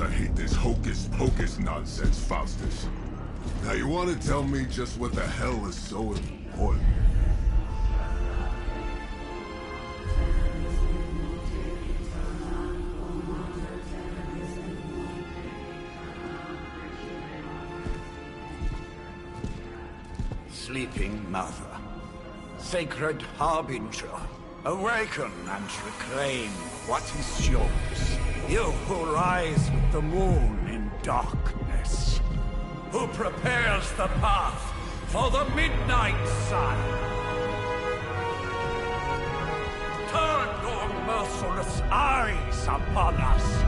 I hate this hocus-pocus nonsense, Faustus. Now you want to tell me just what the hell is so important? Sleeping Mother, Sacred Harbinger, awaken and reclaim what is yours. You who rise with the moon in darkness, who prepares the path for the midnight sun. Turn your merciless eyes upon us,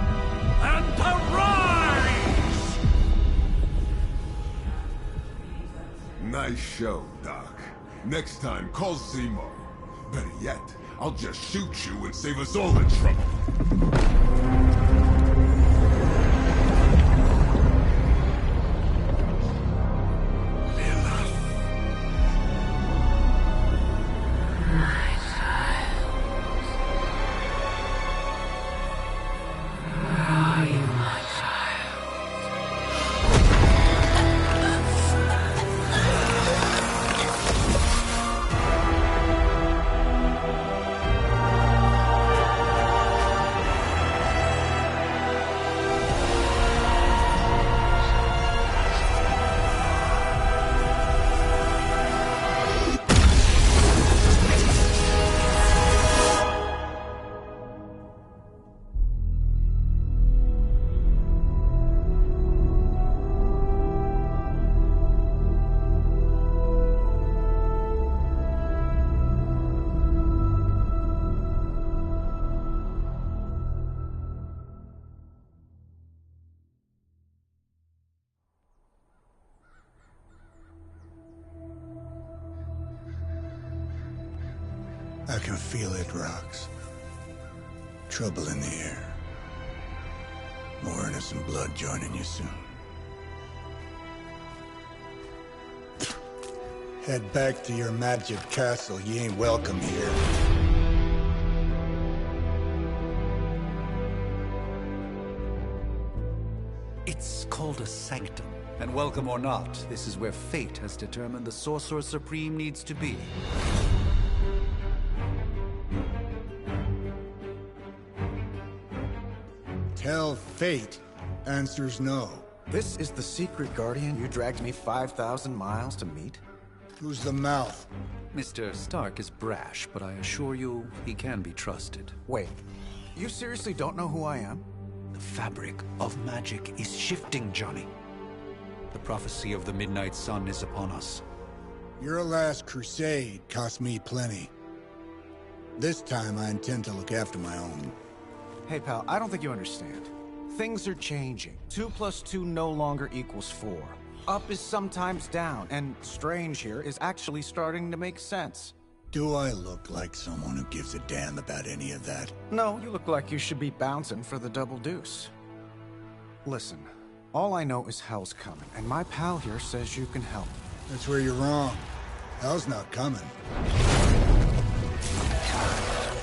and arise! Nice show, Doc. Next time, call Zemo. Better yet, I'll just shoot you and save us all the trouble. I can feel it, Rox. Trouble in the air. More innocent blood joining you soon. Head back to your magic castle. You ain't welcome here. It's called a sanctum. And welcome or not, this is where fate has determined the Sorcerer Supreme needs to be. Tell fate. Answers no. This is the secret guardian you dragged me 5,000 miles to meet? Who's the mouth? Mr. Stark is brash, but I assure you, he can be trusted. Wait, you seriously don't know who I am? The fabric of magic is shifting, Johnny. The prophecy of the Midnight Sun is upon us. Your last crusade cost me plenty. This time I intend to look after my own. Hey pal, I don't think you understand. Things are changing. 2 + 2 no longer equals 4. Up is sometimes down, and strange here is actually starting to make sense. Do I look like someone who gives a damn about any of that? No, you look like you should be bouncing for the double deuce. Listen, all I know is hell's coming, and my pal here says you can help. That's where you're wrong. Hell's not coming.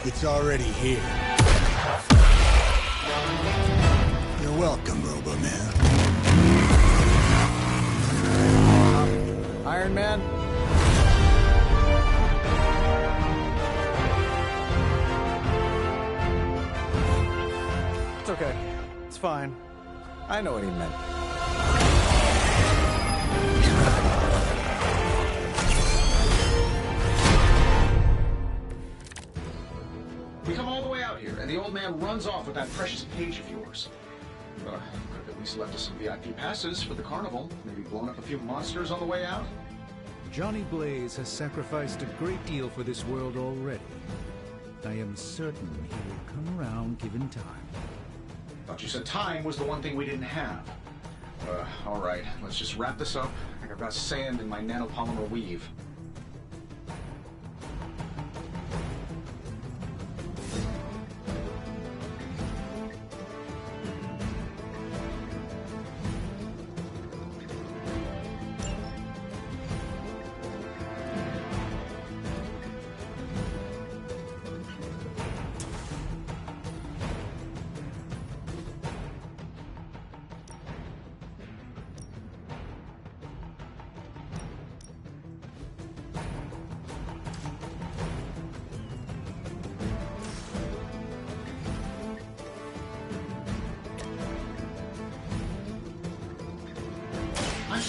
It's already here. You're welcome, Robo-Man. Iron Man? It's okay. It's fine. I know what he meant. We come all the way out here, and the old man runs off with that precious page of yours. Could have at least left us some VIP passes for the carnival. Maybe blown up a few monsters on the way out. Johnny Blaze has sacrificed a great deal for this world already. I am certain he will come around given time. Thought you said time was the one thing we didn't have. All right, let's just wrap this up. I think I've got sand in my nanopolymer weave.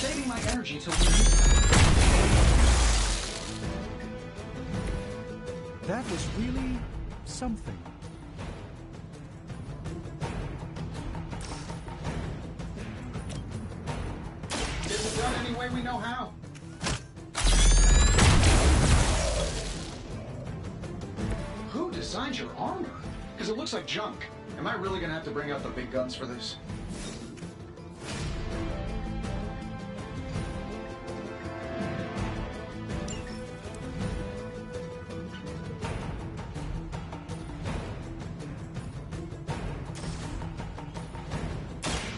saving my energy till we meet. That was really something. Get it done any way we know how. Who designed your armor? Because it looks like junk. Am I really gonna have to bring out the big guns for this?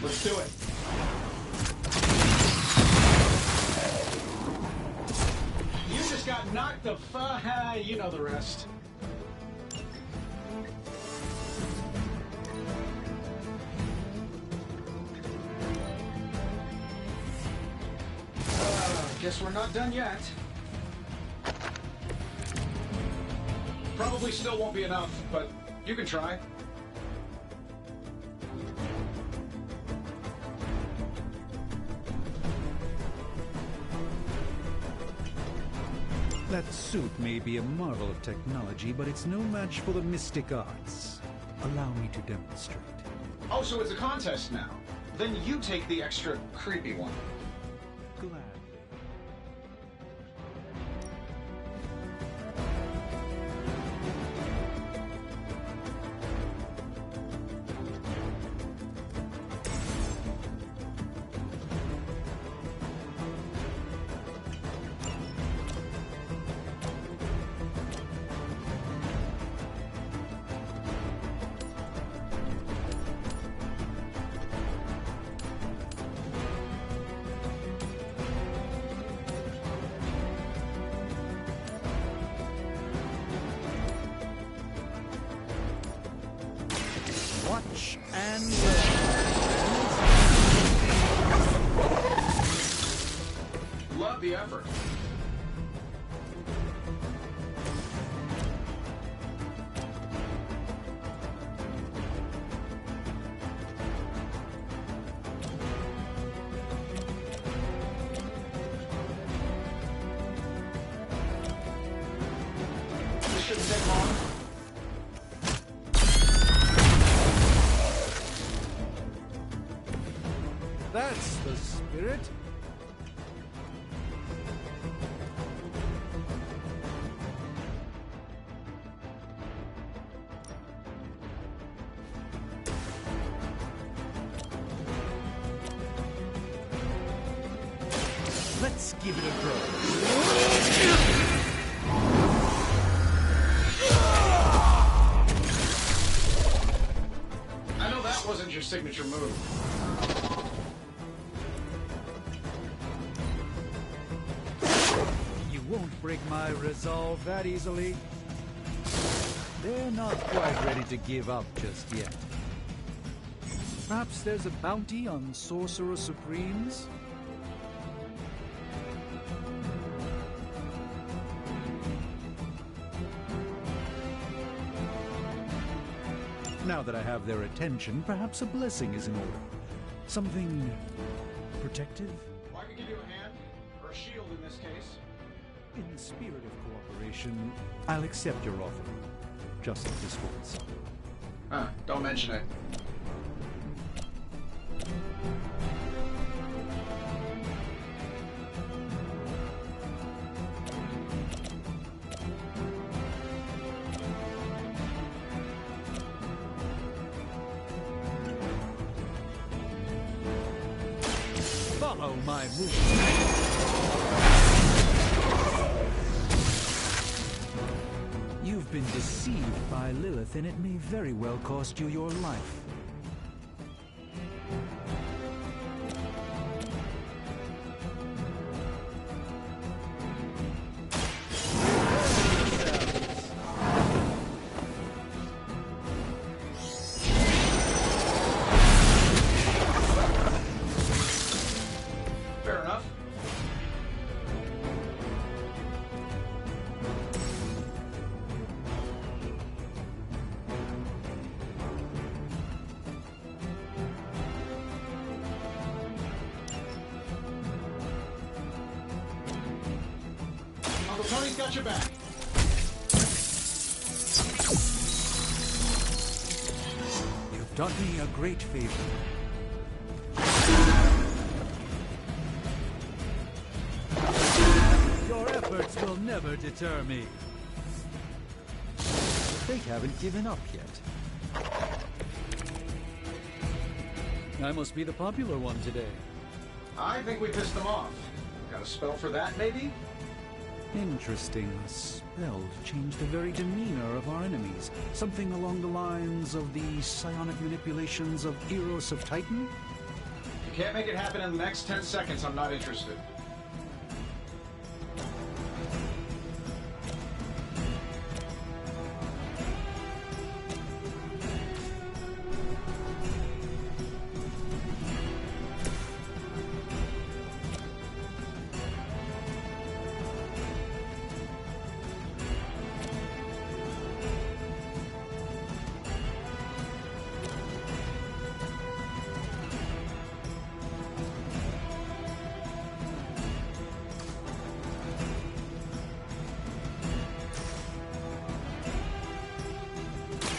Let's do it. You just got knocked the you know the rest. Guess we're not done yet. Probably still won't be enough, but you can try. That suit may be a marvel of technology, but it's no match for the mystic arts. Allow me to demonstrate. Oh, so it's a contest now. Then you take the extra creepy one. Gladly. Watch and Love the effort. This shouldn't take long. That's the spirit. Let's give it a go. I know that wasn't your signature move. You won't break my resolve that easily. They're not quite ready to give up just yet. Perhaps there's a bounty on Sorcerer Supremes? Now that I have their attention, perhaps a blessing is in order. Something protective? Well, I could give you a hand, or a shield in this case. In the spirit of cooperation, I'll accept your offer. Just this once. Don't mention it. Follow my movement. You've been deceived by Lilith, and it may very well cost you your life. Fair enough. Tony's got your back. You've done me a great favor. Your efforts will never deter me. They haven't given up yet. I must be the popular one today. I think we pissed them off. Got a spell for that, maybe? Interesting. A spell to change the very demeanor of our enemies. Something along the lines of the psionic manipulations of Eros of Titan? If you can't make it happen in the next 10 seconds, I'm not interested.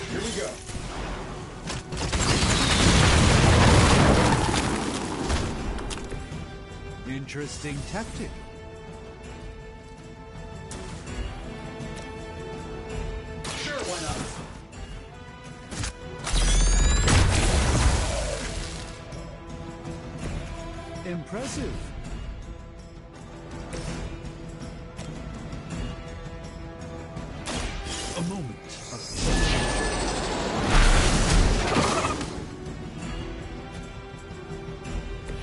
Here we go. Interesting tactic. Sure, why not? Impressive. A moment of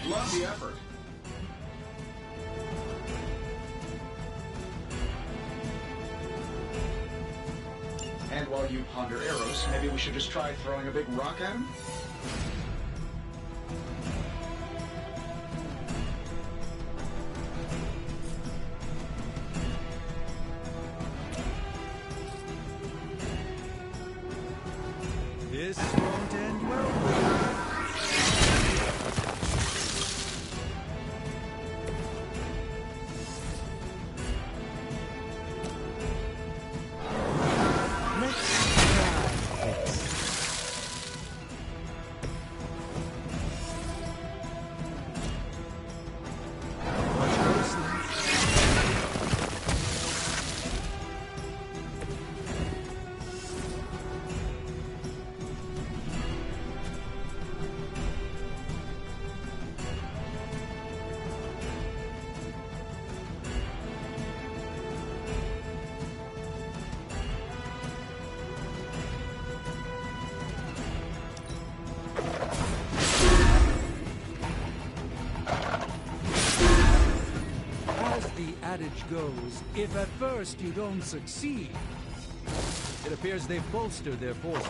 Love the effort. And while you ponder arrows, maybe we should just try throwing a big rock at him? This won't end well. Adage goes, if at first you don't succeed, it appears they've bolstered their forces.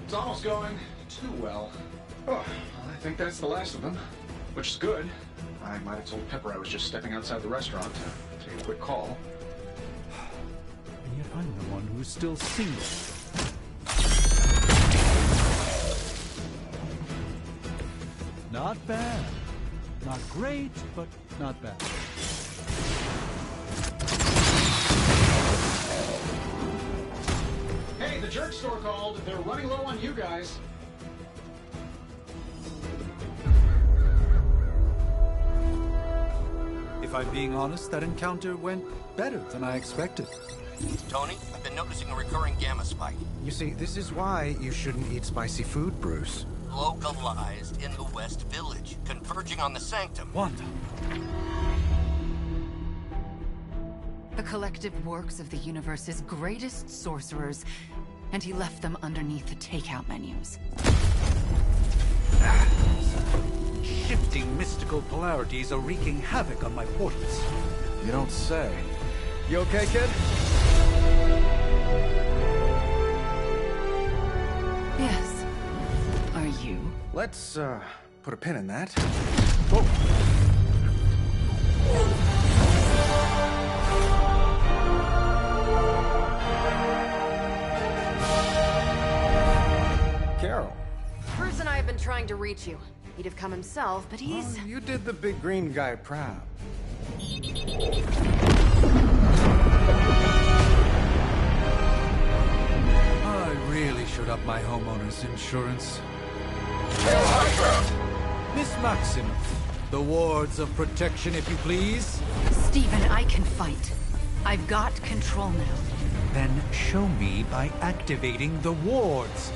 It's almost going too well. Oh, I think that's the last of them, which is good. I might have told Pepper I was just stepping outside the restaurant to take a quick call. And yet I'm the one who's still single. Not bad. Not great, but not bad. Hey, the jerk store called. They're running low on you guys. If I'm being honest, that encounter went better than I expected. Tony, I've been noticing a recurring gamma spike. You see, this is why you shouldn't eat spicy food, Bruce. Localized in the West Village, converging on the Sanctum. Wanda. The collective works of the universe's greatest sorcerers, and he left them underneath the takeout menus. Shifting mystical polarities are wreaking havoc on my portals. You don't say. You okay, kid? Yes. Are you? Let's, put a pin in that. Oh. Carol. Bruce and I have been trying to reach you. He'd have come himself, but he's... Oh, you did the big green guy proud. I really should up my homeowner's insurance. Miss Maximoff, the wards of protection, if you please. Stephen, I can fight. I've got control now. Then show me by activating the wards.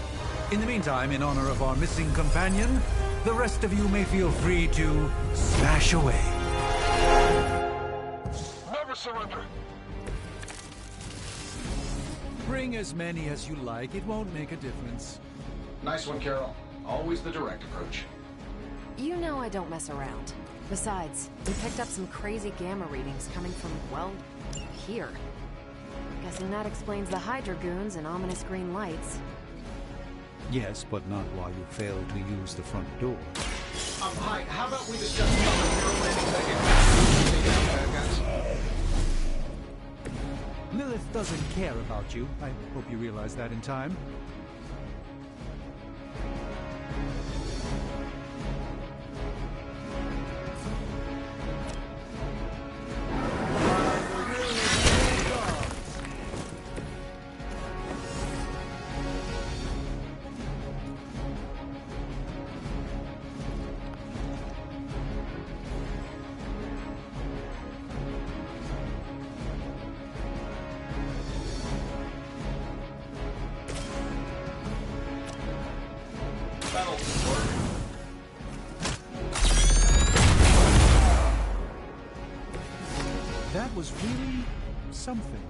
In the meantime, in honor of our missing companion, the rest of you may feel free to smash away. Never surrender. Bring as many as you like. It won't make a difference. Nice one, Carol. Always the direct approach. You know I don't mess around. Besides, we picked up some crazy gamma readings coming from, well, here. Guessing that explains the Hydra goons and ominous green lights. Yes, but not while you fail to use the front door. Hi, how about we discuss the other landing guys? Lilith doesn't care about you. I hope you realize that in time. That was really something.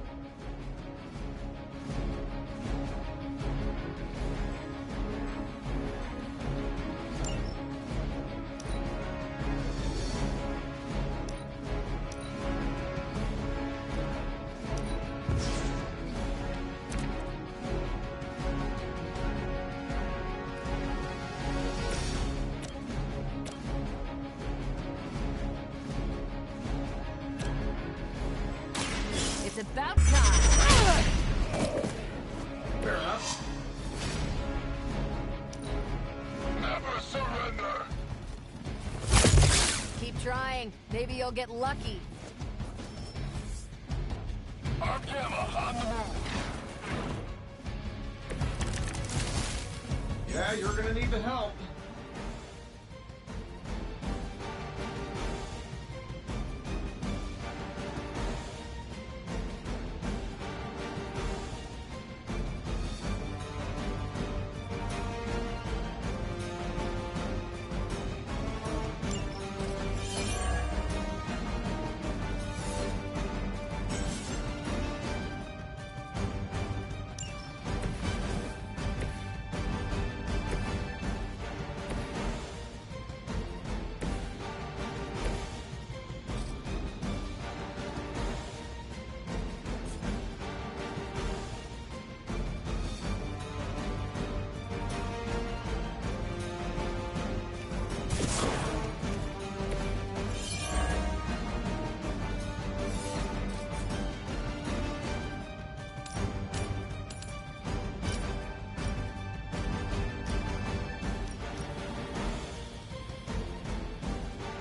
It's about time! Fair enough. Never surrender. Keep trying. Maybe you'll get lucky. Our gamma on the move. Yeah, you're gonna need the help.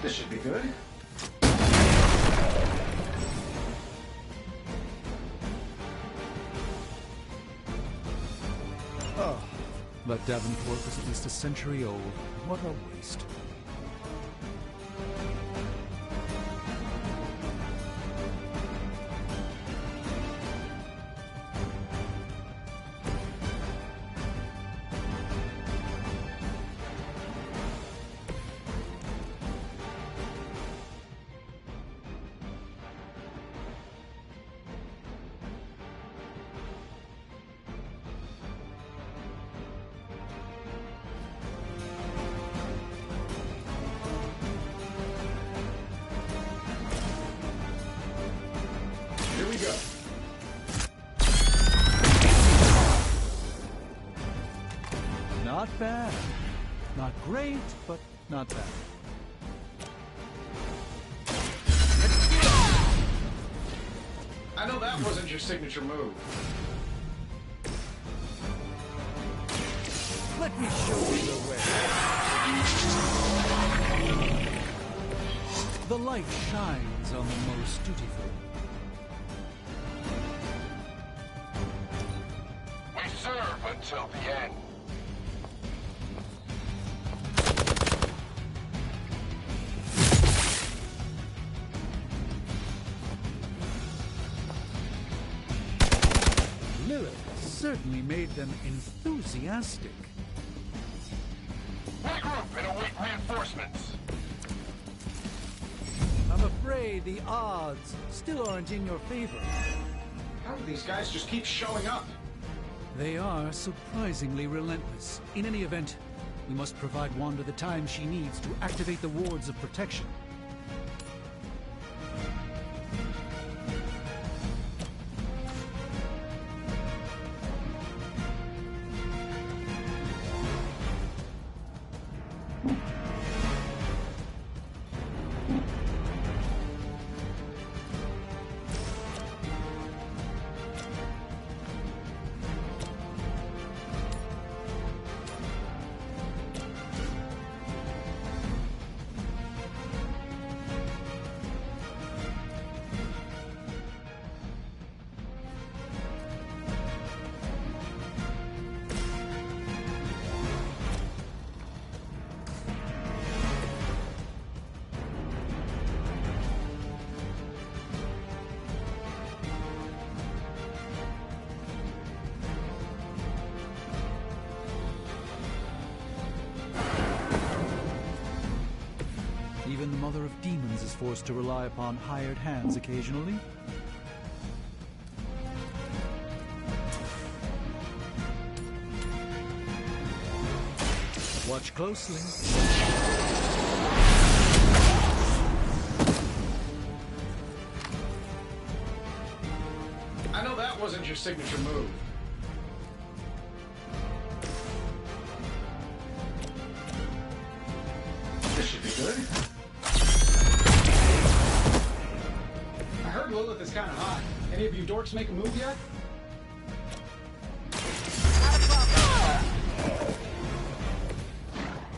This should be good. Oh, but Davenport was at least a century old. What a waste. Here we go. Not bad. Not great, but not bad. I know that wasn't your signature move. Let me show you the way. The light shines on the most dutiful. We serve until the end. Lilith certainly made them enthusiastic. Regroup and await reinforcements. I'm afraid the odds still aren't in your favor. How do these guys just keep showing up? They are surprisingly relentless. In any event, we must provide Wanda the time she needs to activate the wards of protection. Even the Mother of Demons is forced to rely upon hired hands occasionally. Watch closely. I know that wasn't your signature move. This should be good. I heard Lilith is kind of hot. Any of you dorks make a move yet?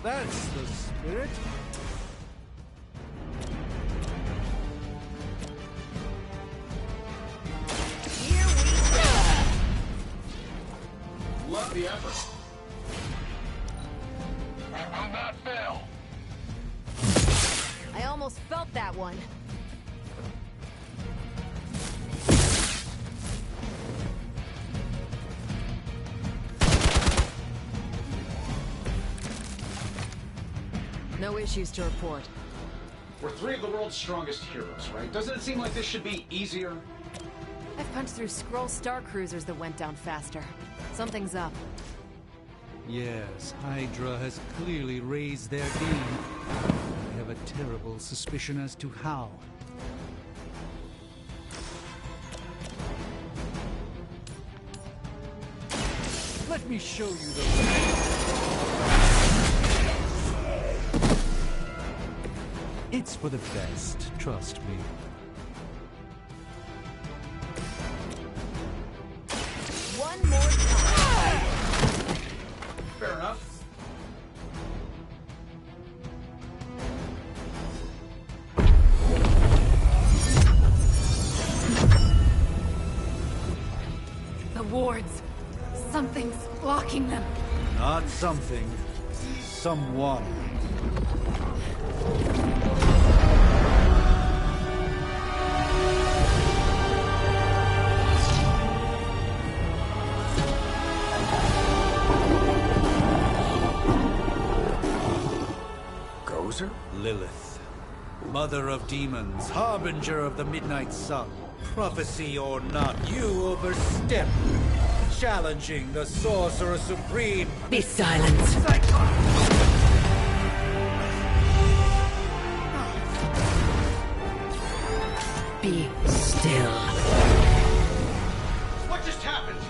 That's the spirit. Here we go! Love the effort. We will not fail. I almost felt that one. No issues to report. We're three of the world's strongest heroes, right? Doesn't it seem like this should be easier? I've punched through Skrull Star Cruisers that went down faster. Something's up. Yes, Hydra has clearly raised their game. I have a terrible suspicion as to how. Let me show you the way. It's for the best, trust me. One more time. Fair enough. The wards. Something's blocking them. Not something. Someone. Gozer? Lilith, Mother of Demons, Harbinger of the Midnight Sun. Prophecy or not, you overstep, challenging the Sorcerer Supreme. Be silent. Be still. What just happened?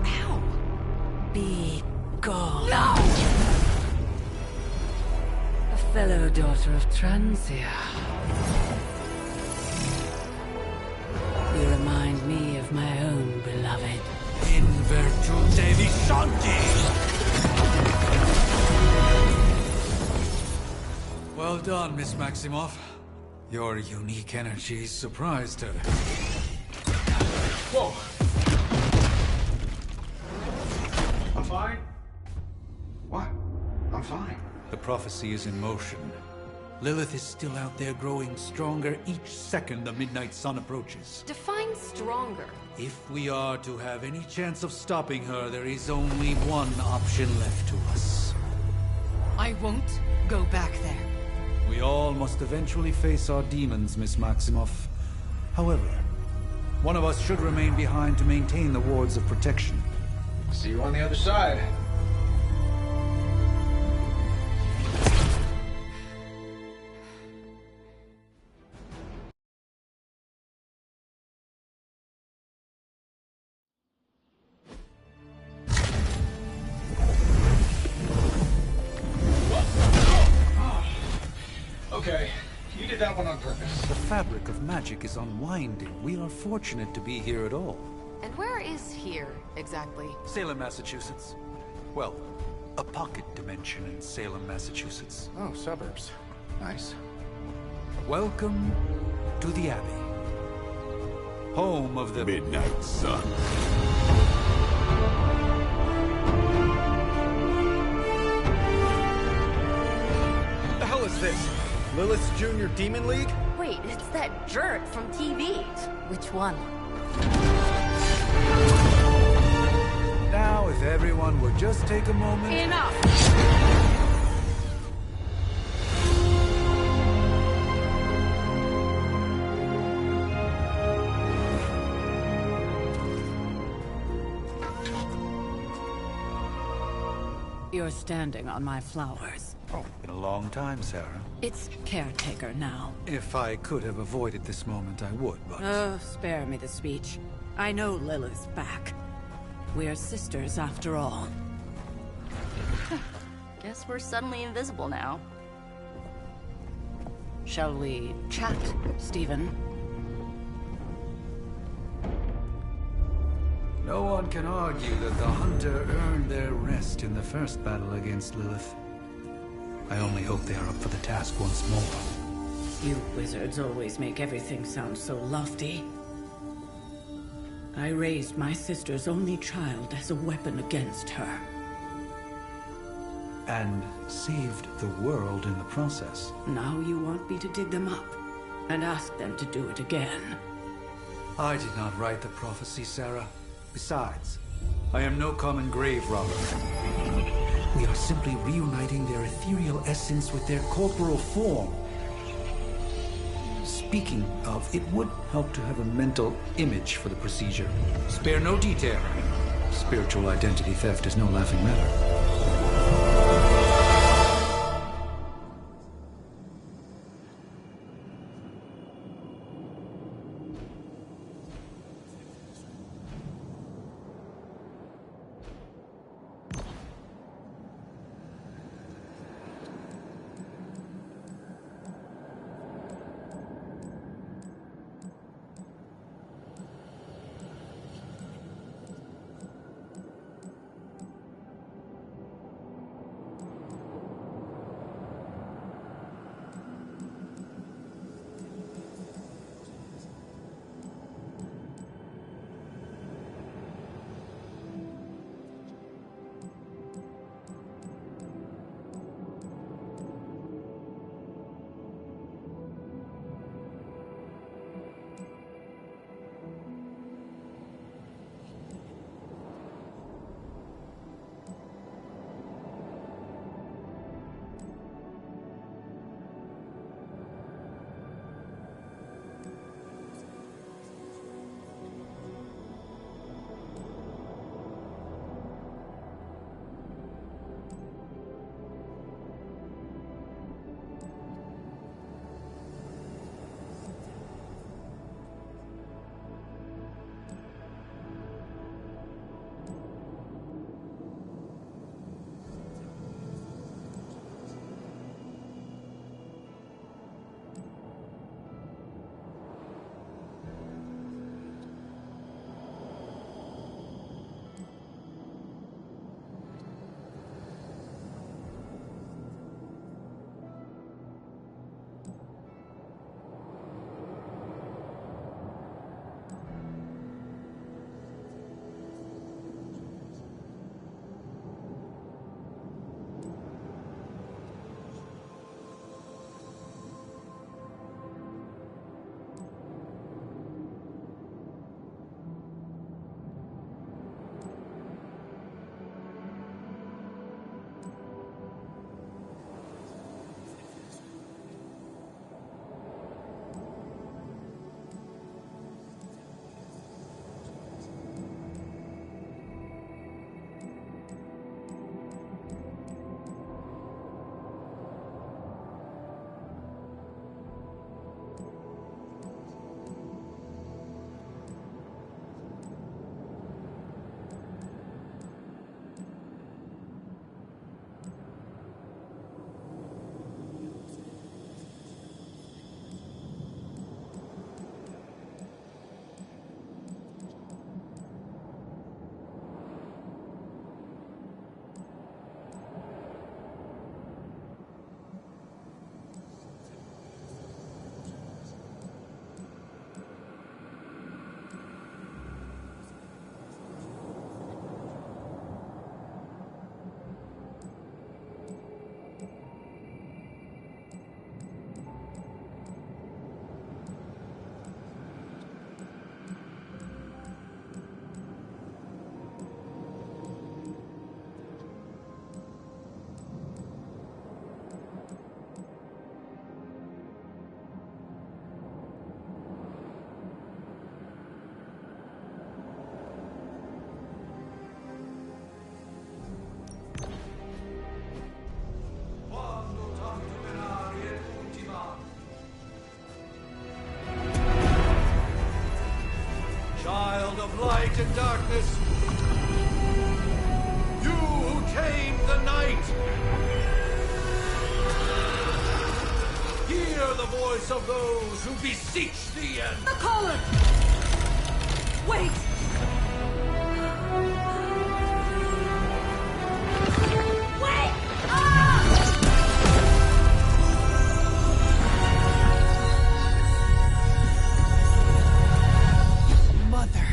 Ow. Be gone. No! A fellow daughter of Transia. You remind me of my own beloved. In virtute vishanti! Well done, Miss Maximoff. Your unique energy surprised her. Whoa! I'm fine. What? I'm fine. The prophecy is in motion. Lilith is still out there growing stronger each second the midnight sun approaches. Define stronger. If we are to have any chance of stopping her, there is only one option left to us. I won't go back there. We all must eventually face our demons, Miss Maximoff. However, one of us should remain behind to maintain the wards of protection. See you on the other side. Okay, you did that one on purpose. The fabric of magic is unwinding. We are fortunate to be here at all. And where is here, exactly? Salem, Massachusetts. Well, a pocket dimension in Salem, Massachusetts. Oh, suburbs. Nice. Welcome to the Abbey. Home of the Midnight Sun. What the hell is this? Lilith's Junior Demon League? Wait, it's that jerk from TV. Which one? Now, if everyone would just take a moment... Enough! You're standing on my flowers. Oh, been a long time, Sarah. It's caretaker now. If I could have avoided this moment, I would, but... Oh, spare me the speech. I know Lilith's back. We're sisters after all. Guess we're suddenly invisible now. Shall we chat, Stephen? No one can argue that the Hunter earned their rest in the first battle against Lilith. I only hope they are up for the task once more. You wizards always make everything sound so lofty. I raised my sister's only child as a weapon against her. And saved the world in the process. Now you want me to dig them up and ask them to do it again. I did not write the prophecy, Sarah. Besides, I am no common grave robber. We are simply reuniting their ethereal essence with their corporal form. Speaking of, it would help to have a mental image for the procedure. Spare no detail. Spiritual identity theft is no laughing matter. light and darkness. You who tame the night. Hear the voice of those who beseech thee and... The caller! Wait! Wait! Ah! Mother.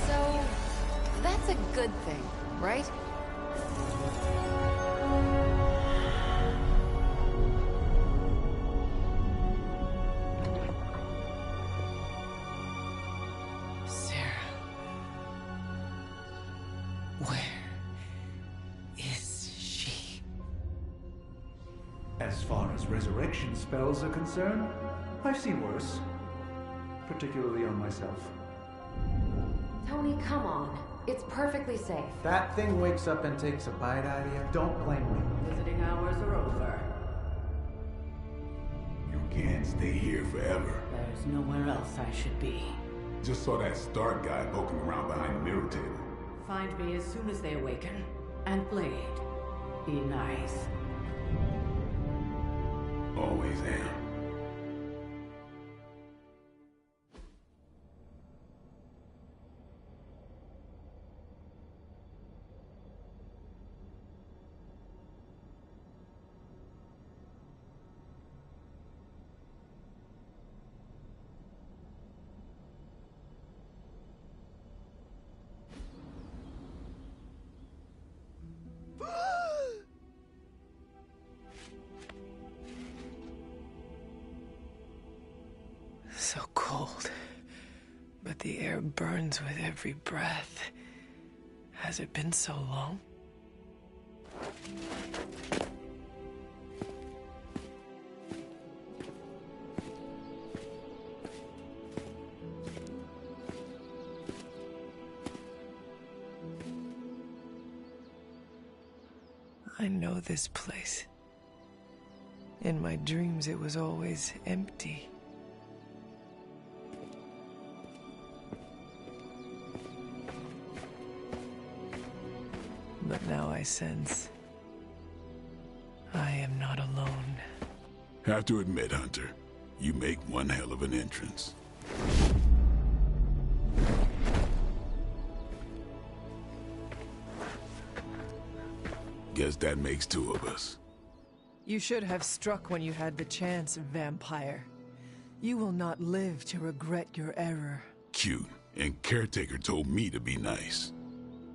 So, that's a good thing, right? As far as resurrection spells are concerned, I've seen worse. Particularly on myself. Tony, come on. It's perfectly safe. That thing wakes up and takes a bite out of you. Don't blame me. Visiting hours are over. You can't stay here forever. There's nowhere else I should be. Just saw that Stark guy poking around behind the mirror table. Find me as soon as they awaken. And Blade, be nice. Always am. So cold, but the air burns with every breath. Has it been so long? I know this place. In my dreams, it was always empty. But now I sense I am not alone. Have to admit, Hunter, you make one hell of an entrance. Guess that makes two of us. You should have struck when you had the chance, vampire. You will not live to regret your error. Cute, and Caretaker told me to be nice.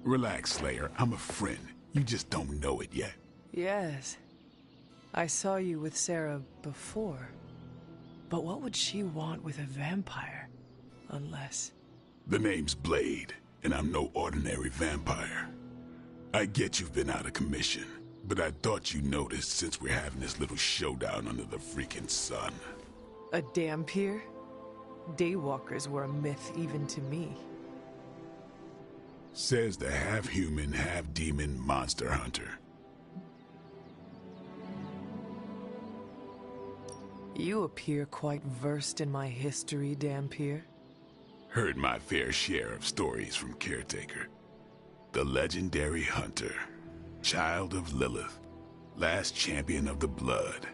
Relax, Slayer. I'm a friend. You just don't know it yet. Yes. I saw you with Sarah before. But what would she want with a vampire? Unless... The name's Blade, and I'm no ordinary vampire. I get you've been out of commission, but I thought you noticed since we're having this little showdown under the freaking sun. A dampier? Daywalkers were a myth even to me. Says the half-human, half-demon monster hunter. You appear quite versed in my history, Dampier. Heard my fair share of stories from Caretaker. The legendary hunter, child of Lilith, last champion of the blood.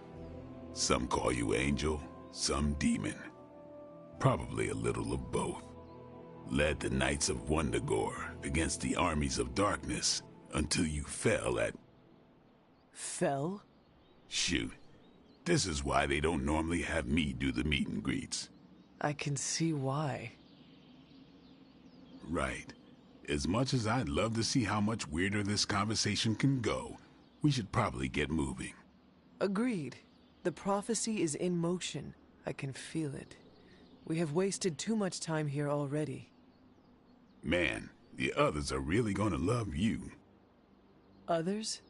Some call you angel, some demon. Probably a little of both. Led the Knights of Wundagore against the armies of darkness until you fell at... Fell? Shoot. This is why they don't normally have me do the meet and greets. I can see why. Right. As much as I'd love to see how much weirder this conversation can go, we should probably get moving. Agreed. The prophecy is in motion. I can feel it. We have wasted too much time here already. Man, the others are really gonna love you. Others?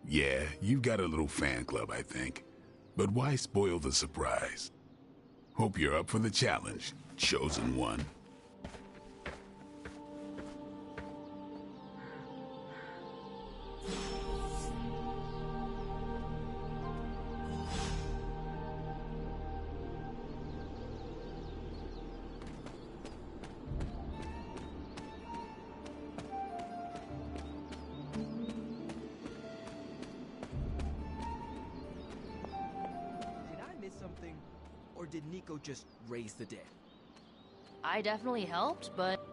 Yeah, you've got a little fan club, I think. But why spoil the surprise? Hope you're up for the challenge, chosen one. something? Or did Nico just raise the dead? I definitely helped, but...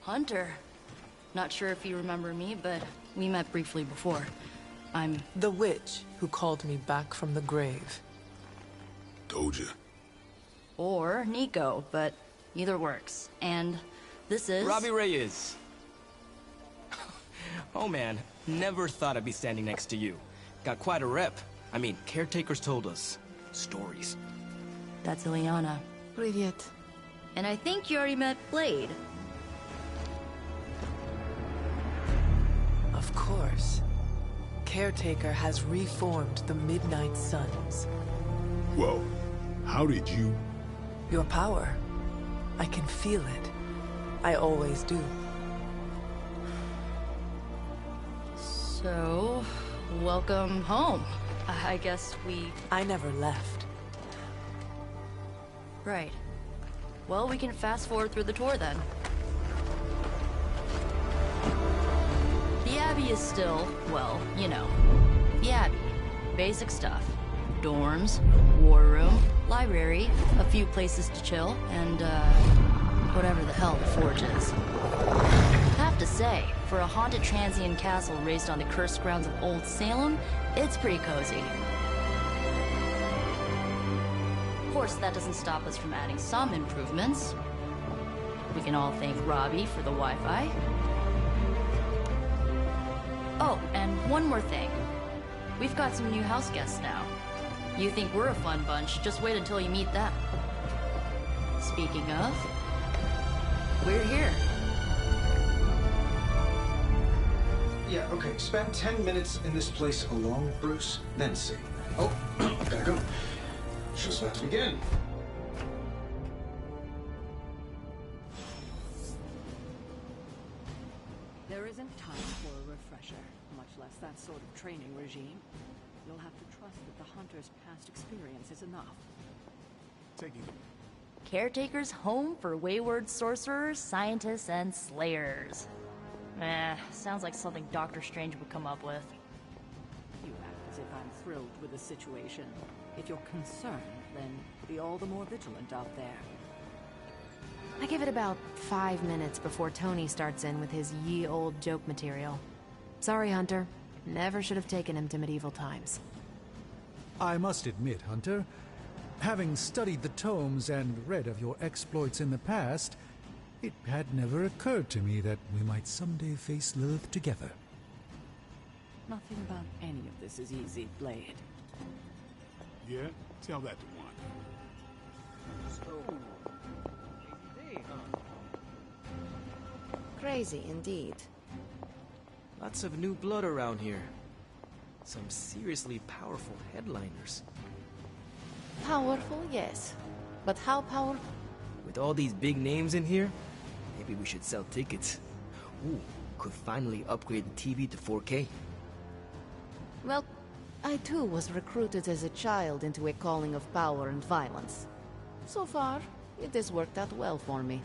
Hunter. Not sure if you remember me, but we met briefly before. I'm... The witch who called me back from the grave. Told you. Or Nico, but either works. And this is... Robbie Reyes. Oh man, never thought I'd be standing next to you. Got quite a rep. I mean, caretakers told us stories. That's Ileana. Привет. And I think you already met Blade. Of course. Caretaker has reformed the Midnight Suns. Whoa. How did you... Your power. I can feel it. I always do. So, welcome home. I guess I never left. Right. Well, we can fast forward through the tour then. The Abbey is still, well, you know, the Abbey. Basic stuff. Dorms, war room, library, a few places to chill, and, whatever the hell the Forge is. Have to say, for a haunted transient castle raised on the cursed grounds of Old Salem, it's pretty cozy. Of course, that doesn't stop us from adding some improvements. We can all thank Robbie for the Wi-Fi. Oh, and one more thing. We've got some new house guests now. You think we're a fun bunch, just wait until you meet them. Speaking of, we're here. Yeah, okay. Spend 10 minutes in this place alone, Bruce, then see. Oh, gotta go. Show's about to begin. There isn't time for a refresher, much less that sort of training regime. You'll have to trust that the Hunter's past experience is enough. Taking it. Caretaker's home for wayward sorcerers, scientists, and slayers. Sounds like something Doctor Strange would come up with. You act as if I'm thrilled with the situation. If you're concerned, then be all the more vigilant out there. I give it about 5 minutes before Tony starts in with his ye old joke material. Sorry, Hunter. Never should have taken him to medieval times. I must admit, Hunter, having studied the tomes and read of your exploits in the past, it had never occurred to me that we might someday face Lilith together. Nothing about any of this is easy, Blade. Yeah? Tell that to Wanda. Crazy indeed. Lots of new blood around here. Some seriously powerful headliners. Powerful, yes. But how powerful? With all these big names in here, maybe we should sell tickets. Ooh, could finally upgrade the TV to 4K. Well, I too was recruited as a child into a calling of power and violence. So far, it has worked out well for me.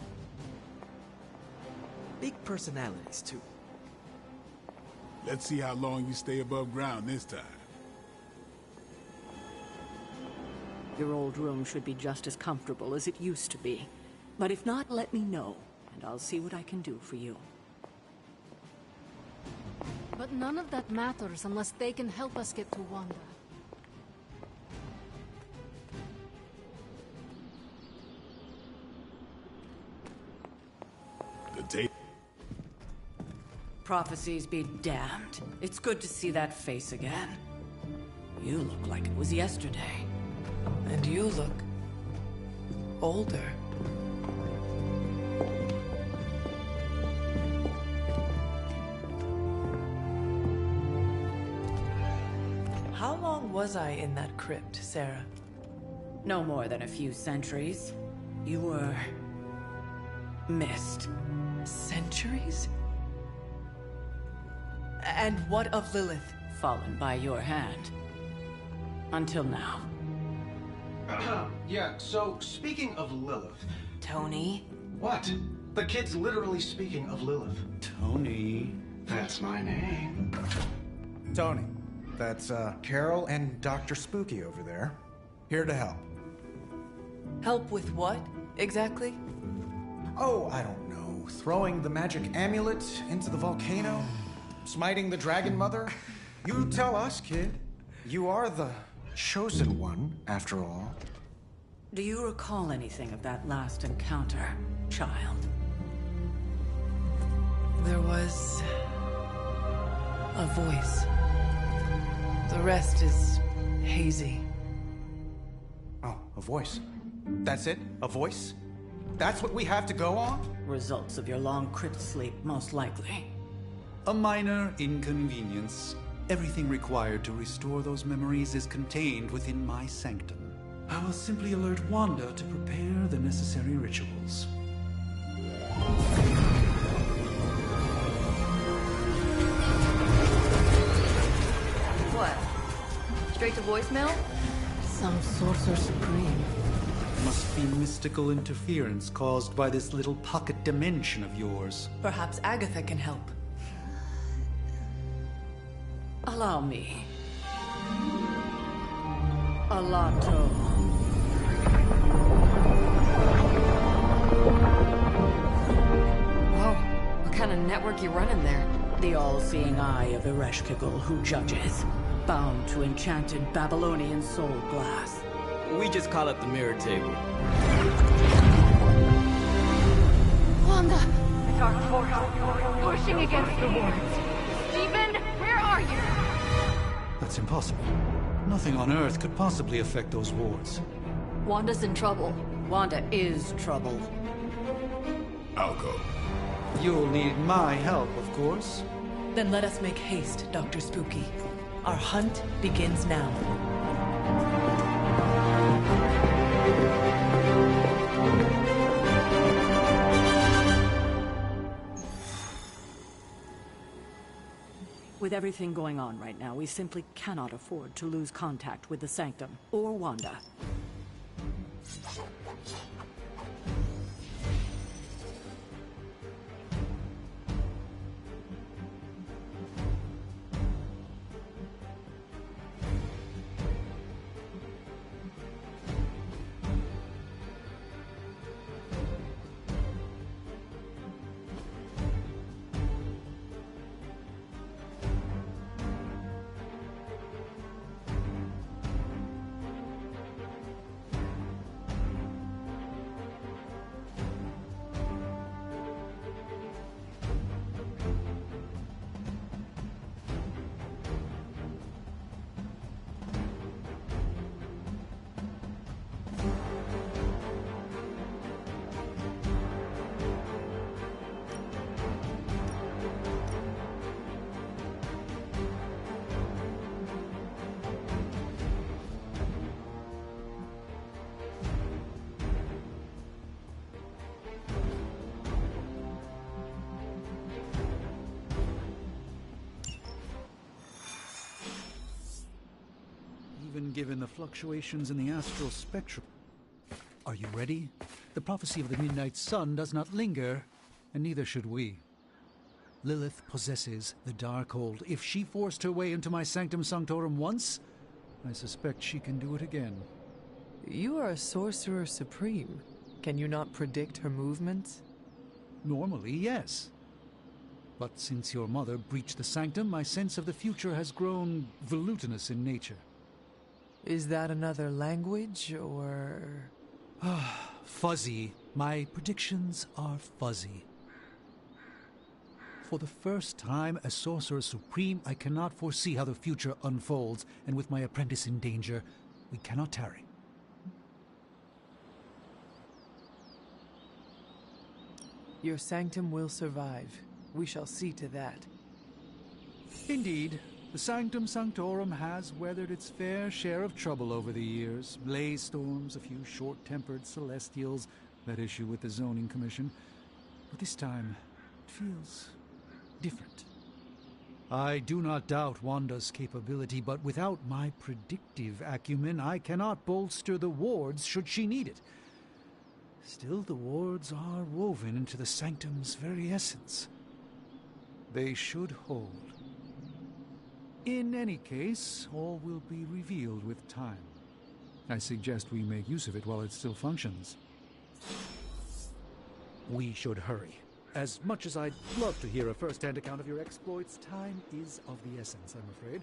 Big personalities, too. Let's see how long you stay above ground this time. Your old room should be just as comfortable as it used to be. But if not, let me know, and I'll see what I can do for you. But none of that matters unless they can help us get to Wanda. The tape. Prophecies be damned. It's good to see that face again. You look like it was yesterday. And you look... older. How long was I in that crypt, Sarah? No more than a few centuries. You were... missed. Centuries? And what of Lilith? Fallen by your hand. Until now. Yeah, so speaking of Lilith... Tony? What? The kid's literally speaking of Lilith. Tony. That's my name. Tony, That's, Carol and Dr. Spooky over there. Here to help. Help with what, exactly? Oh, I don't know. Throwing the magic amulet into the volcano? Smiting the Dragon Mother? You tell us, kid. You are the chosen one, after all. Do you recall anything of that last encounter, child? There was a voice. The rest is hazy. Oh, a voice. That's it? A voice? That's what we have to go on? Results of your long crypt sleep, most likely. A minor inconvenience. Everything required to restore those memories is contained within my sanctum. I will simply alert Wanda to prepare the necessary rituals. What? Straight to voicemail? Some Sorcerer Supreme. Must be mystical interference caused by this little pocket dimension of yours. Perhaps Agatha can help. Allow me. Alato. Whoa, what kind of network you running there? The all-seeing eye of Ereshkigal who judges, bound to enchanted Babylonian soul glass. We just call it the mirror table. Wanda! The dark force pushing against the wards. Stephen, where are you? That's impossible. Nothing on Earth could possibly affect those wards. Wanda's in trouble. Wanda is trouble. I'll go. You'll need my help, of course. Then let us make haste, Dr. Spooky. Our hunt begins now. With everything going on right now, we simply cannot afford to lose contact with the Sanctum or Wanda. Even given the fluctuations in the astral spectrum. Are you ready? The prophecy of the Midnight Sun does not linger, and neither should we. Lilith possesses the Darkhold. If she forced her way into my Sanctum Sanctorum once, I suspect she can do it again. You are a Sorcerer Supreme. Can you not predict her movements? Normally, yes. But since your mother breached the Sanctum, my sense of the future has grown volutinous in nature. Is that another language, or...? Fuzzy. My predictions are fuzzy. For the first time as Sorcerer Supreme, I cannot foresee how the future unfolds, and with my apprentice in danger, we cannot tarry. Your sanctum will survive. We shall see to that. Indeed. The Sanctum Sanctorum has weathered its fair share of trouble over the years. Blaze storms, a few short-tempered celestials that issue with the Zoning Commission. But this time, it feels different. I do not doubt Wanda's capability, but without my predictive acumen, I cannot bolster the wards should she need it. Still, the wards are woven into the Sanctum's very essence. They should hold. In any case, all will be revealed with time. I suggest we make use of it while it still functions. We should hurry. As much as I'd love to hear a first-hand account of your exploits, time is of the essence, I'm afraid.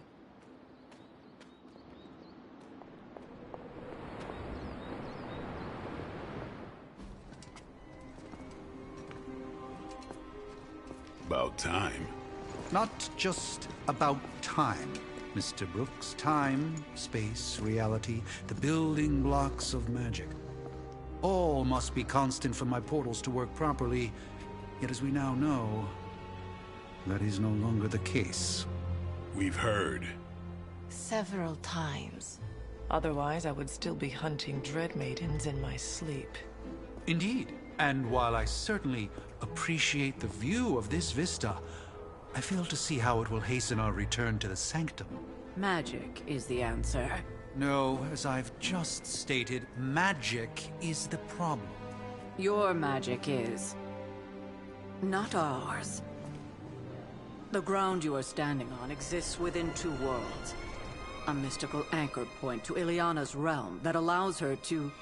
About time. Not just about time, Mr. Brooks. Time, space, reality, the building blocks of magic. All must be constant for my portals to work properly, yet as we now know, that is no longer the case. We've heard. Several times. Otherwise, I would still be hunting Dread Maidens in my sleep. Indeed. And while I certainly appreciate the view of this vista, I fail to see how it will hasten our return to the Sanctum. Magic is the answer. No, as I've just stated, magic is the problem. Your magic is... not ours. The ground you are standing on exists within two worlds. A mystical anchor point to Ileana's realm that allows her to...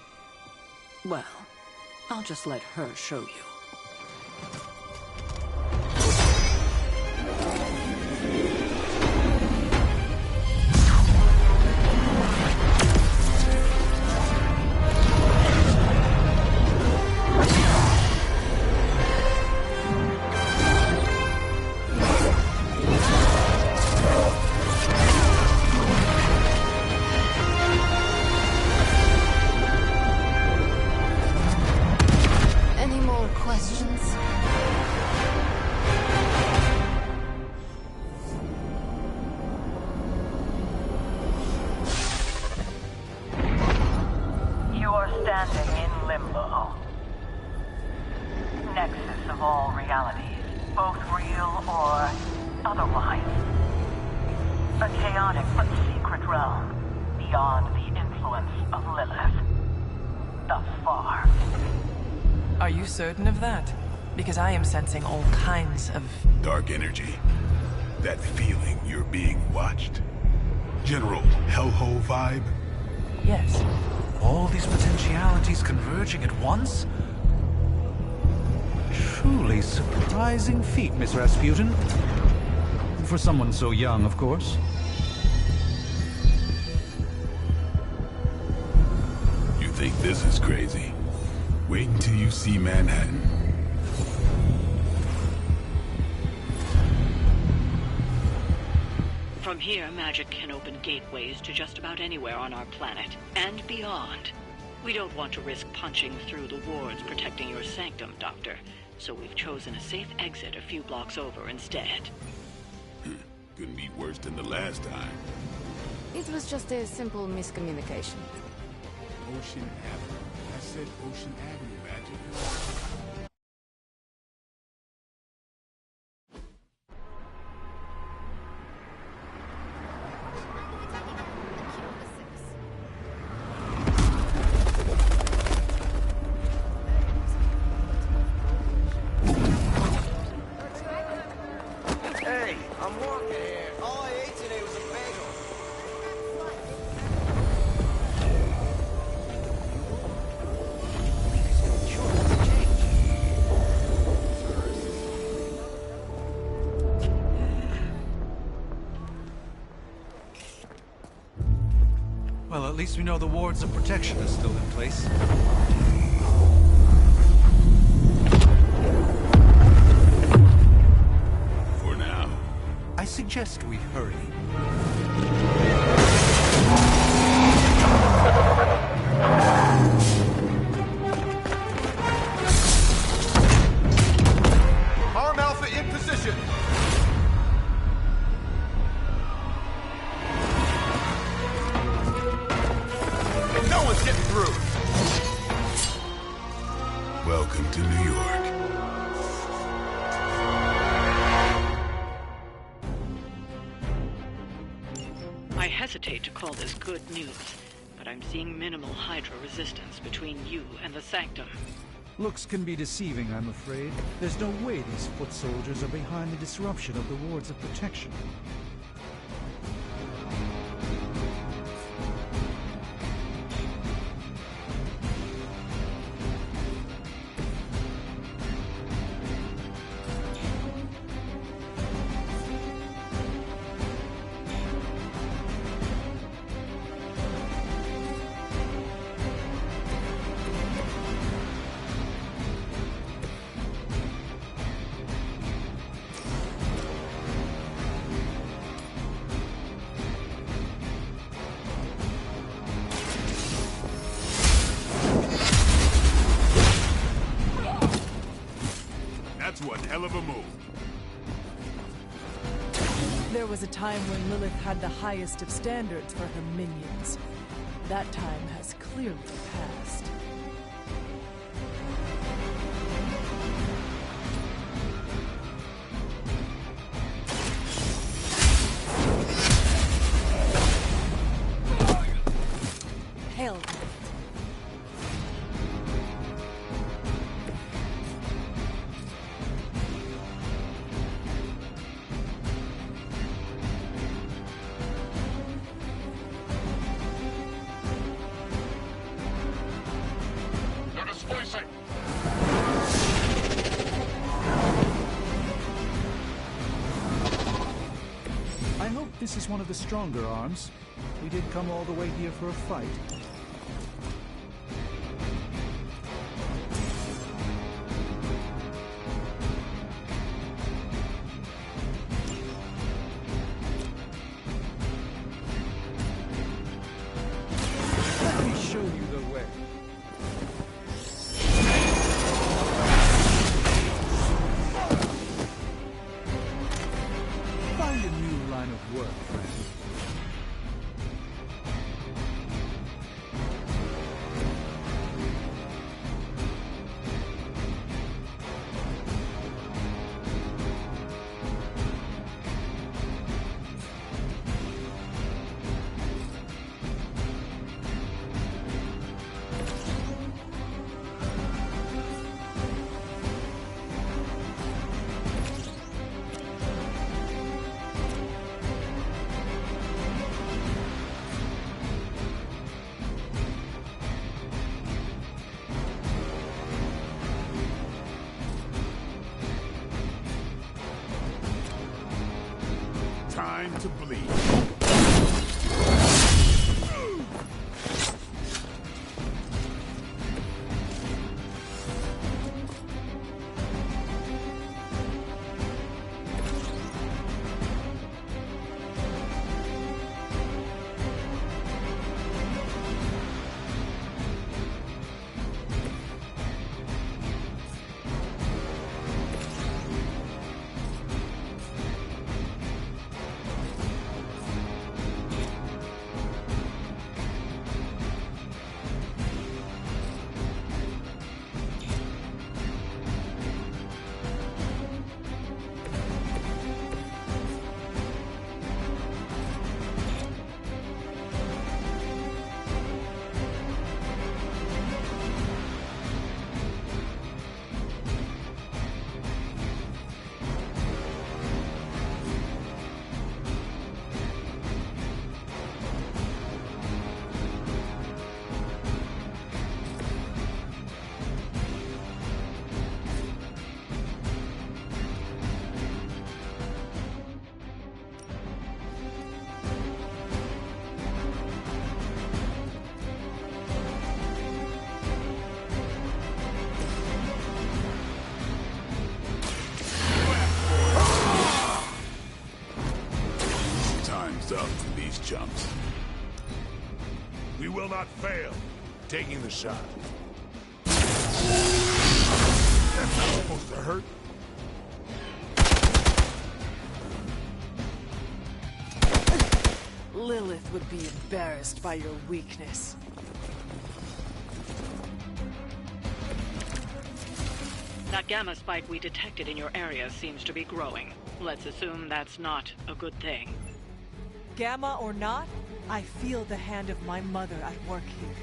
well, I'll just let her show you. Certain of that? Because I am sensing all kinds of... dark energy. That feeling you're being watched. General hellhole vibe? Yes. All these potentialities converging at once? Truly surprising feat, Miss Rasputin. For someone so young, of course. You think this is crazy? Wait until you see Manhattan. From here, magic can open gateways to just about anywhere on our planet, and beyond. We don't want to risk punching through the wards protecting your sanctum, Doctor, so we've chosen a safe exit a few blocks over instead. Couldn't be worse than the last time. It was just a simple miscommunication. Ocean Avenue. I said Ocean Avenue, Magic. Hey, I'm walking here. All I ate today was a bagel. Well, at least we know the wards of protection are still in place. For now. I suggest we hurry. Arm Alpha in position. No one's getting through. Welcome to New York. I hesitate to call this good news, but I'm seeing minimal Hydra resistance between you and the Sanctum. Looks can be deceiving, I'm afraid. There's no way these foot soldiers are behind the disruption of the wards of protection. That's one hell of a move. There was a time when Lilith had the highest of standards for her minions. That time has clearly passed. Hell. They're displacing. I hope this is one of the stronger arms. We did come all the way here for a fight. Let me show you the way. Find a new line of work, friend. Time to bleed. Time's up for these chumps. We will not fail. Taking the shot. That's not supposed to hurt. Lilith would be embarrassed by your weakness. That gamma spike we detected in your area seems to be growing. Let's assume that's not a good thing. Gamma or not, I feel the hand of my mother at work here.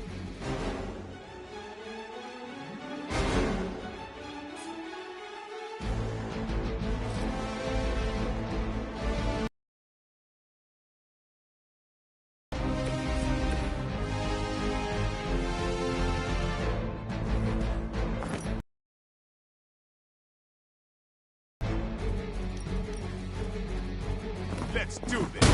Let's do this.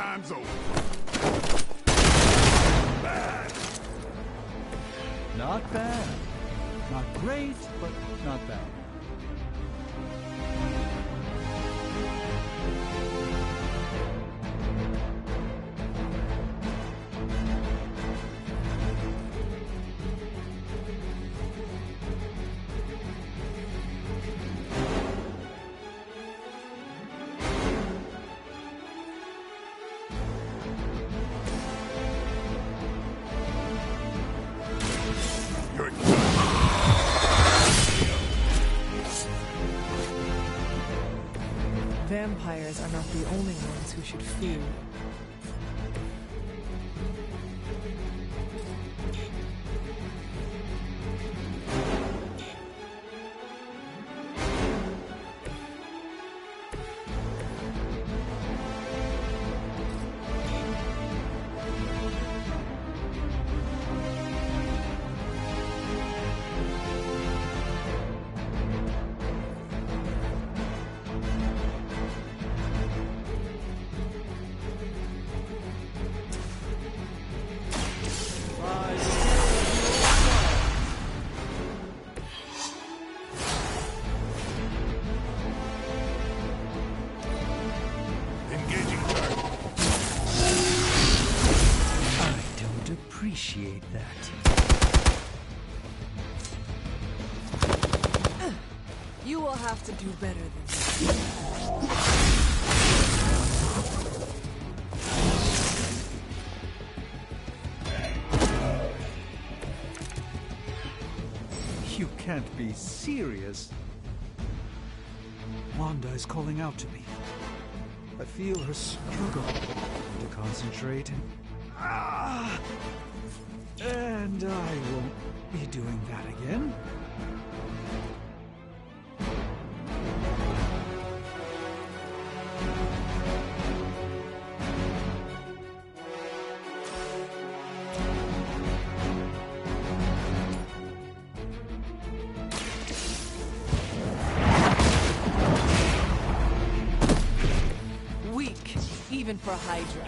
time's over. Bad. Not bad. Not great, but not bad. Vampires are not the only ones who should fear. Appreciate that. You will have to do better than that. You can't be serious. Wanda is calling out to me. I feel her struggle to concentrate. And I won't be doing that again. Weak, even for Hydra.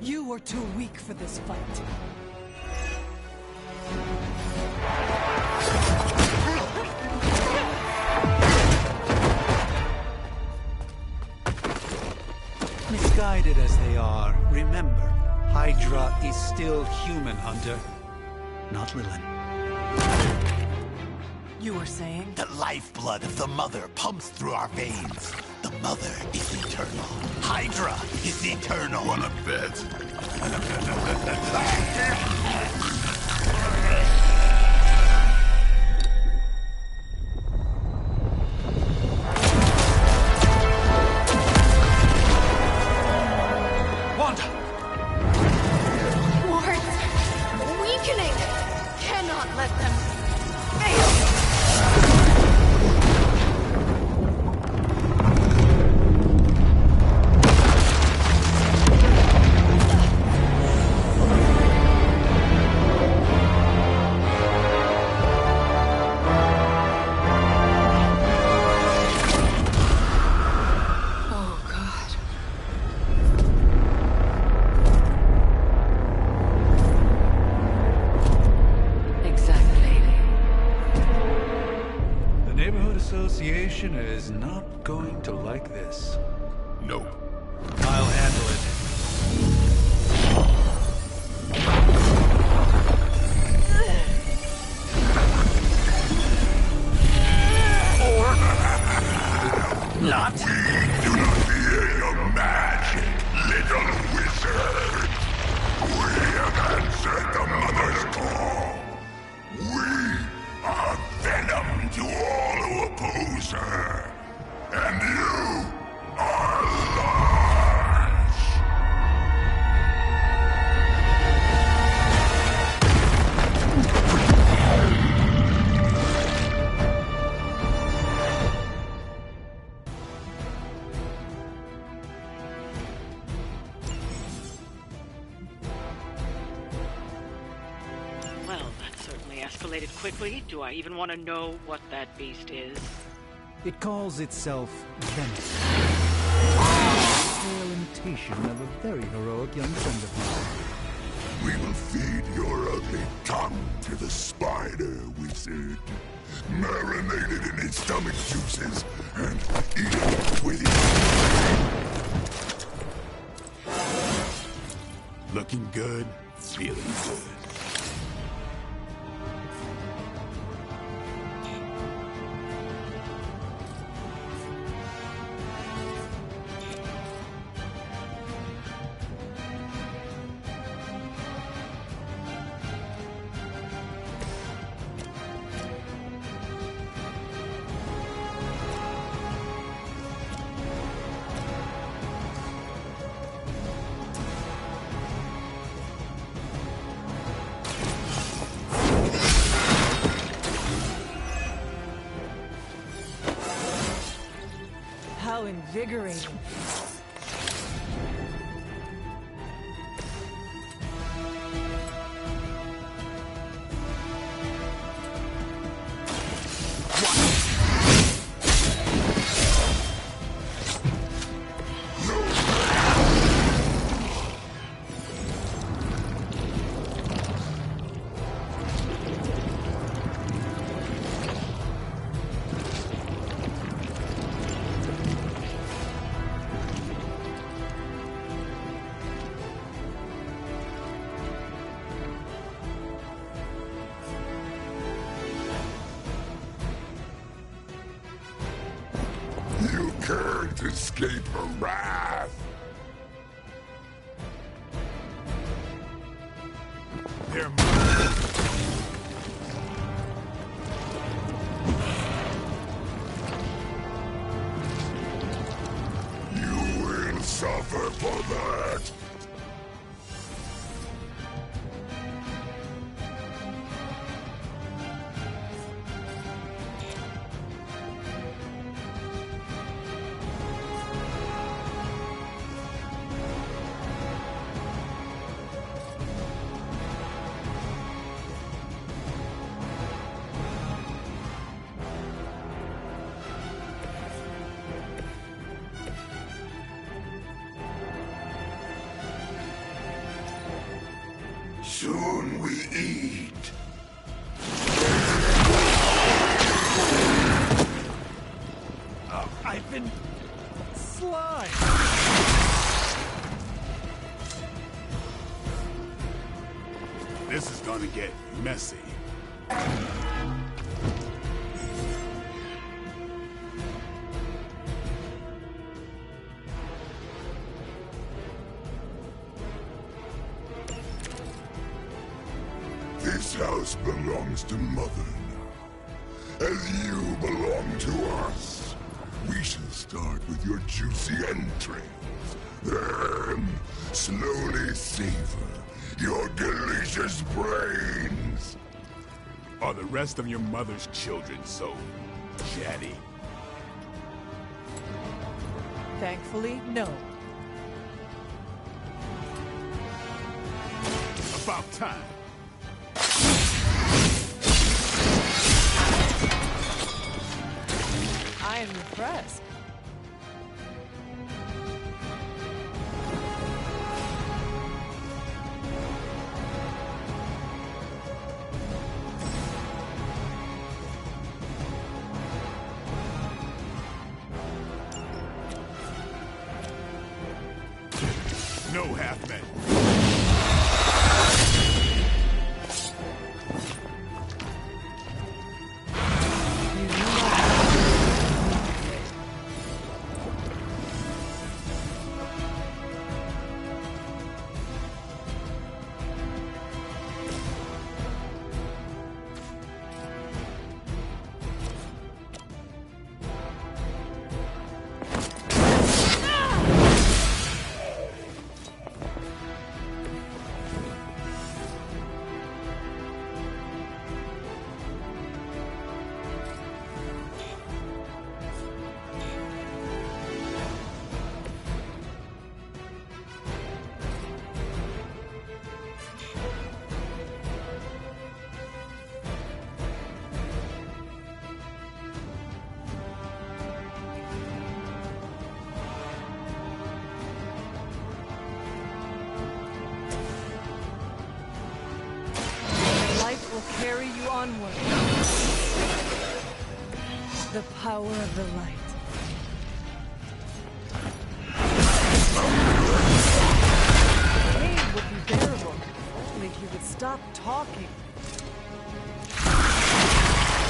You are too weak for this fight. Misguided as they are, remember, Hydra is still human, Hunter. Not Lilin. You were saying? The lifeblood of the Mother pumps through our veins. The Mother is eternal. Hydra is eternal. Wanna bet? Wanda! Wards! Weakening! Cannot let them fail! Association is not going to like this. Nope. I'll handle it. Not. We do not fear your magic, little wizard. We have answered the Mother's call. We are venom to all who oppose her. And you are large. Well, that's Frankly, do I even want to know what that beast is? It calls itself Venice. A pale imitation of a very heroic young friend of mine. We will feed your ugly tongue to the spider wizard. Marinated in its stomach juices and eat it with you. Looking good, feeling good. How invigorating. You can't escape her wrath. They're mine. You will suffer for that. Soon we eat. I've been slimed. This is gonna get messy. This house belongs to Mother now, as you belong to us. We shall start with your juicy entrails, then slowly savor your delicious brains. Are the rest of your mother's children so chatty? Thankfully, no. About time. I am impressed. No half-men. Onward. The power of the light. Pain would be bearable. Only if you would stop talking.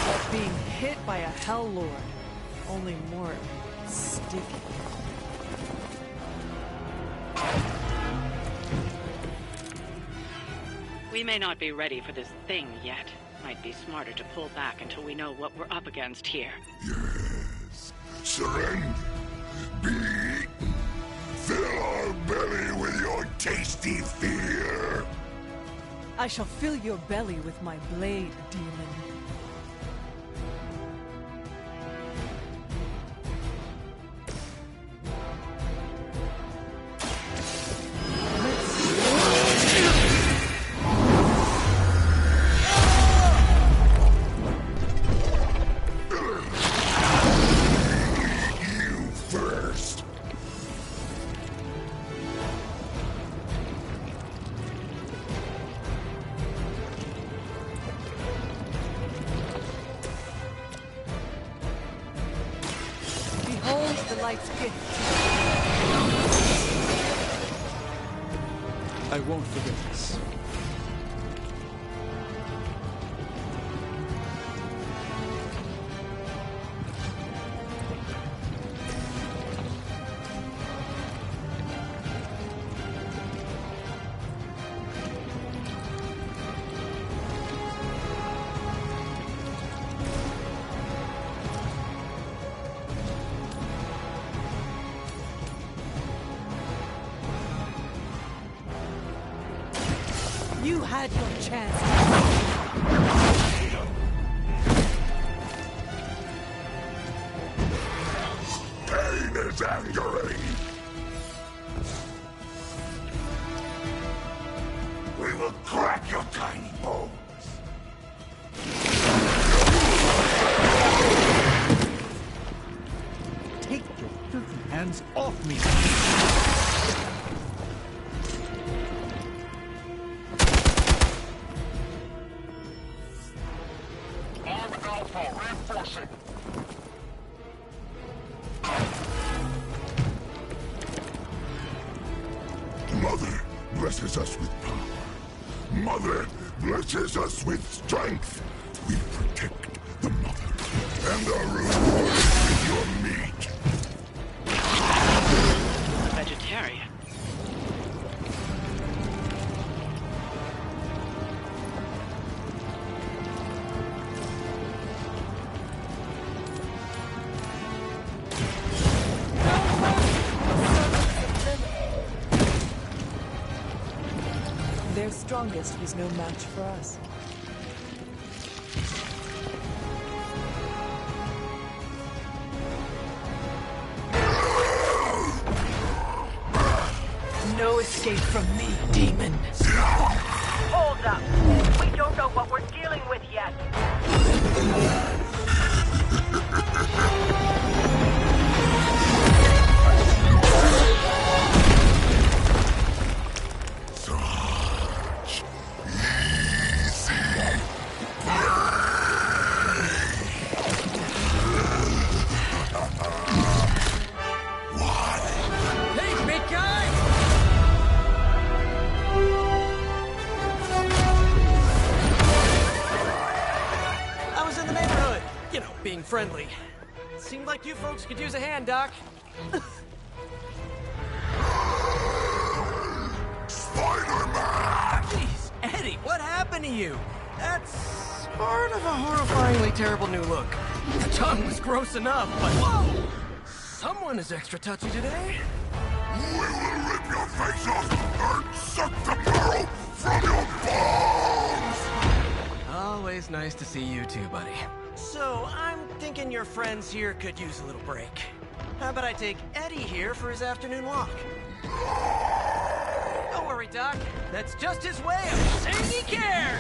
But being hit by a Hell Lord. Only more sticky. We may not be ready for this thing yet. Might be smarter to pull back until we know what we're up against here. Yes. Surrender. Be eaten. Fill our belly with your tasty fear. I shall fill your belly with my blade, demon. I won't forget this. You had your chance. Pain is angering. We will crack your tiny bones. Take your filthy hands off me! Reinforcing. Mother blesses us with power. Mother blesses us with strength. We protect the mother, and our reward is your meat. Vegetarian. Their strongest was no match for us. No escape from me, demon. Hold up. We don't know what we're dealing with yet. Being friendly. Seemed like you folks could use a hand, Doc. Spider-Man! Jeez, Eddie, what happened to you? That's sort of a horrifyingly terrible new look. The tongue was gross enough, but whoa! Someone is extra touchy today. We will rip your face off and suck the marrow from your bones! Always nice to see you too, buddy. So, I'm thinking your friends here could use a little break. How about I take Eddie here for his afternoon walk? Don't worry, Doc. That's just his way of saying he cares!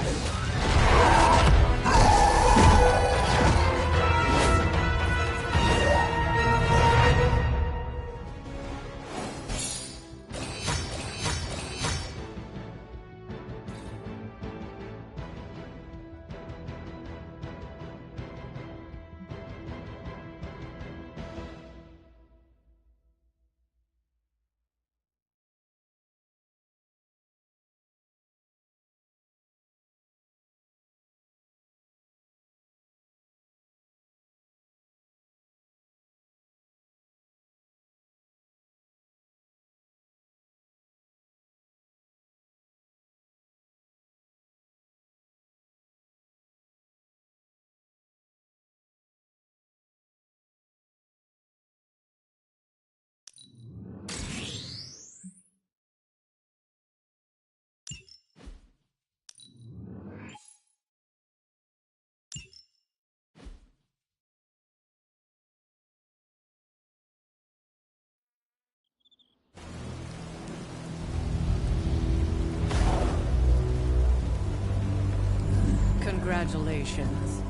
Congratulations.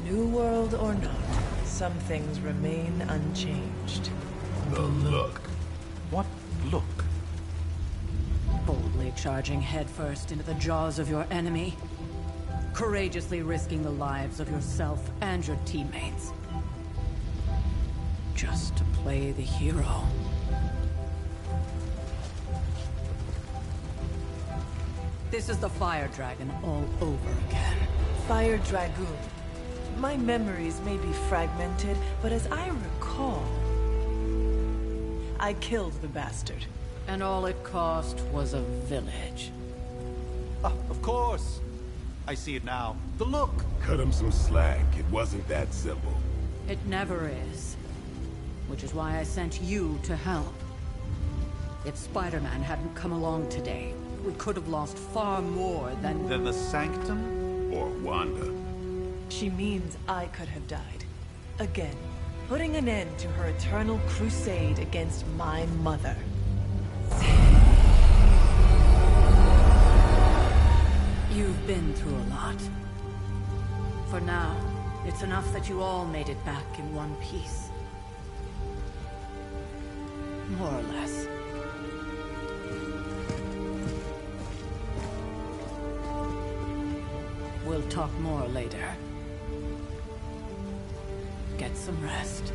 New world or not, some things remain unchanged. The look. What look? Boldly charging headfirst into the jaws of your enemy. Courageously risking the lives of yourself and your teammates. Just to play the hero. This is the Fire Dragon all over again. Fire Dragoon. My memories may be fragmented, but as I recall, I killed the bastard. And all it cost was a village. Of course. I see it now. The look. Cut him some slack. It wasn't that simple. It never is. Which is why I sent you to help. If Spider-Man hadn't come along today, we could have lost far more than... Than the Sanctum? Or Wanda. She means I could have died. Again, putting an end to her eternal crusade against my mother. You've been through a lot. For now, it's enough that you all made it back in one piece. More or less. We'll talk more later. Get some rest.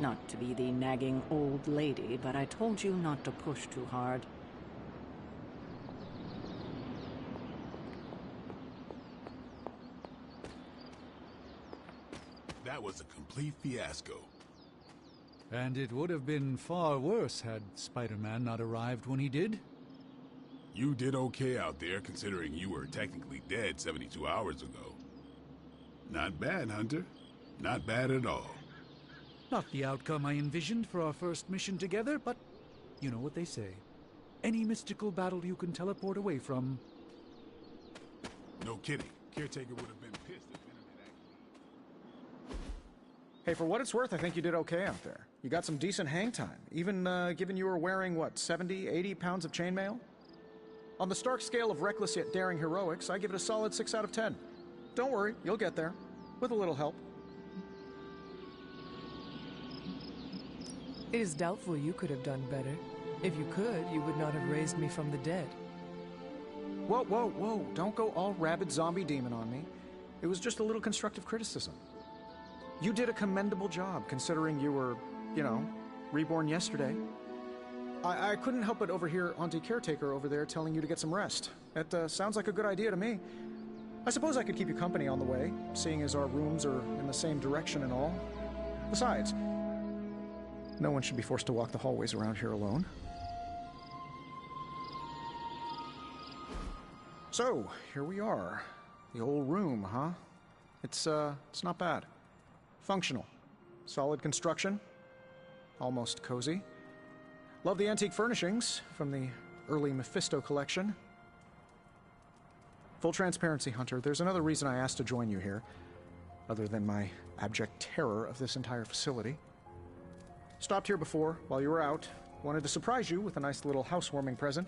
Not to be the nagging old lady, but I told you not to push too hard. That was a complete fiasco. And it would have been far worse had Spider-Man not arrived when he did. You did okay out there, considering you were technically dead 72 hours ago. Not bad, Hunter. Not bad at all. Not the outcome I envisioned for our first mission together, but you know what they say. Any mystical battle you can teleport away from. No kidding. Caretaker would have been pissed if Internet actually... Hey, for what it's worth, I think you did okay out there. You got some decent hang time, even given you were wearing, what, 70, 80 pounds of chainmail? On the Stark scale of reckless yet daring heroics, I give it a solid 6 out of 10. Don't worry, you'll get there. With a little help. It is doubtful you could have done better. If you could, you would not have raised me from the dead. Whoa, whoa, whoa. Don't go all rabid zombie demon on me. It was just a little constructive criticism. You did a commendable job, considering you were, you know, reborn yesterday. I couldn't help but overhear Auntie Caretaker over there telling you to get some rest. That sounds like a good idea to me. I suppose I could keep you company on the way, seeing as our rooms are in the same direction and all. Besides, no one should be forced to walk the hallways around here alone. So, here we are. The old room, huh? It's not bad. Functional. Solid construction. Almost cozy. Love the antique furnishings from the early Mephisto collection. Full transparency, Hunter, there's another reason I asked to join you here, other than my abject terror of this entire facility. Stopped here before, while you were out. Wanted to surprise you with a nice little housewarming present.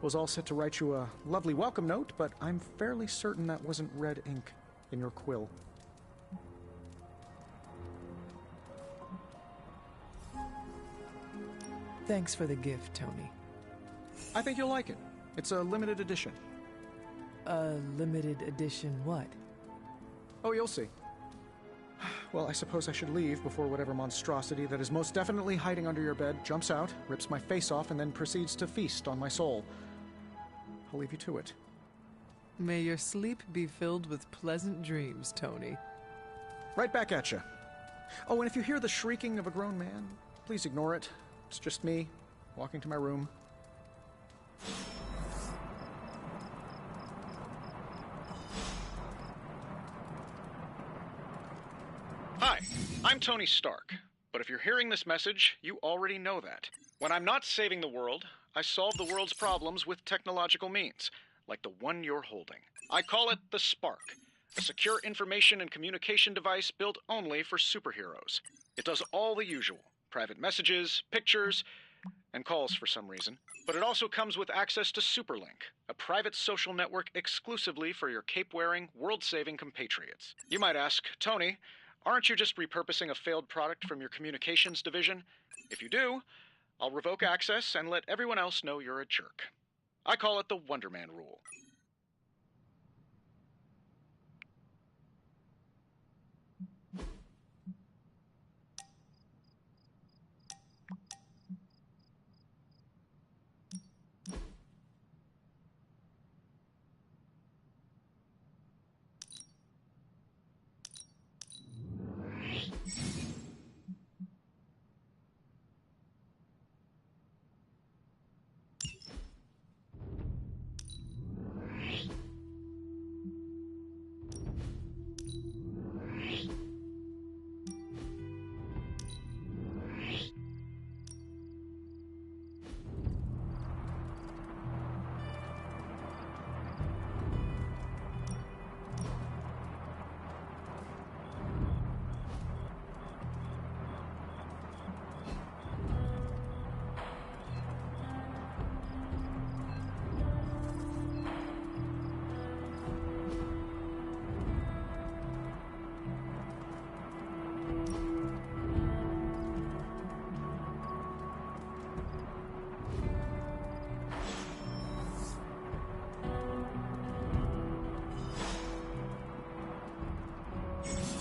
Was all set to write you a lovely welcome note, but I'm fairly certain that wasn't red ink in your quill. Thanks for the gift, Tony. I think you'll like it. It's a limited edition. A limited edition what? Oh, you'll see. Well, I suppose I should leave before whatever monstrosity that is most definitely hiding under your bed jumps out, rips my face off, and then proceeds to feast on my soul. I'll leave you to it. May your sleep be filled with pleasant dreams, Tony. Right back at you. Oh, and if you hear the shrieking of a grown man, please ignore it. It's just me, walking to my room. Hi, I'm Tony Stark, but if you're hearing this message, you already know that. When I'm not saving the world, I solve the world's problems with technological means, like the one you're holding. I call it the Spark, a secure information and communication device built only for superheroes. It does all the usual, private messages, pictures, and calls for some reason. But it also comes with access to Superlink, a private social network exclusively for your cape-wearing, world-saving compatriots. You might ask, Tony, aren't you just repurposing a failed product from your communications division? If you do, I'll revoke access and let everyone else know you're a jerk. I call it the Wonder Man rule.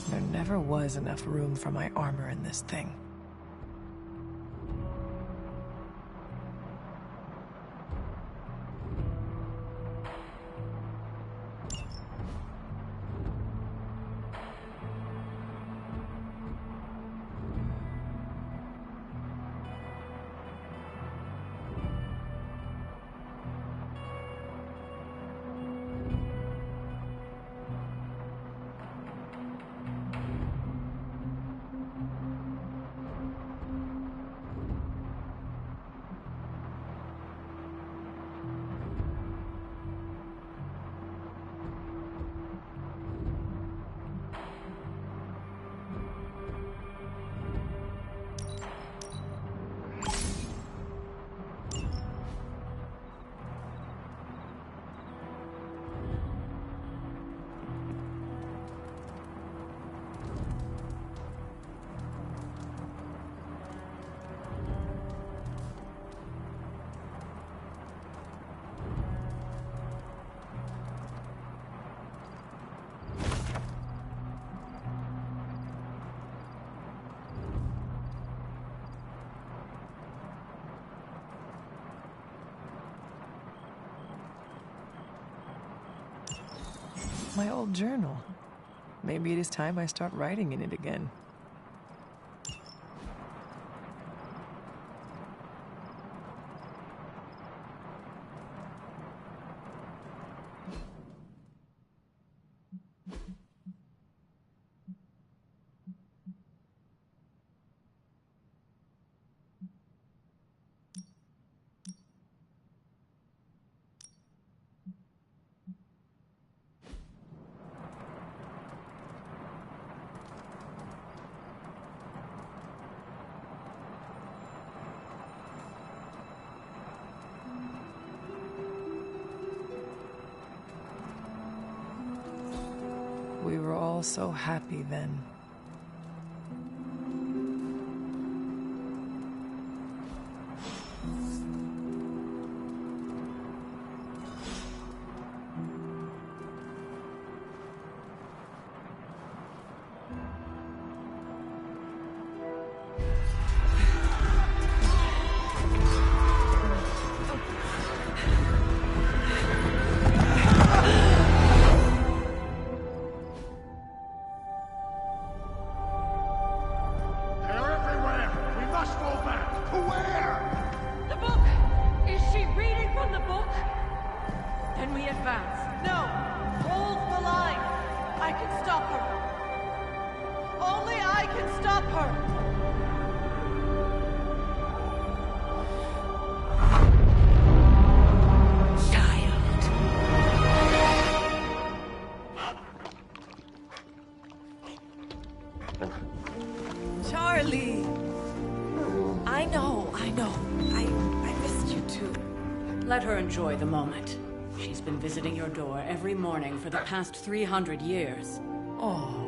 There never was enough room for my armor in this thing. My old journal. Maybe it is time I start writing in it again. We were all so happy then. Only I Stop her! Charlie! I know. I missed you too. Let her enjoy the moment. She's been visiting your door every morning for the past 300 years. Oh,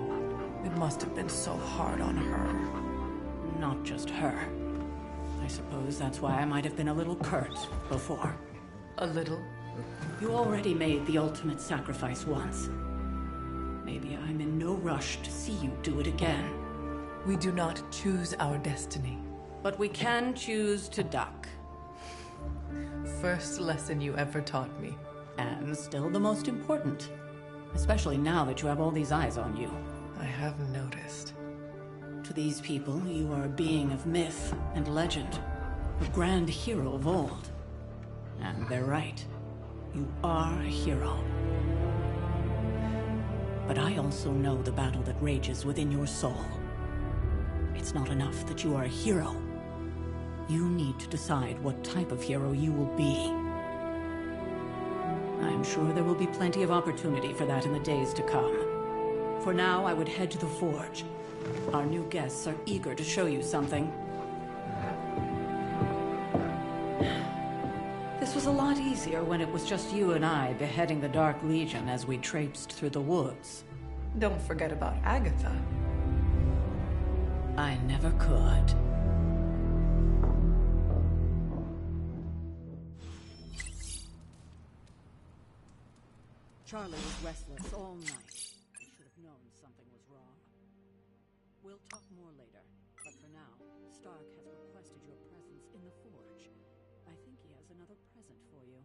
it must have been so hard on her. Not just her. I suppose that's why I might have been a little curt before. A little? You already made the ultimate sacrifice once. Maybe I'm in no rush to see you do it again. We do not choose our destiny. But we can choose to duck. First lesson you ever taught me. And still the most important. Especially now that you have all these eyes on you. I have noticed. To these people, you are a being of myth and legend. A grand hero of old. And they're right. You are a hero. But I also know the battle that rages within your soul. It's not enough that you are a hero. You need to decide what type of hero you will be. I'm sure there will be plenty of opportunity for that in the days to come. For now, I would head to the Forge. Our new guests are eager to show you something. This was a lot easier when it was just you and I beheading the Dark Legion as we traipsed through the woods. Don't forget about Agatha. I never could. Charlie was restless all night. I should have known something was wrong. We'll talk more later, but for now, Stark has requested your presence in the Forge. I think he has another present for you.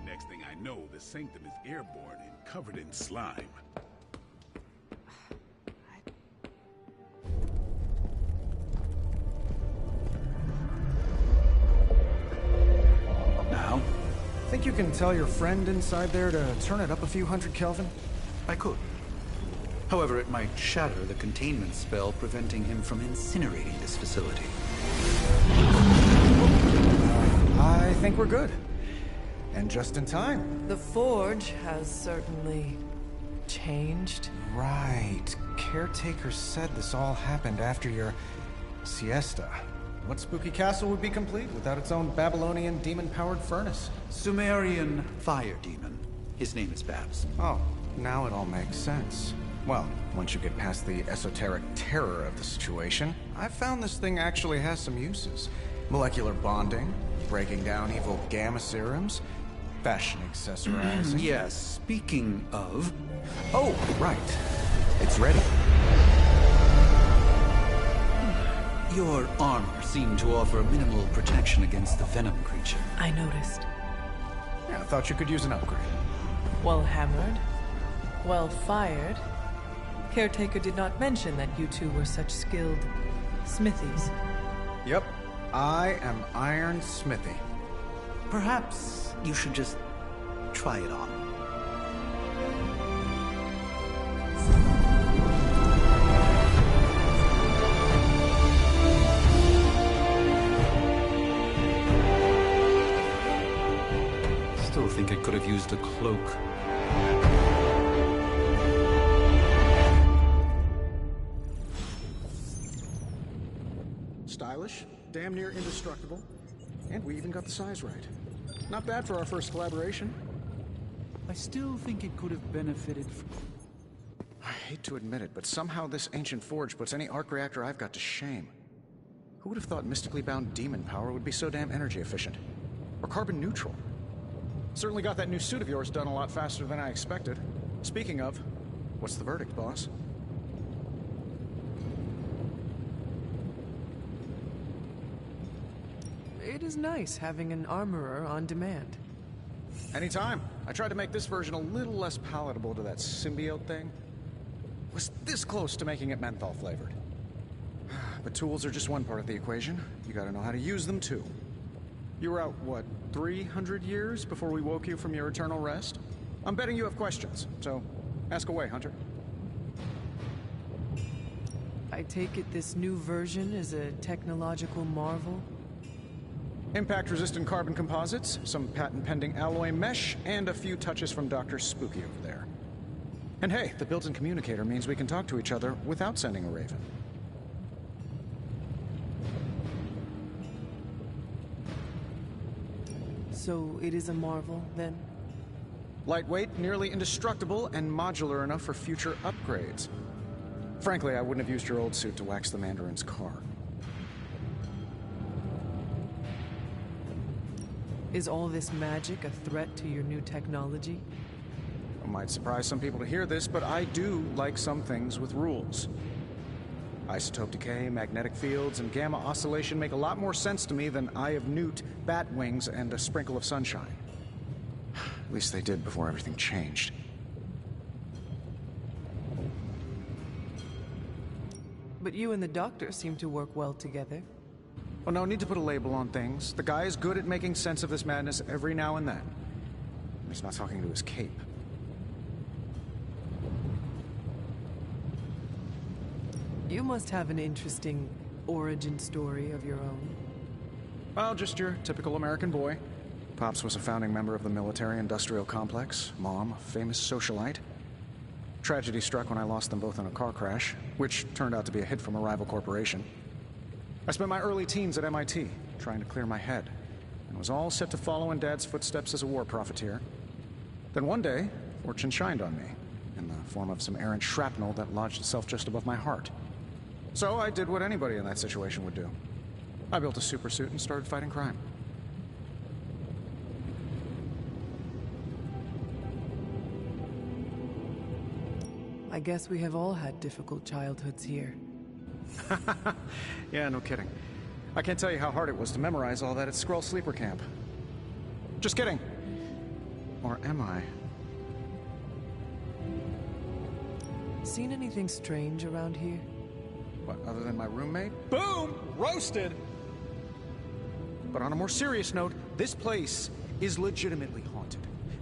Next thing I know, the Sanctum is airborne and covered in slime. Now? Think you can tell your friend inside there to turn it up a few hundred Kelvin? I could. However, it might shatter the containment spell preventing him from incinerating this facility. I think we're good. And just in time. The Forge has certainly changed. Right. Caretaker said this all happened after your siesta. What spooky castle would be complete without its own Babylonian demon-powered furnace? Sumerian fire demon. His name is Babs. Oh, now it all makes sense. Well, once you get past the esoteric terror of the situation, I've found this thing actually has some uses. Molecular bonding, breaking down evil gamma serums, fashion accessorizing. Yes, speaking of... Oh, right. It's ready. Your armor seemed to offer minimal protection against the venom creature. I noticed. Yeah, I thought you could use an upgrade. Well hammered. Well fired. Caretaker did not mention that you two were such skilled smithies. Yep. I am Iron Smithy. Perhaps you should just try it on. Still think it could have used a cloak. Stylish, damn near indestructible, and we even got the size right. Not bad for our first collaboration. I still think it could have benefited from... I hate to admit it, but somehow this ancient forge puts any arc reactor I've got to shame. Who would have thought mystically bound demon power would be so damn energy efficient? Or carbon neutral? Certainly got that new suit of yours done a lot faster than I expected. Speaking of, what's the verdict, boss? It It is nice having an armorer on demand. Anytime. I tried to make this version a little less palatable to that symbiote thing. Was this close to making it menthol flavored. But tools are just one part of the equation. You gotta know how to use them too. You were out, what, 300 years before we woke you from your eternal rest? I'm betting you have questions, so ask away, Hunter. I take it this new version is a technological marvel? Impact-resistant carbon composites, some patent-pending alloy mesh, and a few touches from Dr. Spooky over there. And hey, the built-in communicator means we can talk to each other without sending a raven. So it is a marvel, then? Lightweight, nearly indestructible, and modular enough for future upgrades. Frankly, I wouldn't have used your old suit to wax the Mandarin's car. Is all this magic a threat to your new technology? It might surprise some people to hear this, but I do like some things with rules. Isotope decay, magnetic fields, and gamma oscillation make a lot more sense to me than Eye of Newt, bat wings, and a sprinkle of sunshine. At least they did before everything changed. But you and the doctor seem to work well together. Well, no need to put a label on things. The guy is good at making sense of this madness every now and then. He's not talking to his cape. You must have an interesting origin story of your own. Well, just your typical American boy. Pops was a founding member of the military-industrial complex. Mom, a famous socialite. Tragedy struck when I lost them both in a car crash, which turned out to be a hit from a rival corporation. I spent my early teens at MIT, trying to clear my head, and was all set to follow in Dad's footsteps as a war profiteer. Then one day, fortune shined on me, in the form of some errant shrapnel that lodged itself just above my heart. So I did what anybody in that situation would do. I built a supersuit and started fighting crime. I guess we have all had difficult childhoods here. Yeah, no kidding. I can't tell you how hard it was to memorize all that at Skrull Sleeper Camp. Just kidding. Or am I? Seen anything strange around here? What, other than my roommate? Boom! Roasted! But on a more serious note, this place is legitimately haunted.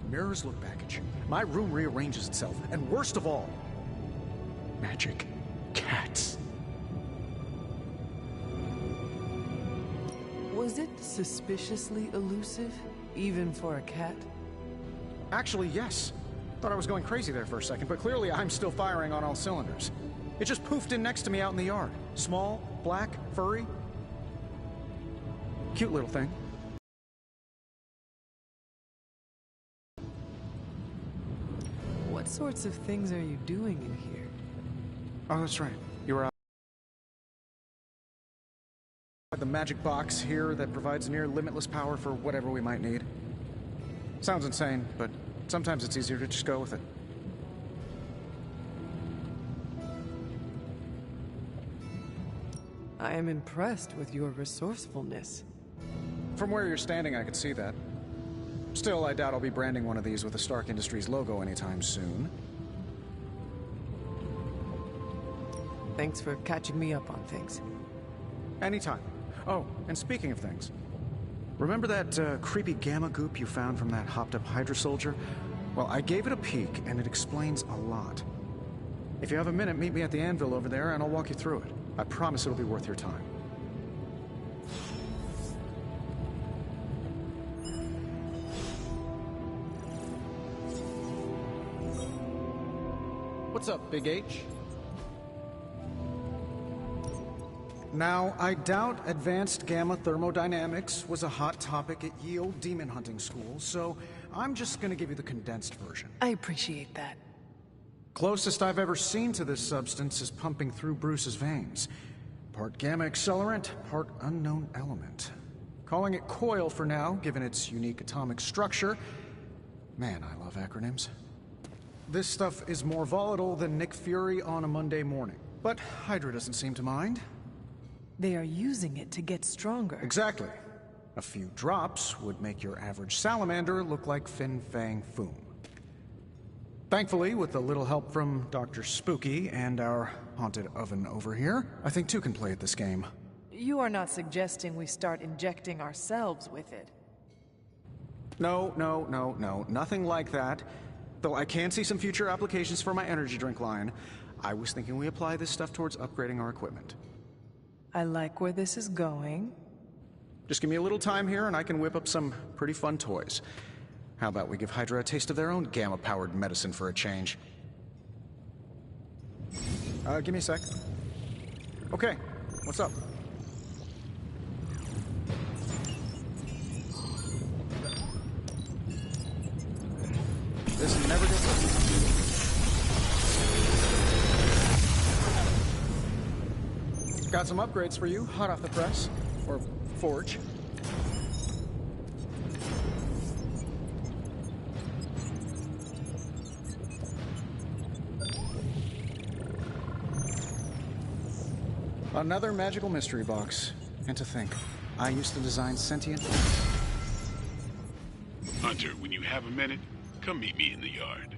Mirrors look back at you. My room rearranges itself. And worst of all, magic cats. Was it suspiciously elusive, even for a cat? Actually, yes. Thought I was going crazy there for a second, but clearly I'm still firing on all cylinders. It just poofed in next to me out in the yard. Small, black, furry. Cute little thing. What sorts of things are you doing in here? Oh, that's right. You were out. The magic box here that provides near limitless power for whatever we might need. Sounds insane, but sometimes it's easier to just go with it. I am impressed with your resourcefulness. From where you're standing, I could see that. Still, I doubt I'll be branding one of these with the Stark Industries logo anytime soon. Thanks for catching me up on things. Anytime. Oh, and speaking of things, remember that creepy gamma goop you found from that hopped-up Hydra soldier? Well, I gave it a peek, and it explains a lot. If you have a minute, meet me at the anvil over there, and I'll walk you through it. I promise it'll be worth your time. What's up, Big H? Now, I doubt advanced gamma thermodynamics was a hot topic at ye olde demon hunting school, so I'm just gonna give you the condensed version. I appreciate that. Closest I've ever seen to this substance is pumping through Bruce's veins. Part gamma accelerant, part unknown element. Calling it coil for now, given its unique atomic structure. Man, I love acronyms. This stuff is more volatile than Nick Fury on a Monday morning. But Hydra doesn't seem to mind. They are using it to get stronger. Exactly. A few drops would make your average salamander look like Fin Fang Foom. Thankfully, with a little help from Dr. Spooky and our haunted oven over here, I think two can play at this game. You are not suggesting we start injecting ourselves with it. No, nothing like that. Though I can see some future applications for my energy drink line. I was thinking we apply this stuff towards upgrading our equipment. I like where this is going. Just give me a little time here and I can whip up some pretty fun toys. How about we give Hydra a taste of their own gamma-powered medicine for a change? Give me a sec. Okay, what's up? This never gets old. Got some upgrades for you, hot off the press. Or forge. Another magical mystery box. And to think, I used to design sentient... Hunter, when you have a minute, come meet me in the yard.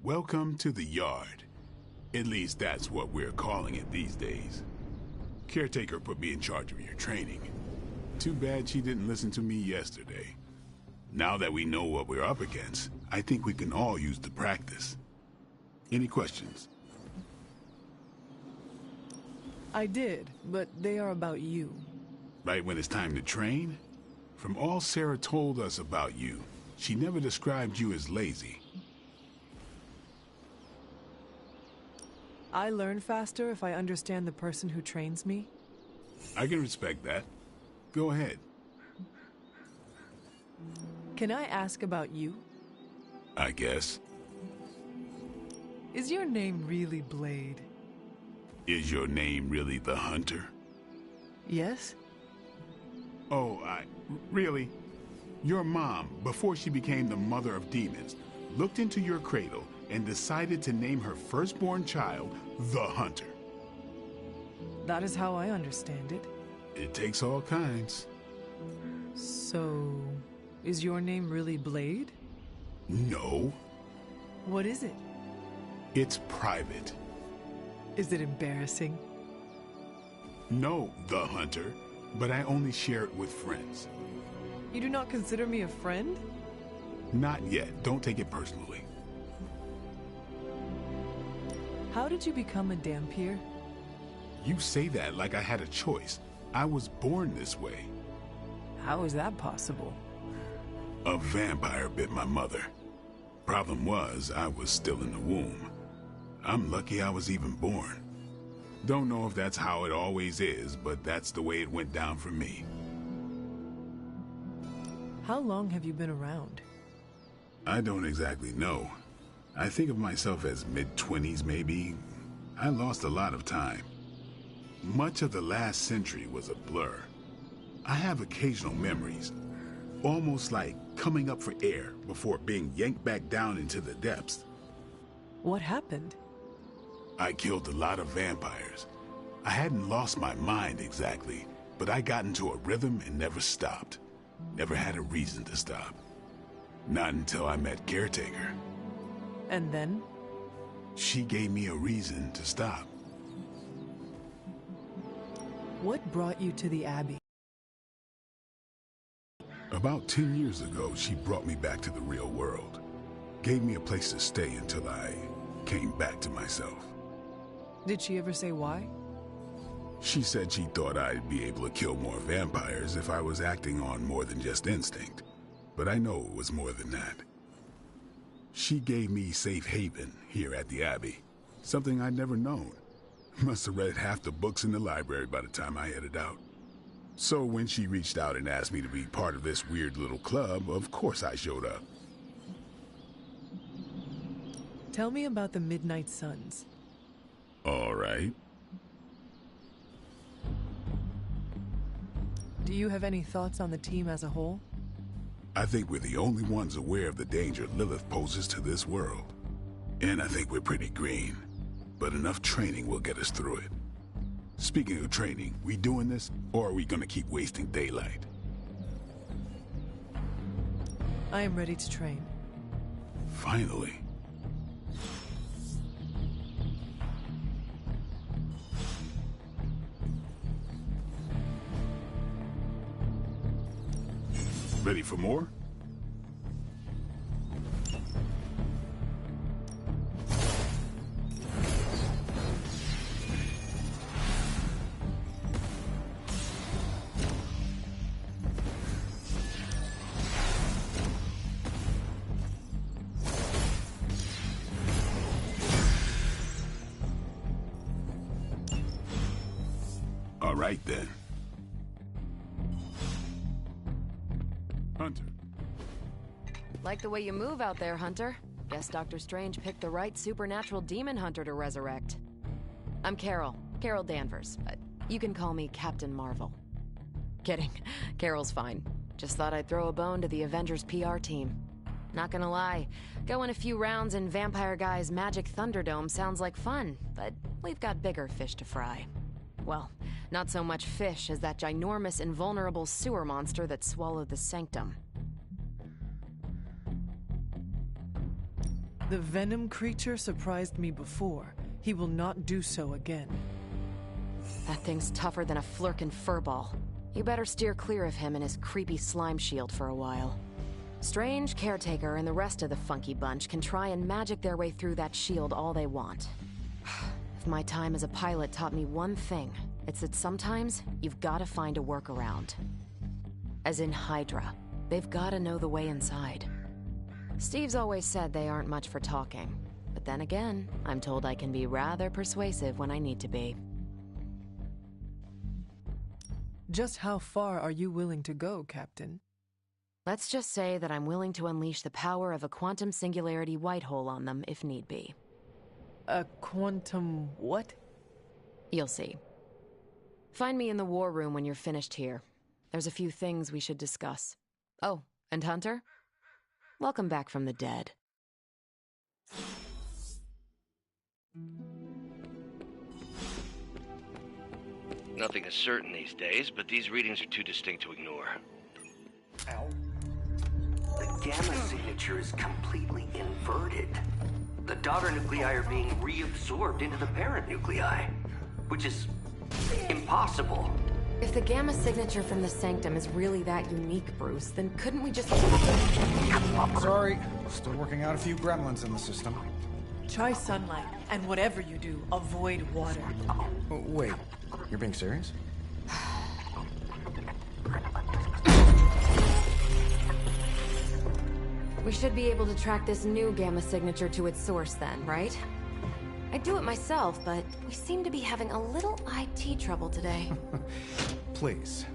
Welcome to the yard. At least that's what we're calling it these days. Caretaker put me in charge of your training. Too bad she didn't listen to me yesterday. Now that we know what we're up against, I think we can all use the practice. Any questions? I did, but they are about you. Right when it's time to train? From all Sarah told us about you, she never described you as lazy. I learn faster if I understand the person who trains me. I can respect that. Go ahead. Can I ask about you? I guess. Is your name really Blade? Is your name really the Hunter? Yes? Oh, really? Your mom, before she became the mother of demons, looked into your cradle and decided to name her firstborn child the Hunter. That is how I understand it. It takes all kinds. So, is your name really Blade? No. What is it? It's private. Is it embarrassing? No, the Hunter, but I only share it with friends. You do not consider me a friend? Not yet. Don't take it personally. How did you become a Dampier? You say that like I had a choice. I was born this way. How is that possible? A vampire bit my mother. Problem was, I was still in the womb. I'm lucky I was even born. Don't know if that's how it always is, but that's the way it went down for me. How long have you been around? I don't exactly know. I think of myself as mid-20s, maybe. I lost a lot of time. Much of the last century was a blur. I have occasional memories, almost like coming up for air before being yanked back down into the depths. What happened? I killed a lot of vampires. I hadn't lost my mind exactly, but I got into a rhythm and never stopped. Never had a reason to stop. Not until I met Caretaker. And then? She gave me a reason to stop. What brought you to the Abbey? About 10 years ago, she brought me back to the real world. Gave me a place to stay until I came back to myself. Did she ever say why? She said she thought I'd be able to kill more vampires if I was acting on more than just instinct. But I know it was more than that. She gave me safe haven here at the Abbey, something I'd never known. Must have read half the books in the library by the time I headed out. So when she reached out and asked me to be part of this weird little club, of course I showed up. Tell me about the Midnight Suns. All right. Do you have any thoughts on the team as a whole? I think we're the only ones aware of the danger Lilith poses to this world. And I think we're pretty green. But enough training will get us through it. Speaking of training, we doing this, or are we gonna keep wasting daylight? I am ready to train. Finally. Ready for more? All right then. Hunter. Like the way you move out there, Hunter. Guess Dr. Strange picked the right supernatural demon hunter to resurrect. I'm Carol Danvers, but you can call me Captain Marvel. Kidding, Carol's fine. Just thought I'd throw a bone to the Avengers PR team. Not gonna lie, going a few rounds in Vampire Guy's Magic Thunderdome sounds like fun, but we've got bigger fish to fry. Well, not so much fish as that ginormous invulnerable sewer monster that swallowed the Sanctum. The Venom creature surprised me before. He will not do so again. That thing's tougher than a Flurkin furball. You better steer clear of him and his creepy slime shield for a while. Strange, Caretaker, and the rest of the funky bunch can try and magic their way through that shield all they want. If my time as a pilot taught me one thing, it's that sometimes you've gotta find a workaround. As in Hydra, they've gotta know the way inside. Steve's always said they aren't much for talking, but then again, I'm told I can be rather persuasive when I need to be. Just how far are you willing to go, Captain? Let's just say that I'm willing to unleash the power of a quantum singularity white hole on them if need be. A quantum what? You'll see. Find me in the war room when you're finished here. There's a few things we should discuss. Oh, and Hunter? Welcome back from the dead. Nothing is certain these days, but these readings are too distinct to ignore. Ow. The gamma signature is completely inverted. The daughter nuclei are being reabsorbed into the parent nuclei, which is impossible. If the gamma signature from the Sanctum is really that unique, Bruce, then couldn't we just... Sorry, still working out a few gremlins in the system. Try sunlight, and whatever you do, avoid water. Oh, wait, you're being serious? We should be able to track this new gamma signature to its source then, right? I'd do it myself, but we seem to be having a little IT trouble today. Please.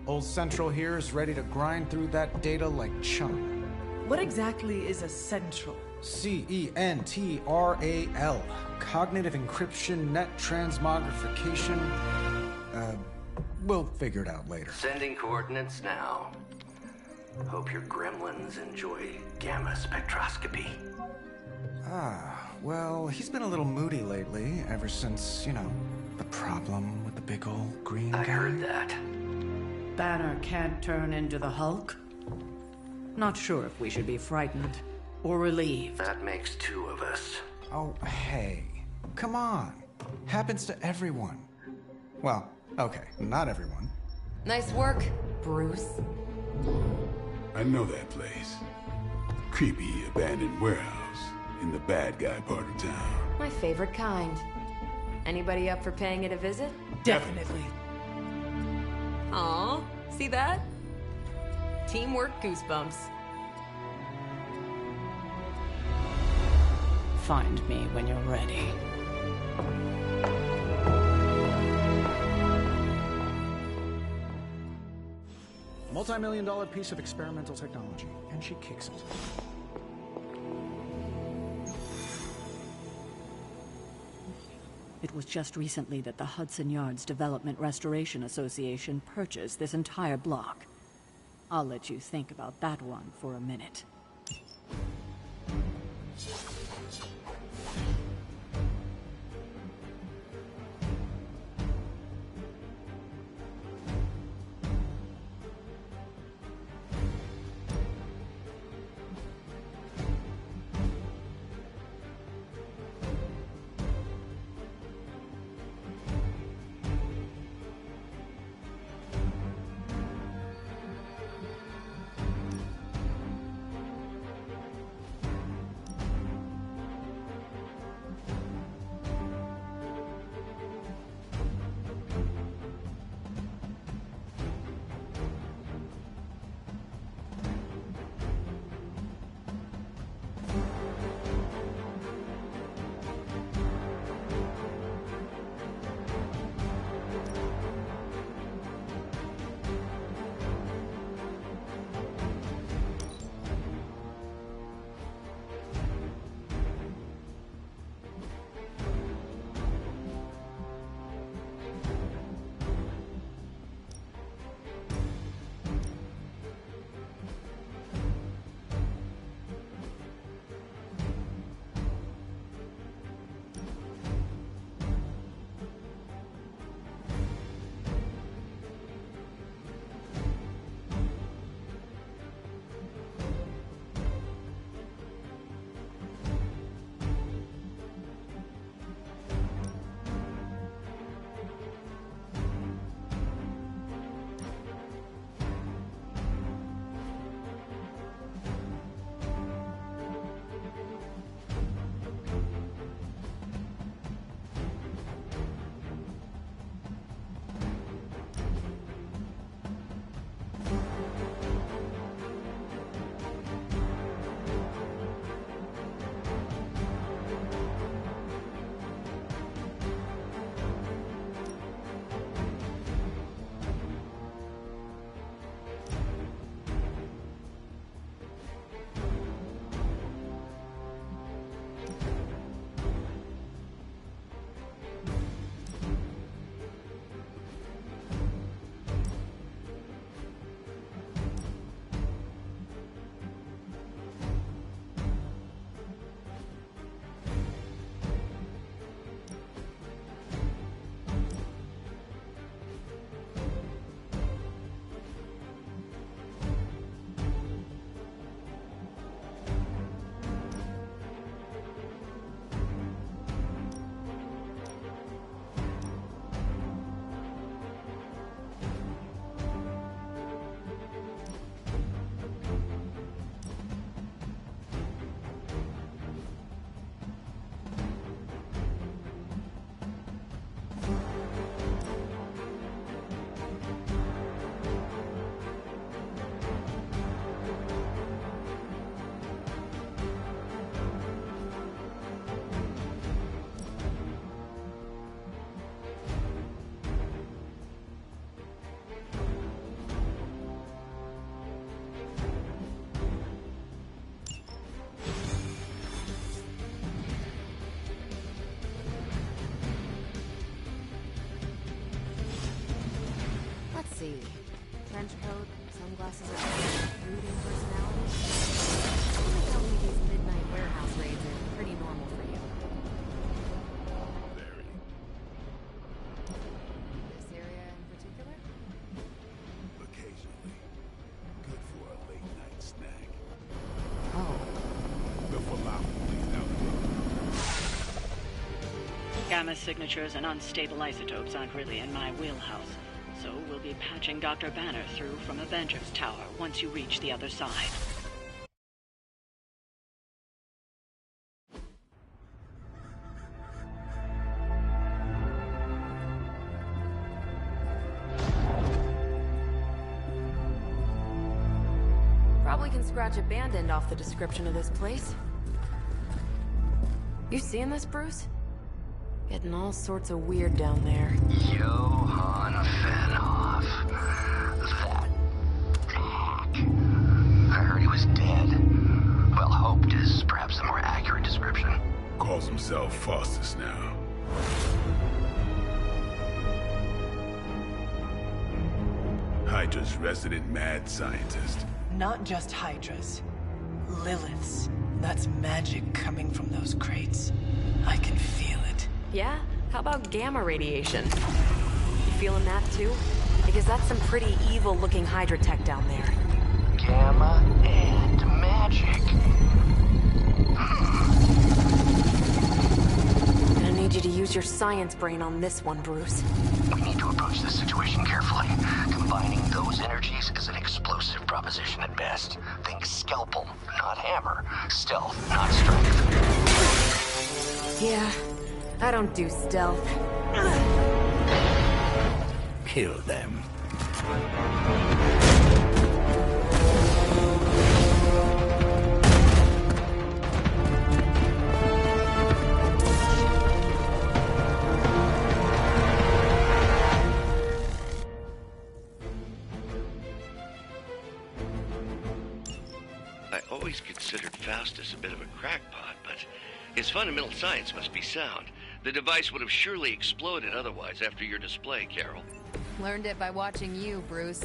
Old Central here is ready to grind through that data like chum. What exactly is a central? CENTRAL. Cognitive encryption, net transmogrification. We'll figure it out later. Sending coordinates now. Hope your gremlins enjoy gamma spectroscopy. Well, he's been a little moody lately, ever since, the problem with the big old green guy. I heard that. Banner can't turn into the Hulk? Not sure if we should be frightened or relieved. That makes two of us. Oh, hey. Come on. Happens to everyone. Well, okay, not everyone. Nice work, Bruce. I know that place. Creepy, abandoned warehouse in the bad guy part of town. My favorite kind. Anybody up for paying it a visit? Definitely. Aw, see that? Teamwork goosebumps. Find me when you're ready. Multi-million-dollar piece of experimental technology, and she kicks it. It was just recently that the Hudson Yards Development Restoration Association purchased this entire block. I'll let you think about that one for a minute. See. Trench coat, sunglasses, brooding personality. Somebody tell me these midnight warehouse raids are pretty normal for you. Very. This area in particular? Occasionally. Good for a late night snack. Oh. The falafel place down the road. Gamma signatures and unstable isotopes aren't really in my wheelhouse. So we'll be patching Dr. Banner through from Avengers Tower once you reach the other side. Probably can scratch a band end off the description of this place. You seeing this, Bruce? Getting all sorts of weird down there. Johann Fenhoff. That is dead. Well, hoped is perhaps the more accurate description. Calls himself Faustus now. Hydra's resident mad scientist. Not just Hydra's. Lilith's. That's magic coming from those crates. I can feel it. Yeah? How about gamma radiation? You feeling that too? Because that's some pretty evil-looking Hydra tech down there. Gamma and magic. Gonna need you to use your science brain on this one, Bruce. We need to approach this situation carefully. Combining those energies is an explosive proposition at best. Think scalpel, not hammer. Stealth, not strength. Yeah, I don't do stealth. Kill them. I always considered Faustus a bit of a crackpot, but his fundamental science must be sound. The device would have surely exploded otherwise after your display, Carol. Learned it by watching you, Bruce.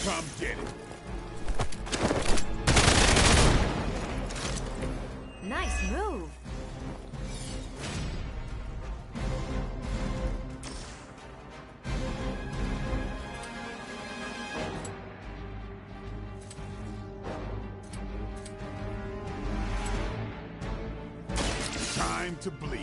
Come get it. Nice move. Time to bleed.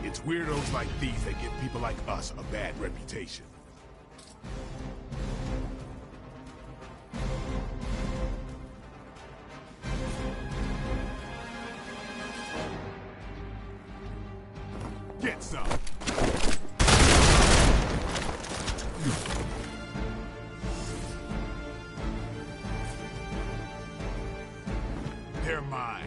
It's weirdos like these that give people like us a bad reputation. Get some. They're mine.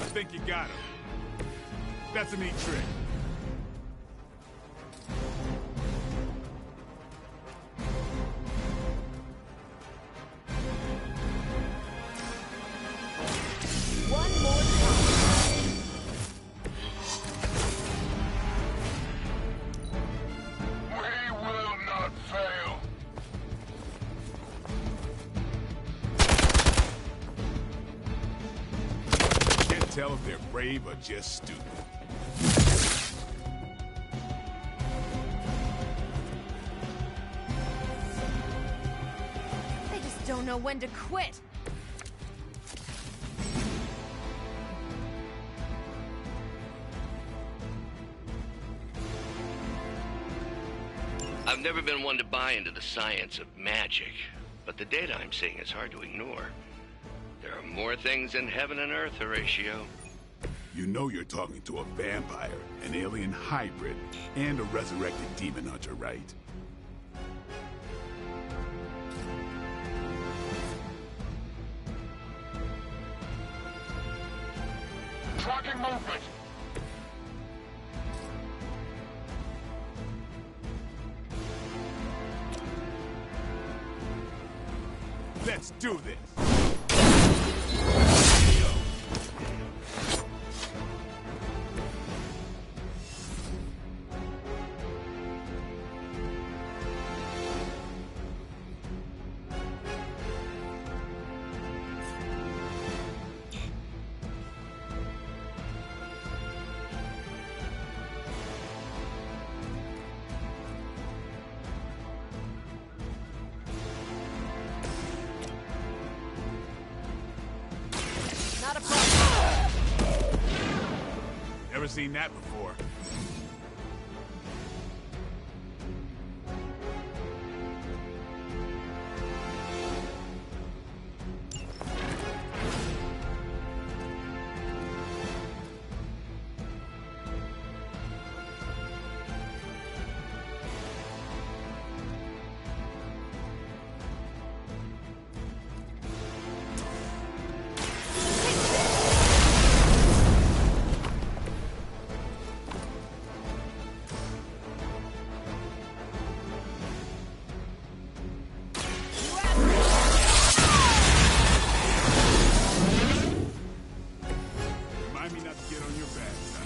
I think you got him. That's a neat trick. One more time. We will not fail. Can't tell if they're brave or just stupid. They just don't know when to quit. I've never been one to buy into the science of magic, but the data I'm seeing is hard to ignore. There are more things in heaven and earth, Horatio. You know you're talking to a vampire, an alien hybrid, and a resurrected demon hunter, right? Tracking movement. Let's do this. Not a problem. Never seen that before. Remind me not to get on your bad side.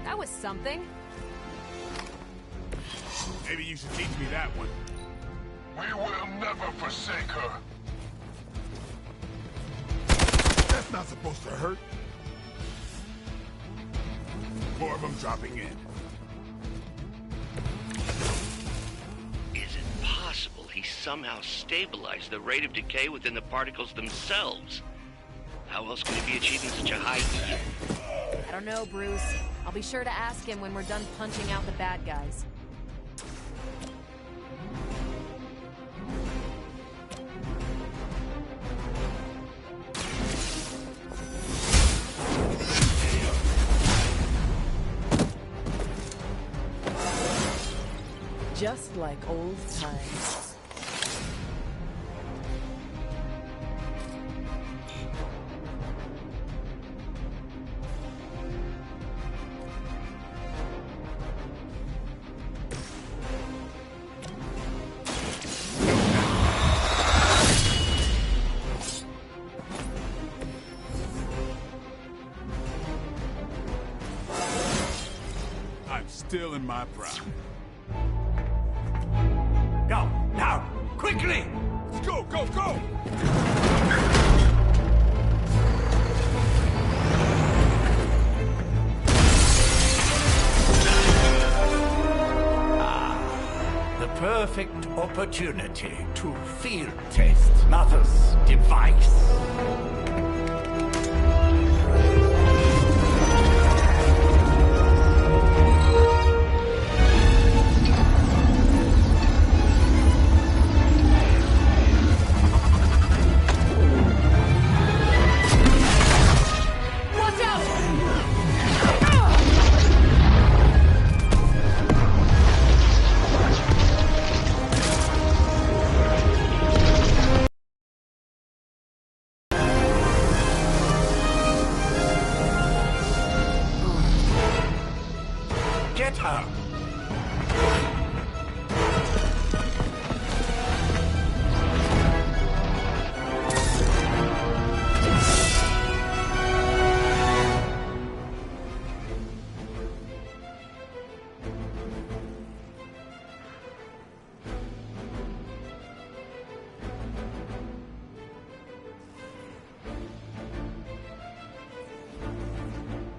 That was something. Maybe you should teach me that one. We will never forsake her. That's not supposed to hurt. More of them dropping in. Is it possible he somehow stabilized the rate of decay within the particles themselves? How else can he be achieving such a high yield? I don't know, Bruce. I'll be sure to ask him when we're done punching out the bad guys. Just like old times. I'm still in my prime. Go, now, quickly! Let's go, go, go! The perfect opportunity to field test Mother's device. Get her!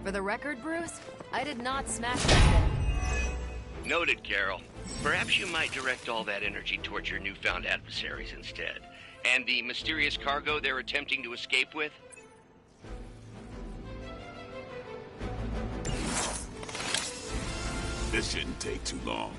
For the record, Bruce, I did not smash that thing. Noted, Carol. Perhaps you might direct all that energy towards your newfound adversaries instead. And the mysterious cargo they're attempting to escape with? This shouldn't take too long.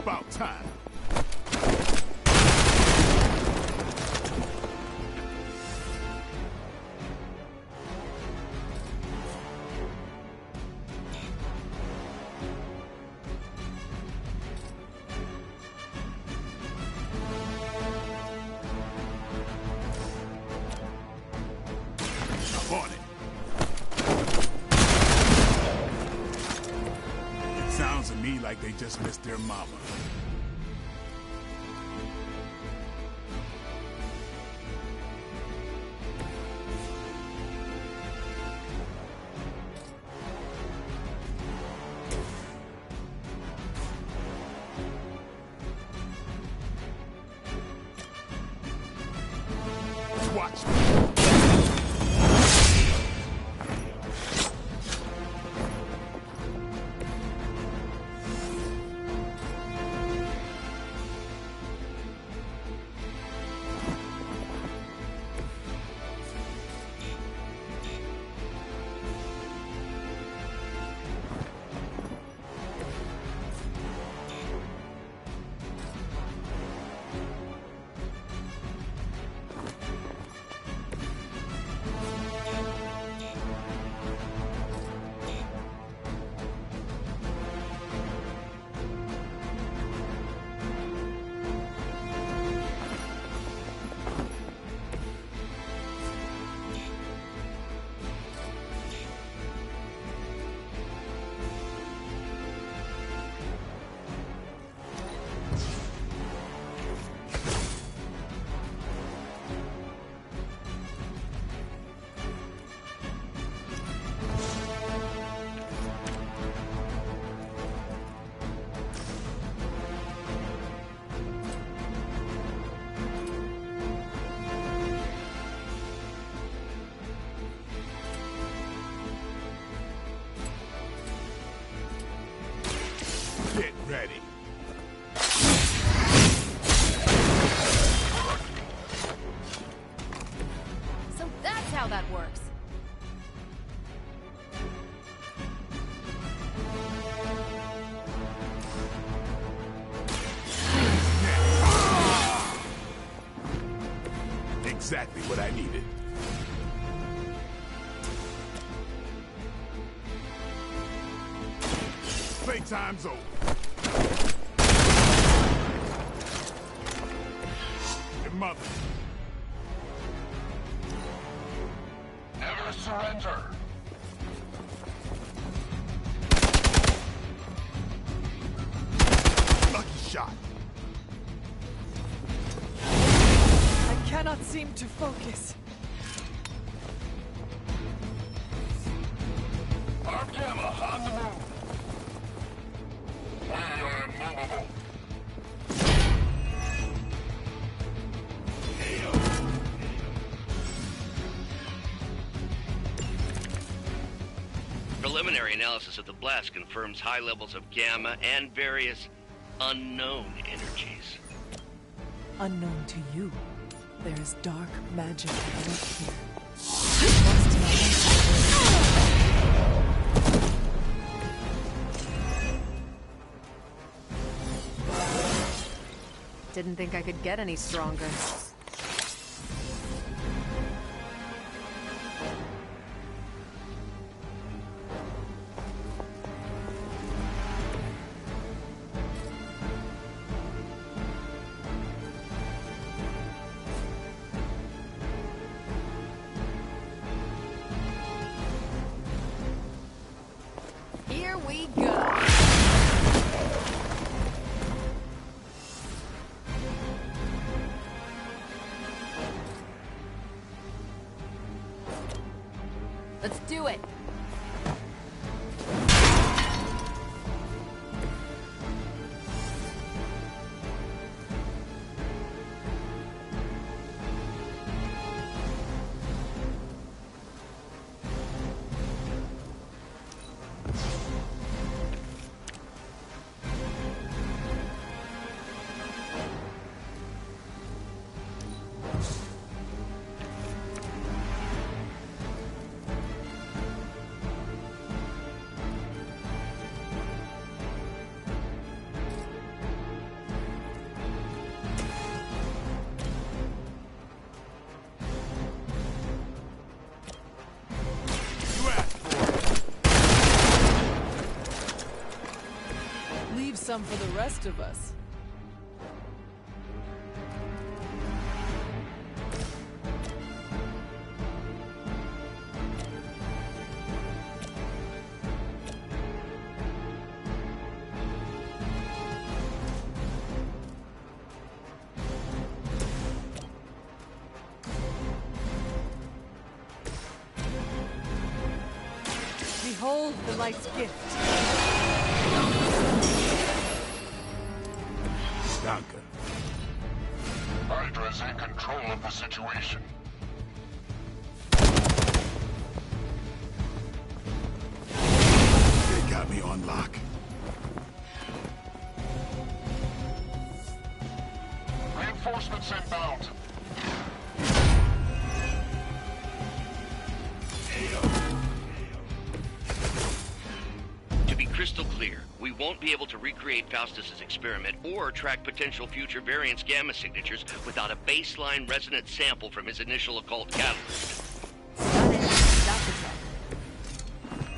about time. I'm on it. It sounds to me like they just missed their mama. Watch me. Get ready. So that's how that works. Exactly what I needed. Playtime's over. Your mother. Never surrender. Lucky shot. I cannot seem to focus. Our gamma on the move. We are immovable. Preliminary analysis of the blast confirms high levels of gamma and various unknown energies. Unknown to you, there is dark magic at work here. Must Didn't think I could get any stronger. Here we go. Let's do it. some for the rest of us. Behold the light's gift. Danke. Hydra's in control of the situation. They got me on lock. Reinforcements inbound. To be crystal clear, we won't be able to recreate Faustus's experiment or track potential future variants' gamma signatures without a baseline resonant sample from his initial occult catalyst.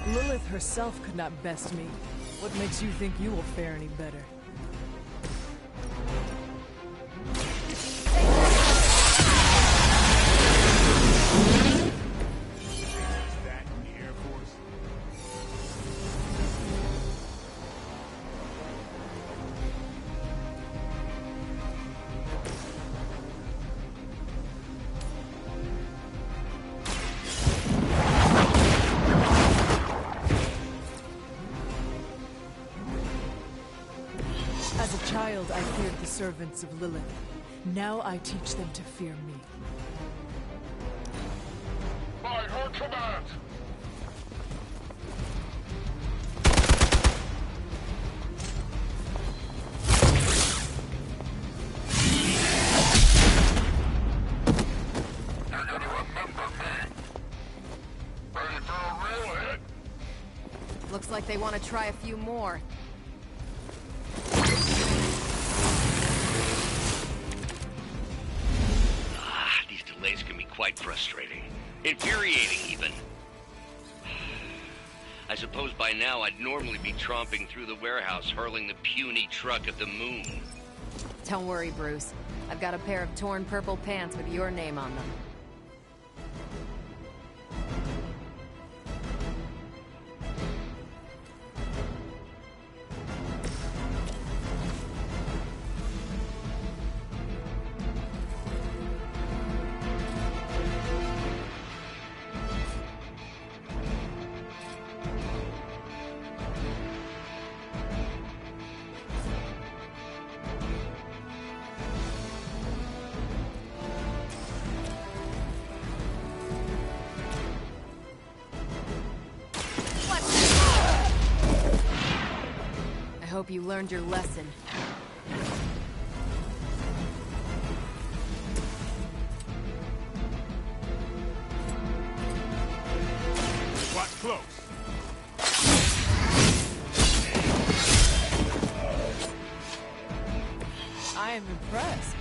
Lilith herself could not best me. What makes you think you will fare any better? As a child, I feared the servants of Lilith. Now I teach them to fear me. By her command! You're gonna remember me. Ready for a real hit? Looks like they want to try a few more. These delays can be quite frustrating. Infuriating, even. I suppose by now I'd normally be tromping through the warehouse, hurling the puny truck at the moon. Don't worry, Bruce. I've got a pair of torn purple pants with your name on them. I hope you learned your lesson. Watch close. I am impressed.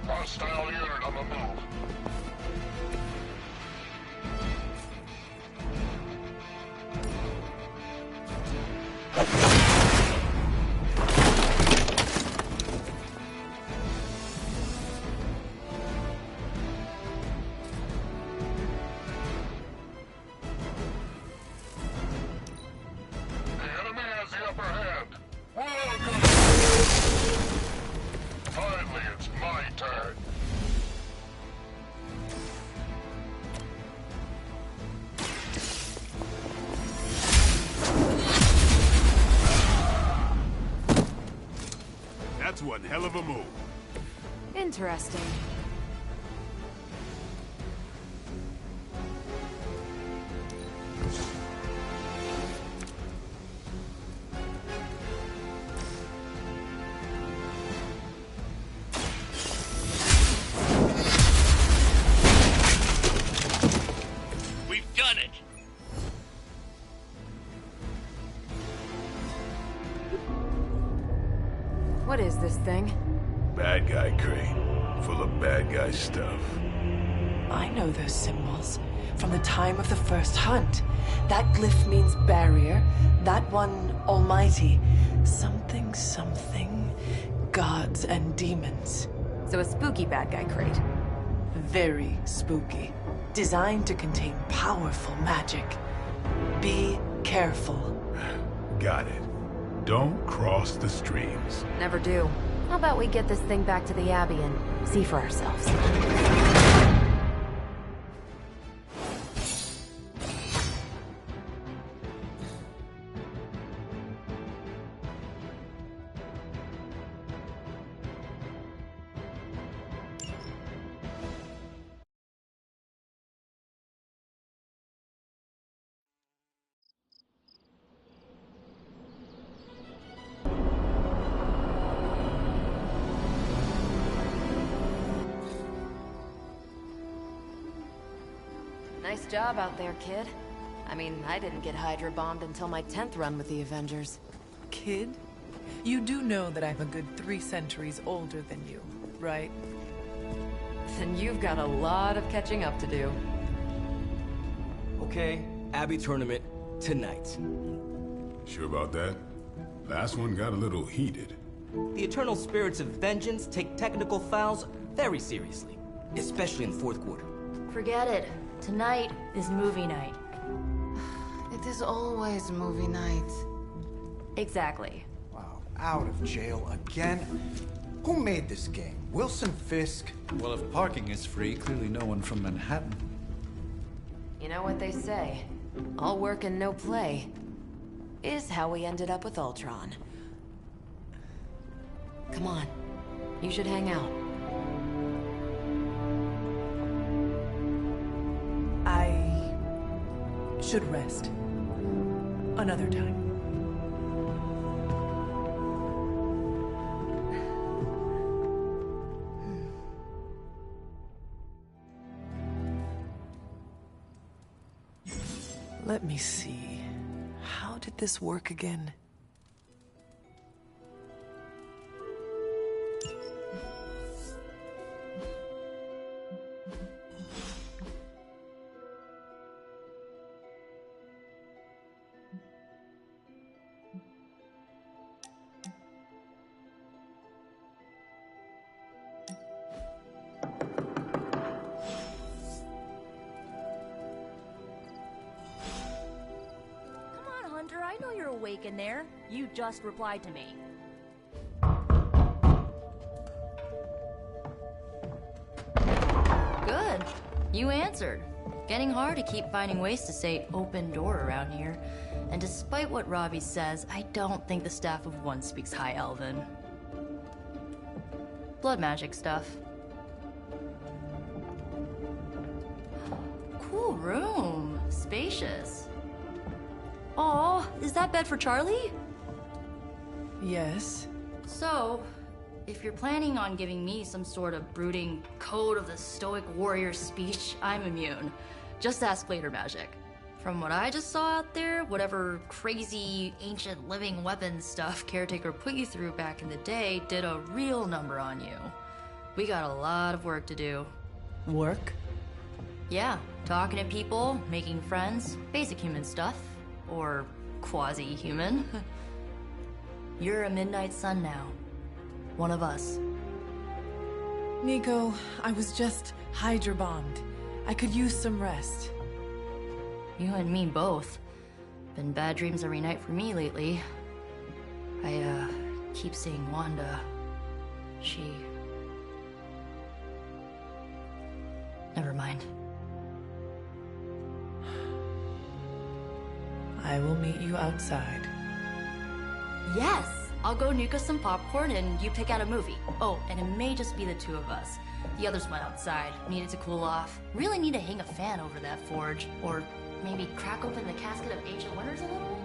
Hostile unit on the move. The enemy has the upper hand. Welcome! Finally, it's my turn. That's one hell of a move. Interesting. We've done it! What is this thing? Bad guy crate, full of bad guy stuff. I know those symbols from the time of the first hunt. That glyph means barrier, that one almighty. Something, something, gods and demons. So a spooky bad guy crate. Very spooky. Designed to contain powerful magic. Be careful. Got it. Don't cross the streams. Never do. How about we get this thing back to the Abbey and see for ourselves? Nice job out there, kid. I mean, I didn't get Hydra bombed until my 10th run with the Avengers. Kid, you do know that I'm a good 3 centuries older than you, right? Then you've got a lot of catching up to do. Okay, Abbey tournament tonight. Sure about that? Last one got a little heated. The eternal spirits of vengeance take technical fouls very seriously, especially in the fourth quarter. Forget it. Tonight is movie night. It is always movie night. Exactly. Wow, out of jail again? Who made this game? Wilson Fisk? Well, if parking is free, clearly no one from Manhattan. You know what they say? All work and no play is how we ended up with Ultron. Come on. You should hang out. I should rest. Another time. Let me see. How did this work again? I know you're awake in there. You just replied to me. Good. You answered. Getting hard to keep finding ways to say open door around here. And despite what Robbie says, I don't think the staff of one speaks High Elven. Blood magic stuff. Cool room. Spacious. Aw, is that bed for Charlie? Yes. So, if you're planning on giving me some sort of brooding code of the stoic warrior speech, I'm immune. Just ask later magic. From what I just saw out there, whatever crazy ancient living weapons stuff Caretaker put you through back in the day did a real number on you. We got a lot of work to do. Work? Yeah, talking to people, making friends, basic human stuff. Or quasi-human. You're a Midnight Sun now. One of us. Nico, I was just Hydra bombed. I could use some rest. You and me both. Been bad dreams every night for me lately. I, keep seeing Wanda. She... Never mind. I will meet you outside. Yes! I'll go nuke us some popcorn and you pick out a movie. Oh, and it may just be the two of us. The others went outside, needed to cool off. Really need to hang a fan over that forge. Or maybe crack open the casket of ancient wonders a little?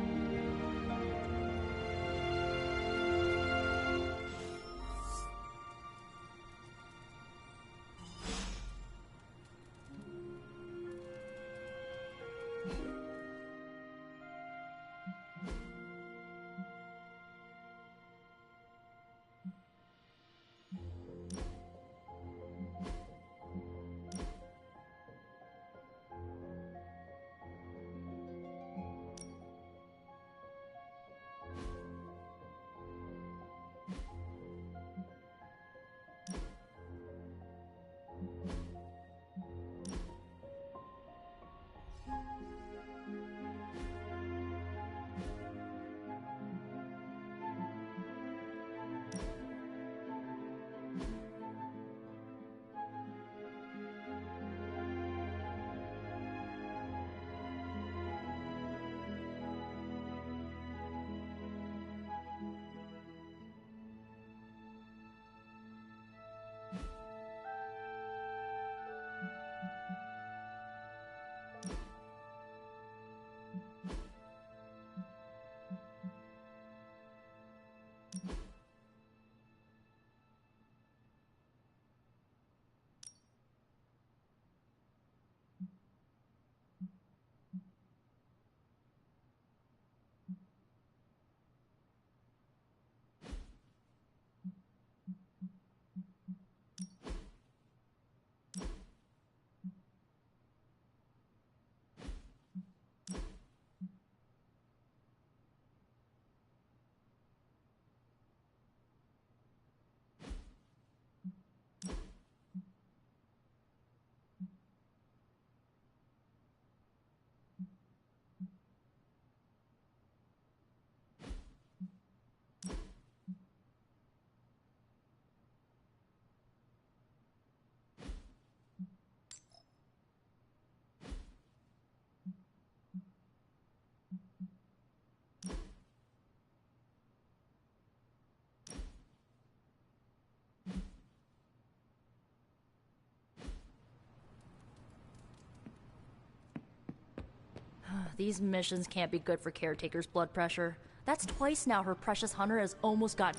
These missions can't be good for Caretaker's blood pressure. That's twice now her precious hunter has almost got...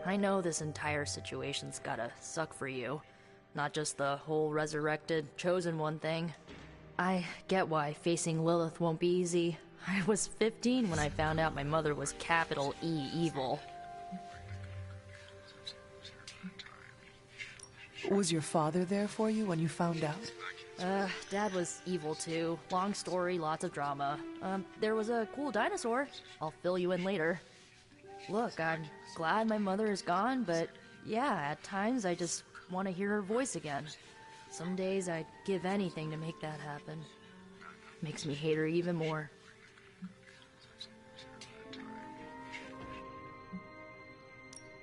I know this entire situation's gotta suck for you. Not just the whole resurrected, chosen one thing. I get why facing Lilith won't be easy. I was 15 when I found out my mother was capital E evil. Was your father there for you when you found out? Dad was evil too. Long story, lots of drama. There was a cool dinosaur. I'll fill you in later. Look, I'm glad my mother is gone, but yeah, at times I just want to hear her voice again. Some days I'd give anything to make that happen. Makes me hate her even more.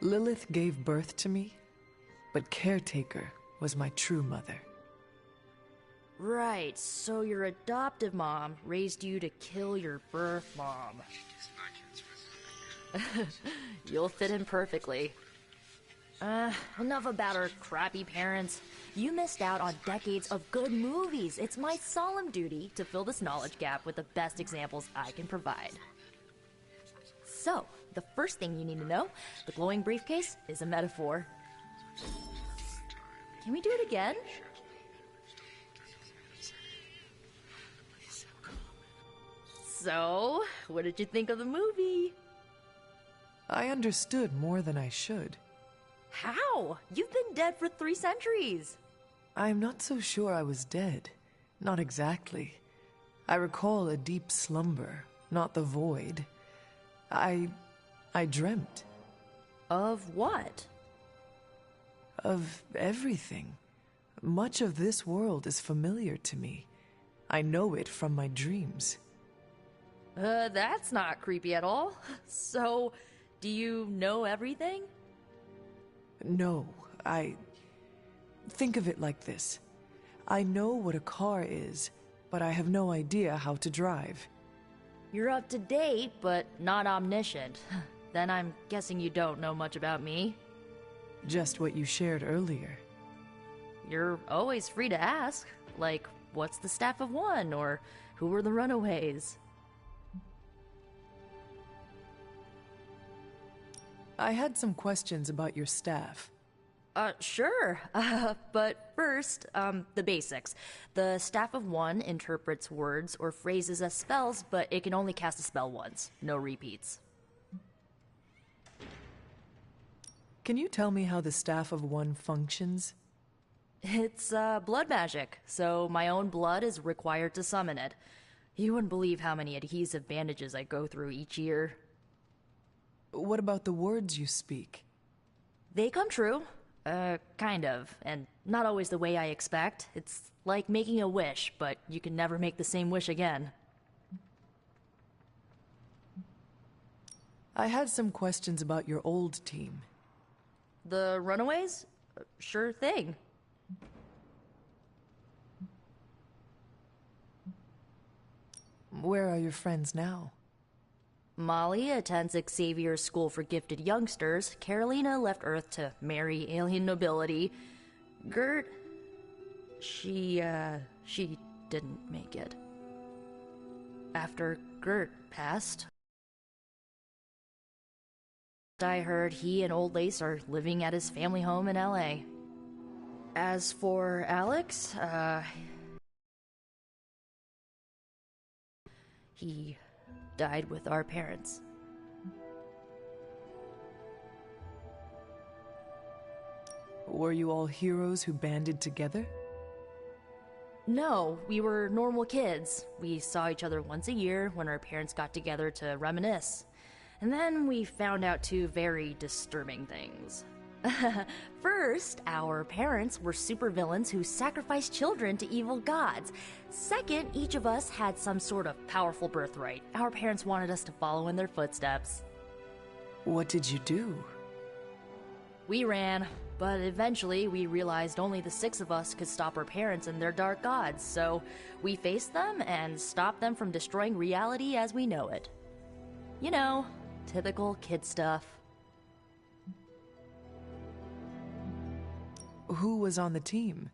Lilith gave birth to me, but Caretaker was my true mother. Right, so your adoptive mom raised you to kill your birth mom. You'll fit in perfectly. Enough about our crappy parents. You missed out on decades of good movies. It's my solemn duty to fill this knowledge gap with the best examples I can provide. So, the first thing you need to know, the glowing briefcase is a metaphor. Can we do it again? So, what did you think of the movie? I understood more than I should. How? You've been dead for 3 centuries. I'm not so sure I was dead. Not exactly. I recall a deep slumber, not the void. I dreamt. Of what? Of everything. Much of this world is familiar to me. I know it from my dreams. That's not creepy at all. So, do you know everything? No, think of it like this. I know what a car is, but I have no idea how to drive. You're up to date, but not omniscient. Then I'm guessing you don't know much about me. Just what you shared earlier. You're always free to ask. Like, what's the staff of one? Or who were the runaways? I had some questions about your staff. Sure. But first, the basics. The staff of one interprets words or phrases as spells, but it can only cast a spell once. No repeats. Can you tell me how the staff of one functions? It's, blood magic, so my own blood is required to summon it. You wouldn't believe how many adhesive bandages I go through each year. What about the words you speak? They come true. Kind of. And not always the way I expect. It's like making a wish, but you can never make the same wish again. I had some questions about your old team. The runaways? Sure thing. Where are your friends now? Molly attends Xavier's School for Gifted Youngsters. Carolina left Earth to marry alien nobility. Gert... She didn't make it. After Gert passed, I heard he and Old Lace are living at his family home in LA. As for Alex, he died with our parents. Were you all heroes who banded together? No, we were normal kids. We saw each other once a year when our parents got together to reminisce. And then we found out 2 very disturbing things. First, our parents were supervillains who sacrificed children to evil gods. Second, each of us had some sort of powerful birthright. Our parents wanted us to follow in their footsteps. What did you do? We ran, but eventually we realized only the 6 of us could stop our parents and their dark gods, so we faced them and stopped them from destroying reality as we know it. You know, typical kid stuff. Who was on the team?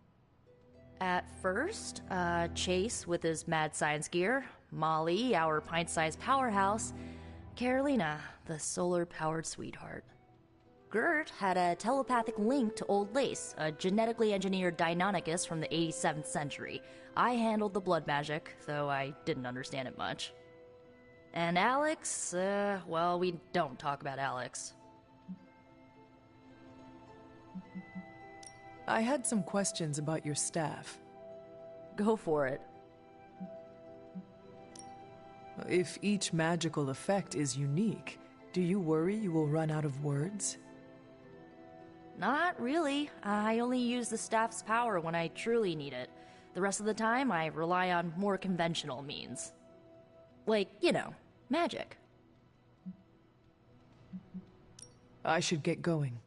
At first, Chase with his mad science gear, Molly, our pint-sized powerhouse, Carolina, the solar-powered sweetheart. Gert had a telepathic link to Old Lace, a genetically engineered Deinonychus from the 87th century. I handled the blood magic, though I didn't understand it much. And Alex, well, we don't talk about Alex. I had some questions about your staff. Go for it. If each magical effect is unique, do you worry you will run out of words? Not really. I only use the staff's power when I truly need it. The rest of the time, I rely on more conventional means. Like, you know, magic. I should get going.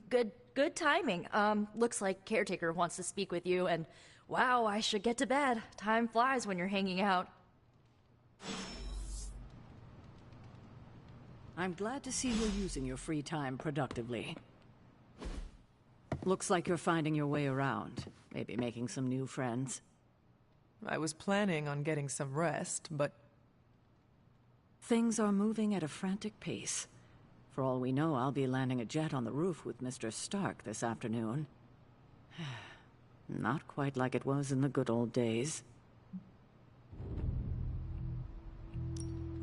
Good timing. Looks like Caretaker wants to speak with you, and wow, I should get to bed. Time flies when you're hanging out. I'm glad to see you're using your free time productively. Looks like you're finding your way around. Maybe making some new friends. I was planning on getting some rest, but... Things are moving at a frantic pace. For all we know, I'll be landing a jet on the roof with Mr. Stark this afternoon. Not quite like it was in the good old days.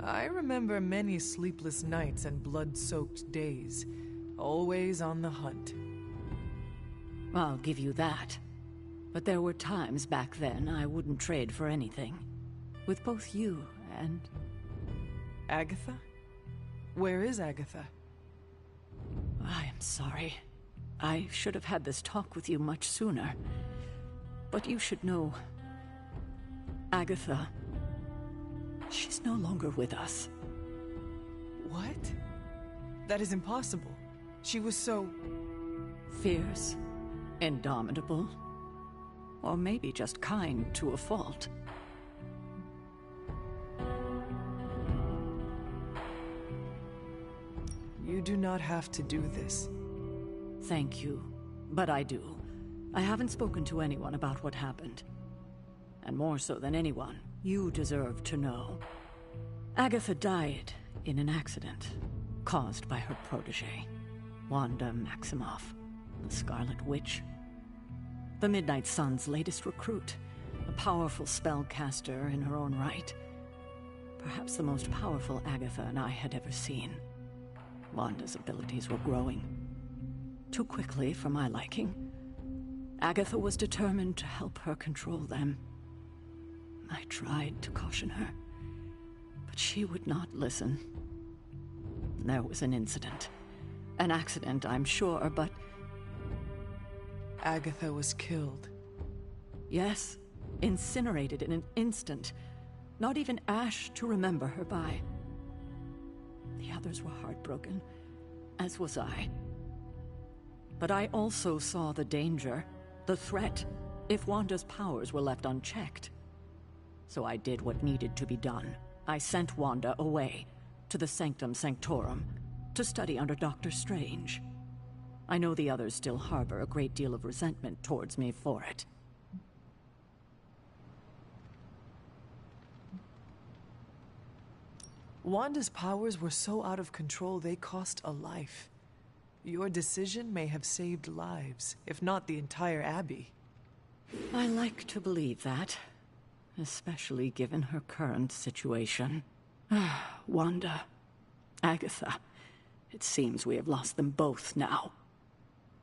I remember many sleepless nights and blood-soaked days. Always on the hunt. I'll give you that. But there were times back then I wouldn't trade for anything. With both you and... Agatha? Where is Agatha? I am sorry. I should have had this talk with you much sooner. But you should know... Agatha... She's no longer with us. What? That is impossible. She was so... Fierce, indomitable, or maybe just kind to a fault. You do not have to do this. Thank you, but I do. I haven't spoken to anyone about what happened. And more so than anyone, you deserve to know. Agatha died in an accident caused by her protege, Wanda Maximoff, the Scarlet Witch. The Midnight Sun's latest recruit, a powerful spellcaster in her own right. Perhaps the most powerful Agatha and I had ever seen. Wanda's abilities were growing. Too quickly for my liking. Agatha was determined to help her control them. I tried to caution her, but she would not listen. There was an incident. An accident, I'm sure, but... Agatha was killed. Yes, incinerated in an instant. Not even ash to remember her by. The others were heartbroken, as was I. But I also saw the danger, the threat, if Wanda's powers were left unchecked. So I did what needed to be done. I sent Wanda away, to the Sanctum Sanctorum, to study under Doctor Strange. I know the others still harbor a great deal of resentment towards me for it. Wanda's powers were so out of control they cost a life. Your decision may have saved lives, if not the entire Abbey. I like to believe that, especially given her current situation. Wanda, Agatha, it seems we have lost them both now.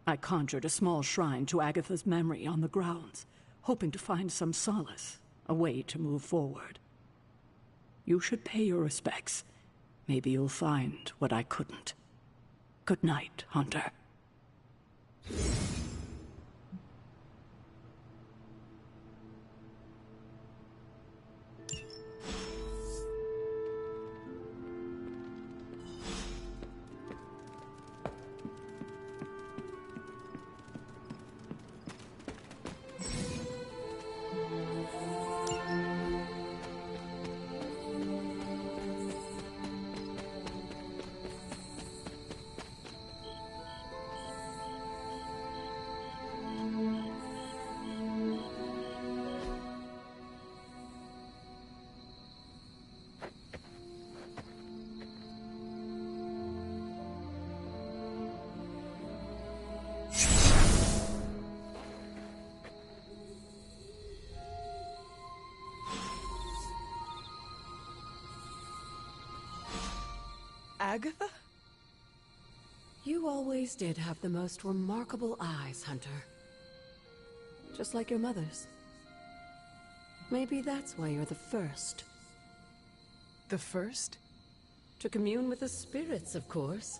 I conjured a small shrine to Agatha's memory on the grounds, hoping to find some solace, a way to move forward. You should pay your respects. Maybe you'll find what I couldn't. Good night, Hunter. Agatha? You always did have the most remarkable eyes, Hunter. Just like your mother's. Maybe that's why you're the first. The first? To commune with the spirits, of course.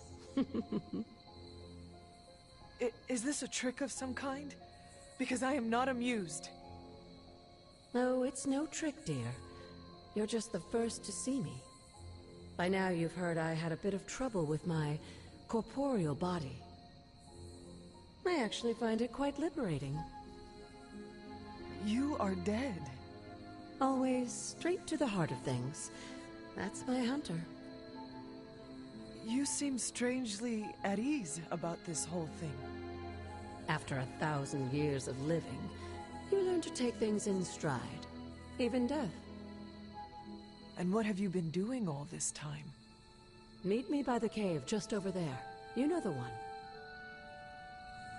Is this a trick of some kind? Because I am not amused. No, it's no trick, dear. You're just the first to see me. By now you've heard I had a bit of trouble with my corporeal body. I actually find it quite liberating. You are dead. Always straight to the heart of things. That's my Hunter. You seem strangely at ease about this whole thing. After 1,000 years of living, you learn to take things in stride. Even death. And what have you been doing all this time? Meet me by the cave just over there. You know the one.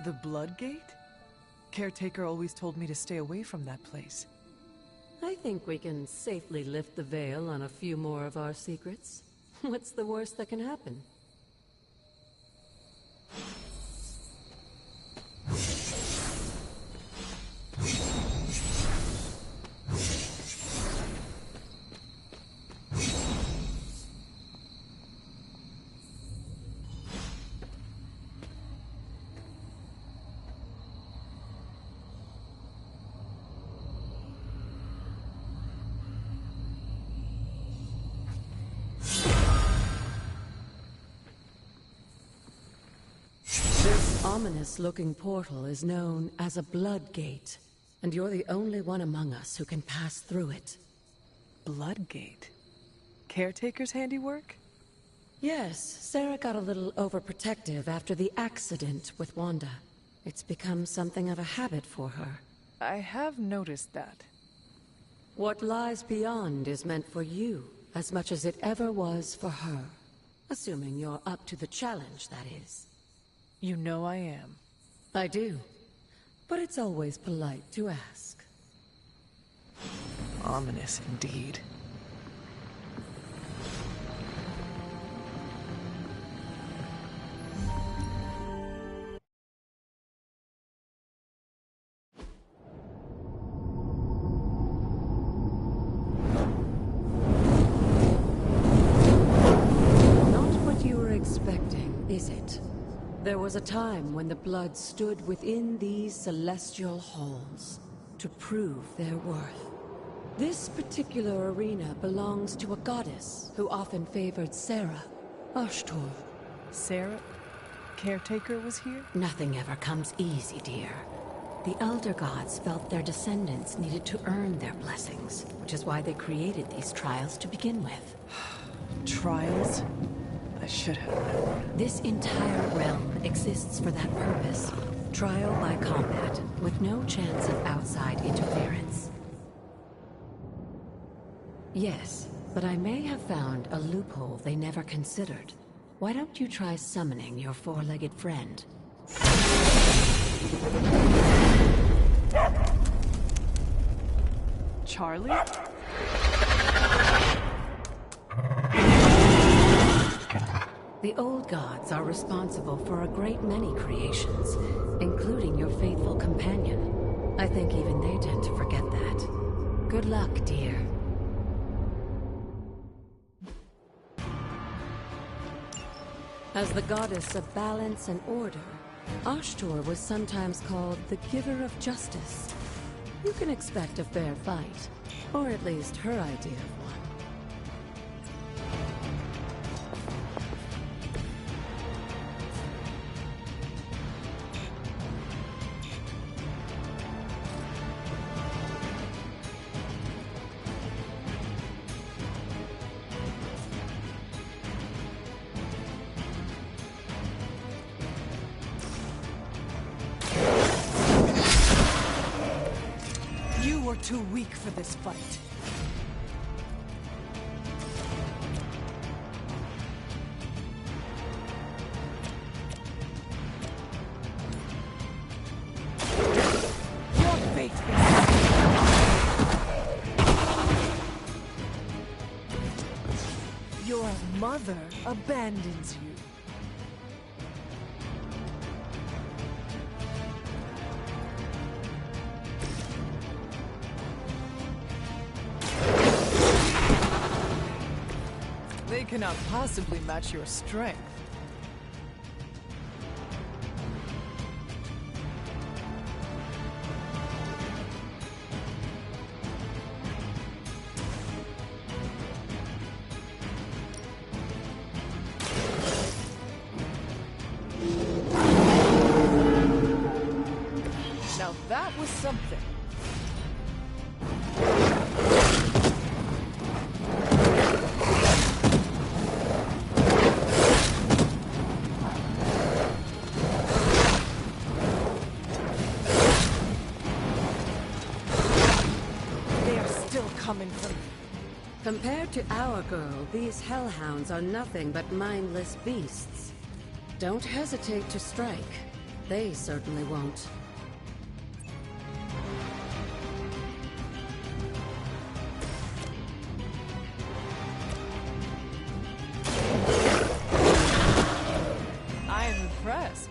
The Blood Gate? Caretaker always told me to stay away from that place. I think we can safely lift the veil on a few more of our secrets. What's the worst that can happen? Ominous-looking portal is known as a Blood Gate, and you're the only one among us who can pass through it. Blood Gate? Caretaker's handiwork? Yes, Sarah got a little overprotective after the accident with Wanda. It's become something of a habit for her. I have noticed that. What lies beyond is meant for you, as much as it ever was for her. Assuming you're up to the challenge, that is. You know I am. I do. But it's always polite to ask. Ominous indeed. Not what you were expecting, is it? There was a time when the blood stood within these celestial halls to prove their worth. This particular arena belongs to a goddess who often favored Sarah, Ashtor. Sarah? Caretaker was here? Nothing ever comes easy, dear. The Elder Gods felt their descendants needed to earn their blessings, which is why they created these trials to begin with. Trials? I should have known. This entire realm exists for that purpose. Trial by combat, with no chance of outside interference. Yes, but I may have found a loophole they never considered. Why don't you try summoning your four-legged friend? Charlie? The old gods are responsible for a great many creations, including your faithful companion. I think even they tend to forget that. Good luck, dear. As the goddess of balance and order, Ashtor was sometimes called the Giver of Justice. You can expect a fair fight, or at least her idea of one. Too weak for this fight. Your fate is... You're mother abandons you. They cannot possibly match your strength. Now that was something. They are still coming for me. Compared to our girl, these hellhounds are nothing but mindless beasts. Don't hesitate to strike. They certainly won't. I am impressed.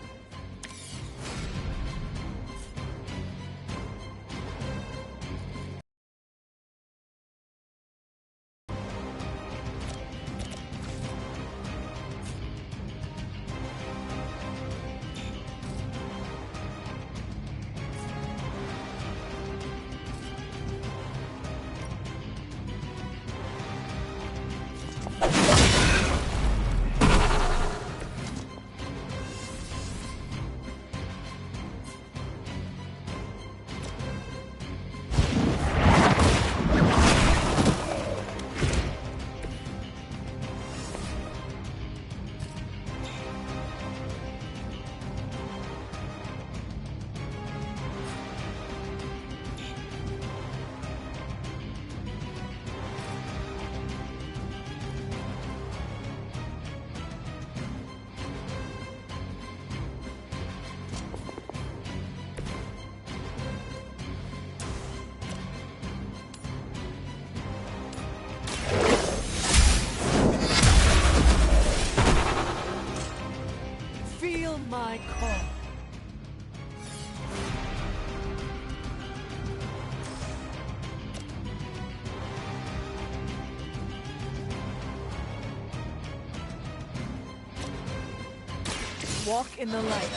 Feel my call. Walk in the light.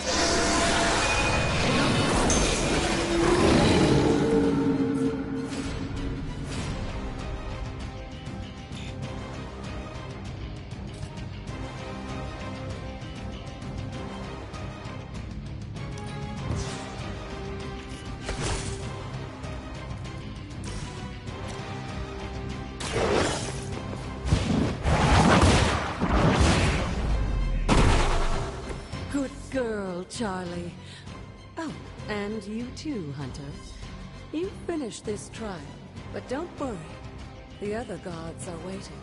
Good girl, Charlie. Oh, and you too, Hunter. You finished this trial, but don't worry. The other gods are waiting.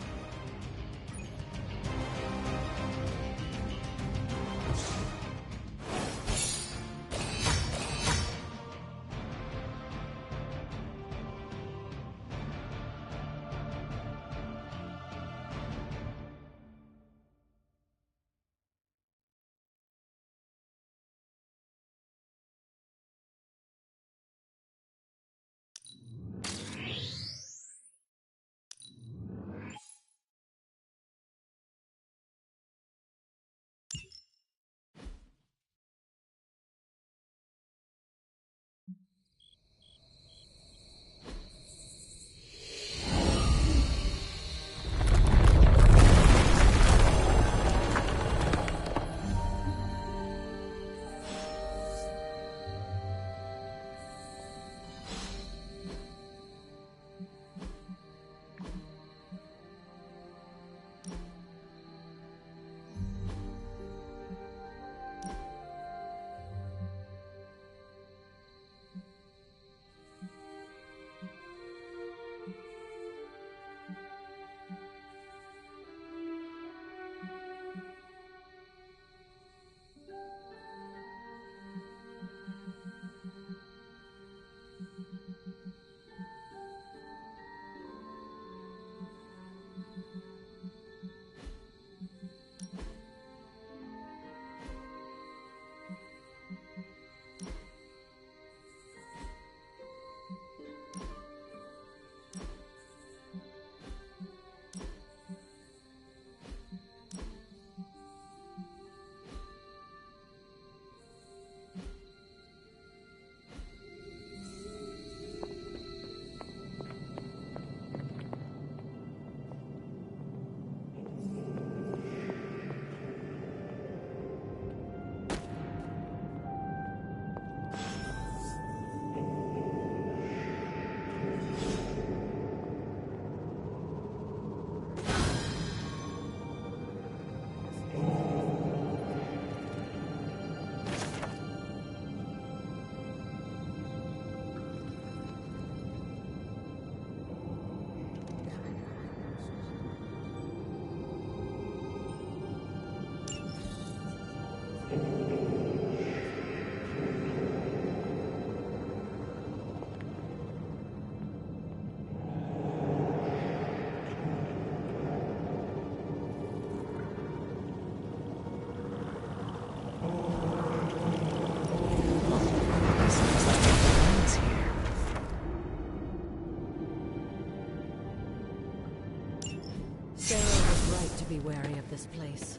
be wary of this place.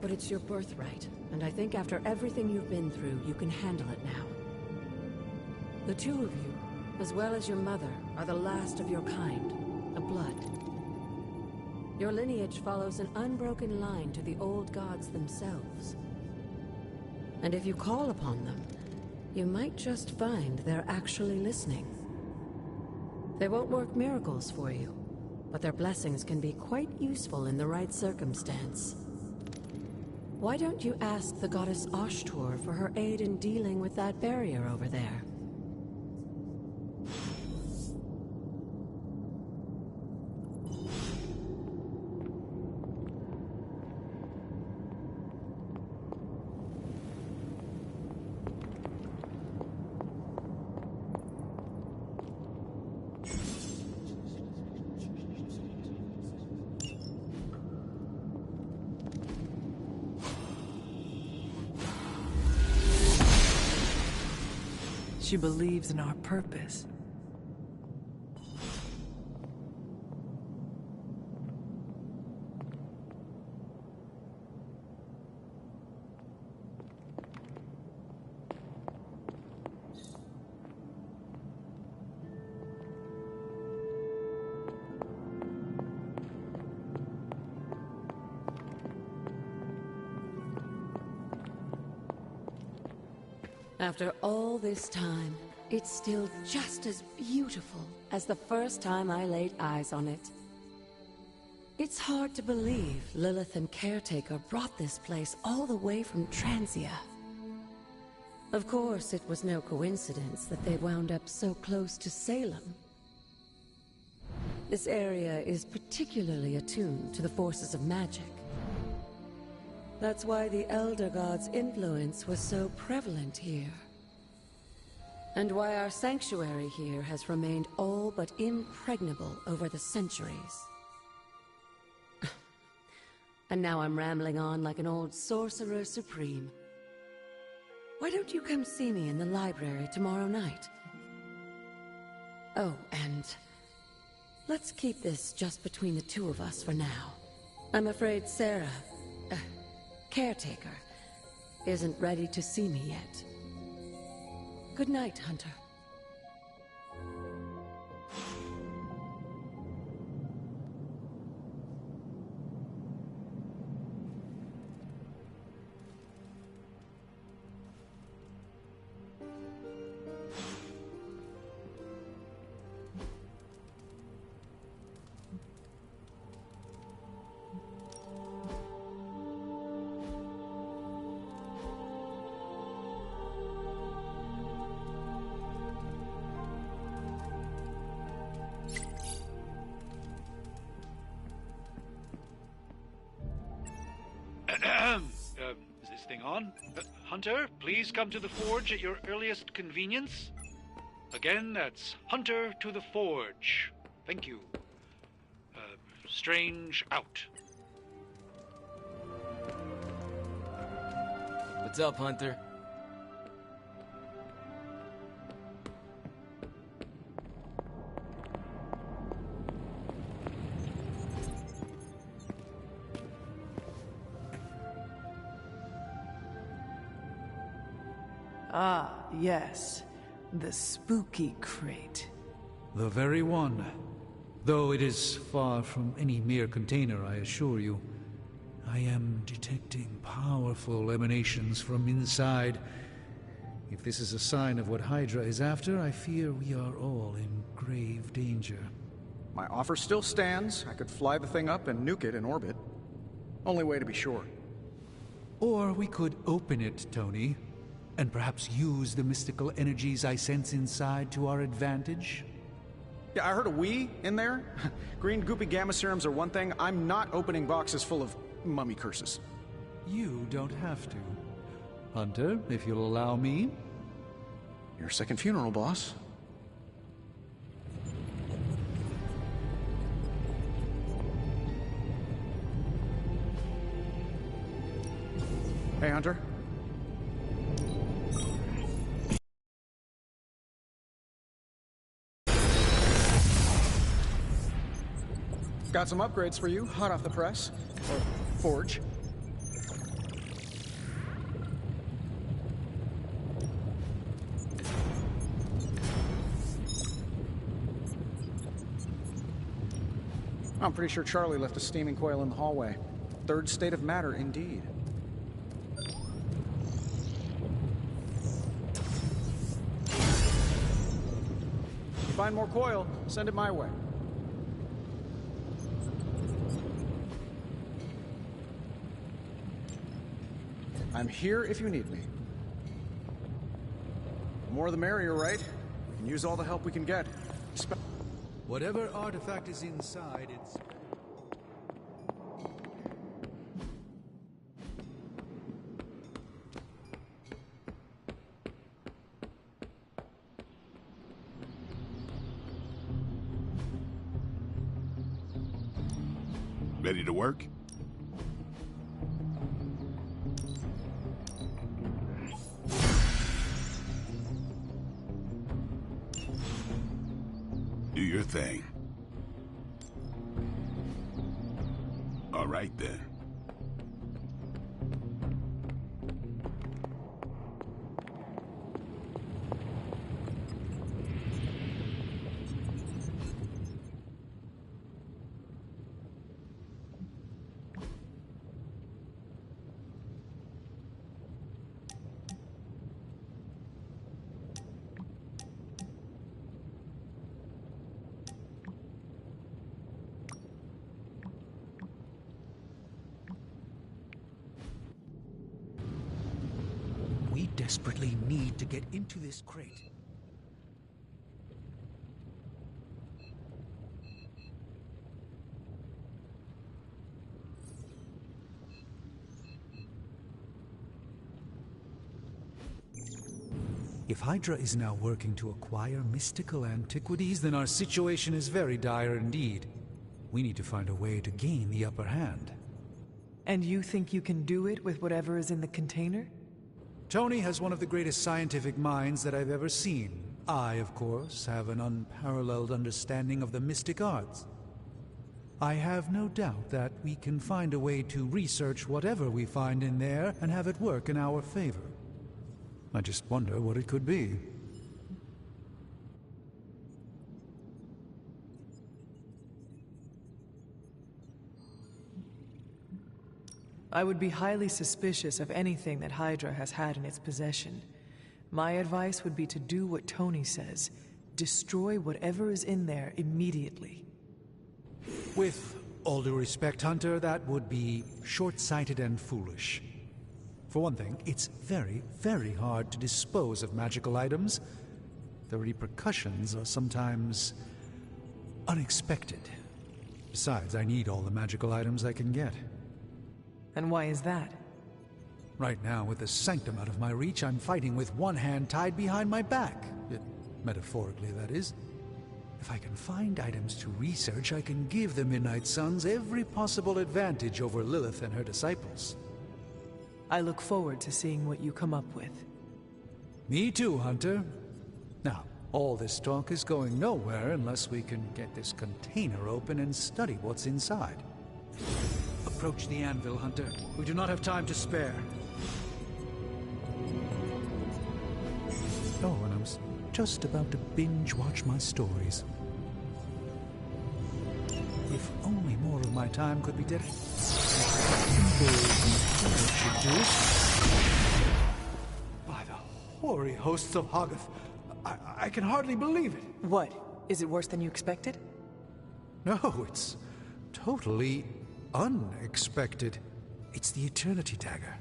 But it's your birthright, and I think after everything you've been through, you can handle it now. The two of you, as well as your mother, are the last of your kind, a blood. Your lineage follows an unbroken line to the old gods themselves. And if you call upon them, you might just find they're actually listening. They won't work miracles for you, but their blessings can be quite useful in the right circumstance. Why don't you ask the goddess Ashtur for her aid in dealing with that barrier over there? She believes in our purpose. After all this time, it's still just as beautiful as the first time I laid eyes on it. It's hard to believe Lilith and Caretaker brought this place all the way from Transia. Of course, it was no coincidence that they wound up so close to Salem. This area is particularly attuned to the forces of magic. That's why the Elder God's influence was so prevalent here. And why our sanctuary here has remained all but impregnable over the centuries. And now I'm rambling on like an old sorcerer supreme. Why don't you come see me in the library tomorrow night? Oh, and let's keep this just between the two of us for now. I'm afraid Sarah, Caretaker, isn't ready to see me yet. Good night, Hunter. Is this thing on? Hunter, please come to the forge at your earliest convenience. Again, that's Hunter to the forge. Thank you. Strange out. What's up, Hunter? Ah, yes. The spooky crate. The very one. Though it is far from any mere container, I assure you. I am detecting powerful emanations from inside. If this is a sign of what Hydra is after, I fear we are all in grave danger. My offer still stands. I could fly the thing up and nuke it in orbit. Only way to be sure. Or we could open it, Tony, and perhaps use the mystical energies I sense inside to our advantage. Yeah, I heard a "we" in there. Green goopy gamma serums are one thing. I'm not opening boxes full of mummy curses. You don't have to. Hunter, if you'll allow me. Your second funeral, boss. Hey, Hunter. Got some upgrades for you, hot off the press. Or forge. I'm pretty sure Charlie left a steaming coil in the hallway. Third state of matter, indeed. Find more coil, send it my way. I'm here if you need me. The more the merrier, right? We can use all the help we can get. Whatever artifact is inside, it's... Ready to work? Do your thing. All right, then. We desperately need to get into this crate. If Hydra is now working to acquire mystical antiquities, then our situation is very dire indeed. We need to find a way to gain the upper hand. And you think you can do it with whatever is in the container? Tony has one of the greatest scientific minds that I've ever seen. I, of course, have an unparalleled understanding of the mystic arts. I have no doubt that we can find a way to research whatever we find in there and have it work in our favor. I just wonder what it could be. I would be highly suspicious of anything that Hydra has had in its possession. My advice would be to do what Tony says. Destroy whatever is in there immediately. With all due respect, Hunter, that would be short-sighted and foolish. For one thing, it's very, very hard to dispose of magical items. The repercussions are sometimes unexpected. Besides, I need all the magical items I can get. And why is that? Right now, with the Sanctum out of my reach, I'm fighting with one hand tied behind my back. Metaphorically, that is. If I can find items to research, I can give the Midnight Suns every possible advantage over Lilith and her disciples. I look forward to seeing what you come up with. Me too, Hunter. Now, all this talk is going nowhere unless we can get this container open and study what's inside. Approach the anvil, Hunter. We do not have time to spare. Oh, and I was just about to binge-watch my stories. If only more of my time could be dedicated. By the hoary hosts of Hoggoth, I can hardly believe it. What? Is it worse than you expected? No, it's totally unexpected. It's the Eternity Dagger.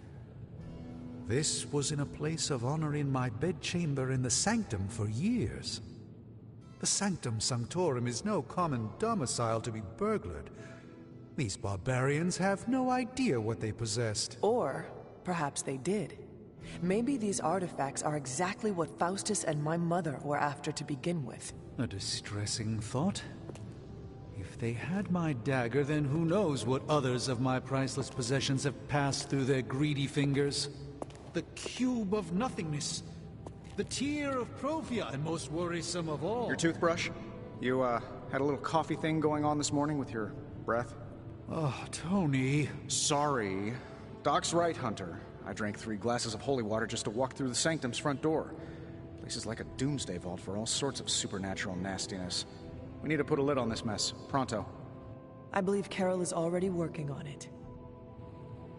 This was in a place of honor in my bedchamber in the Sanctum for years. The Sanctum Sanctorum is no common domicile to be burglared. These barbarians have no idea what they possessed. Or perhaps they did. Maybe these artifacts are exactly what Faustus and my mother were after to begin with. A distressing thought. If they had my dagger, then who knows what others of my priceless possessions have passed through their greedy fingers. The cube of nothingness. The tear of Profia, and most worrisome of all. Your toothbrush? You, had a little coffee thing going on this morning with your Breath? Oh, Tony. Sorry. Doc's right, Hunter. I drank 3 glasses of holy water just to walk through the sanctum's front door. Place is like a doomsday vault for all sorts of supernatural nastiness. We need to put a lid on this mess. Pronto. I believe Carol is already working on it.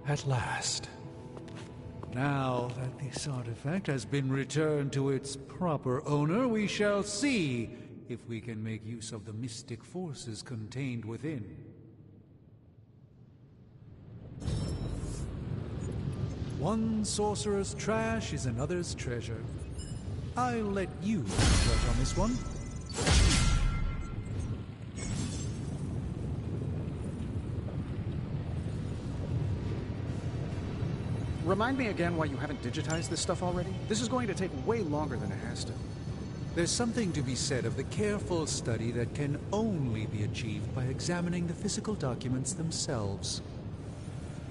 At last. Now that this artifact has been returned to its proper owner, we shall see if we can make use of the mystic forces contained within. One sorcerer's trash is another's treasure. I'll let you judge on this one. Remind me again why you haven't digitized this stuff already? This is going to take way longer than it has to. There's something to be said of the careful study that can only be achieved by examining the physical documents themselves.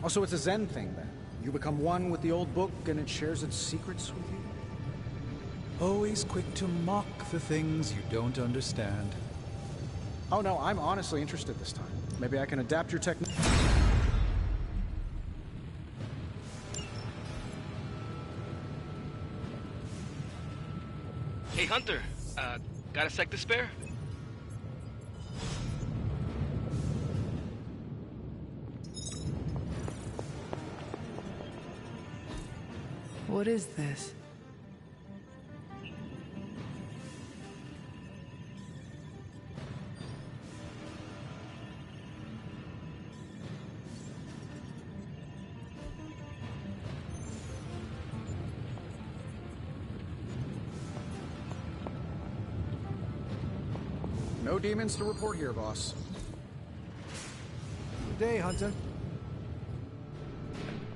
Oh, so it's a Zen thing, then? You become one with the old book and it shares its secrets with you? Always quick to mock the things you don't understand. Oh no, I'm honestly interested this time. Maybe I can adapt your technique. Hey, Hunter. Got a sec to spare? What is this? No demons to report here, boss. Good day, Hunter.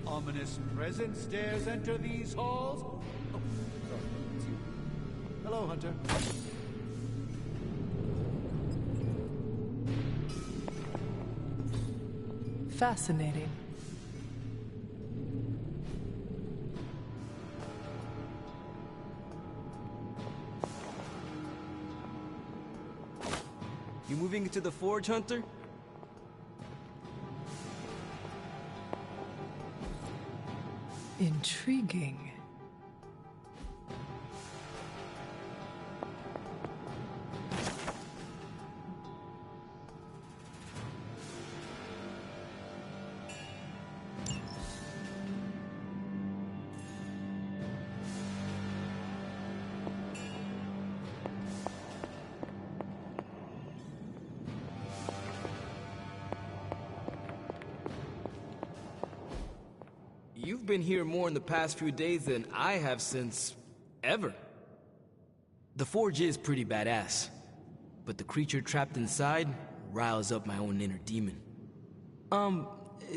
Ominous presence dares enter these halls. Oh, sorry, it's you. Hello, Hunter. Fascinating. You moving into the forge, Hunter? Intriguing. You've been here more in the past few days than I have since... ever. The forge is pretty badass, but the creature trapped inside riles up my own inner demon.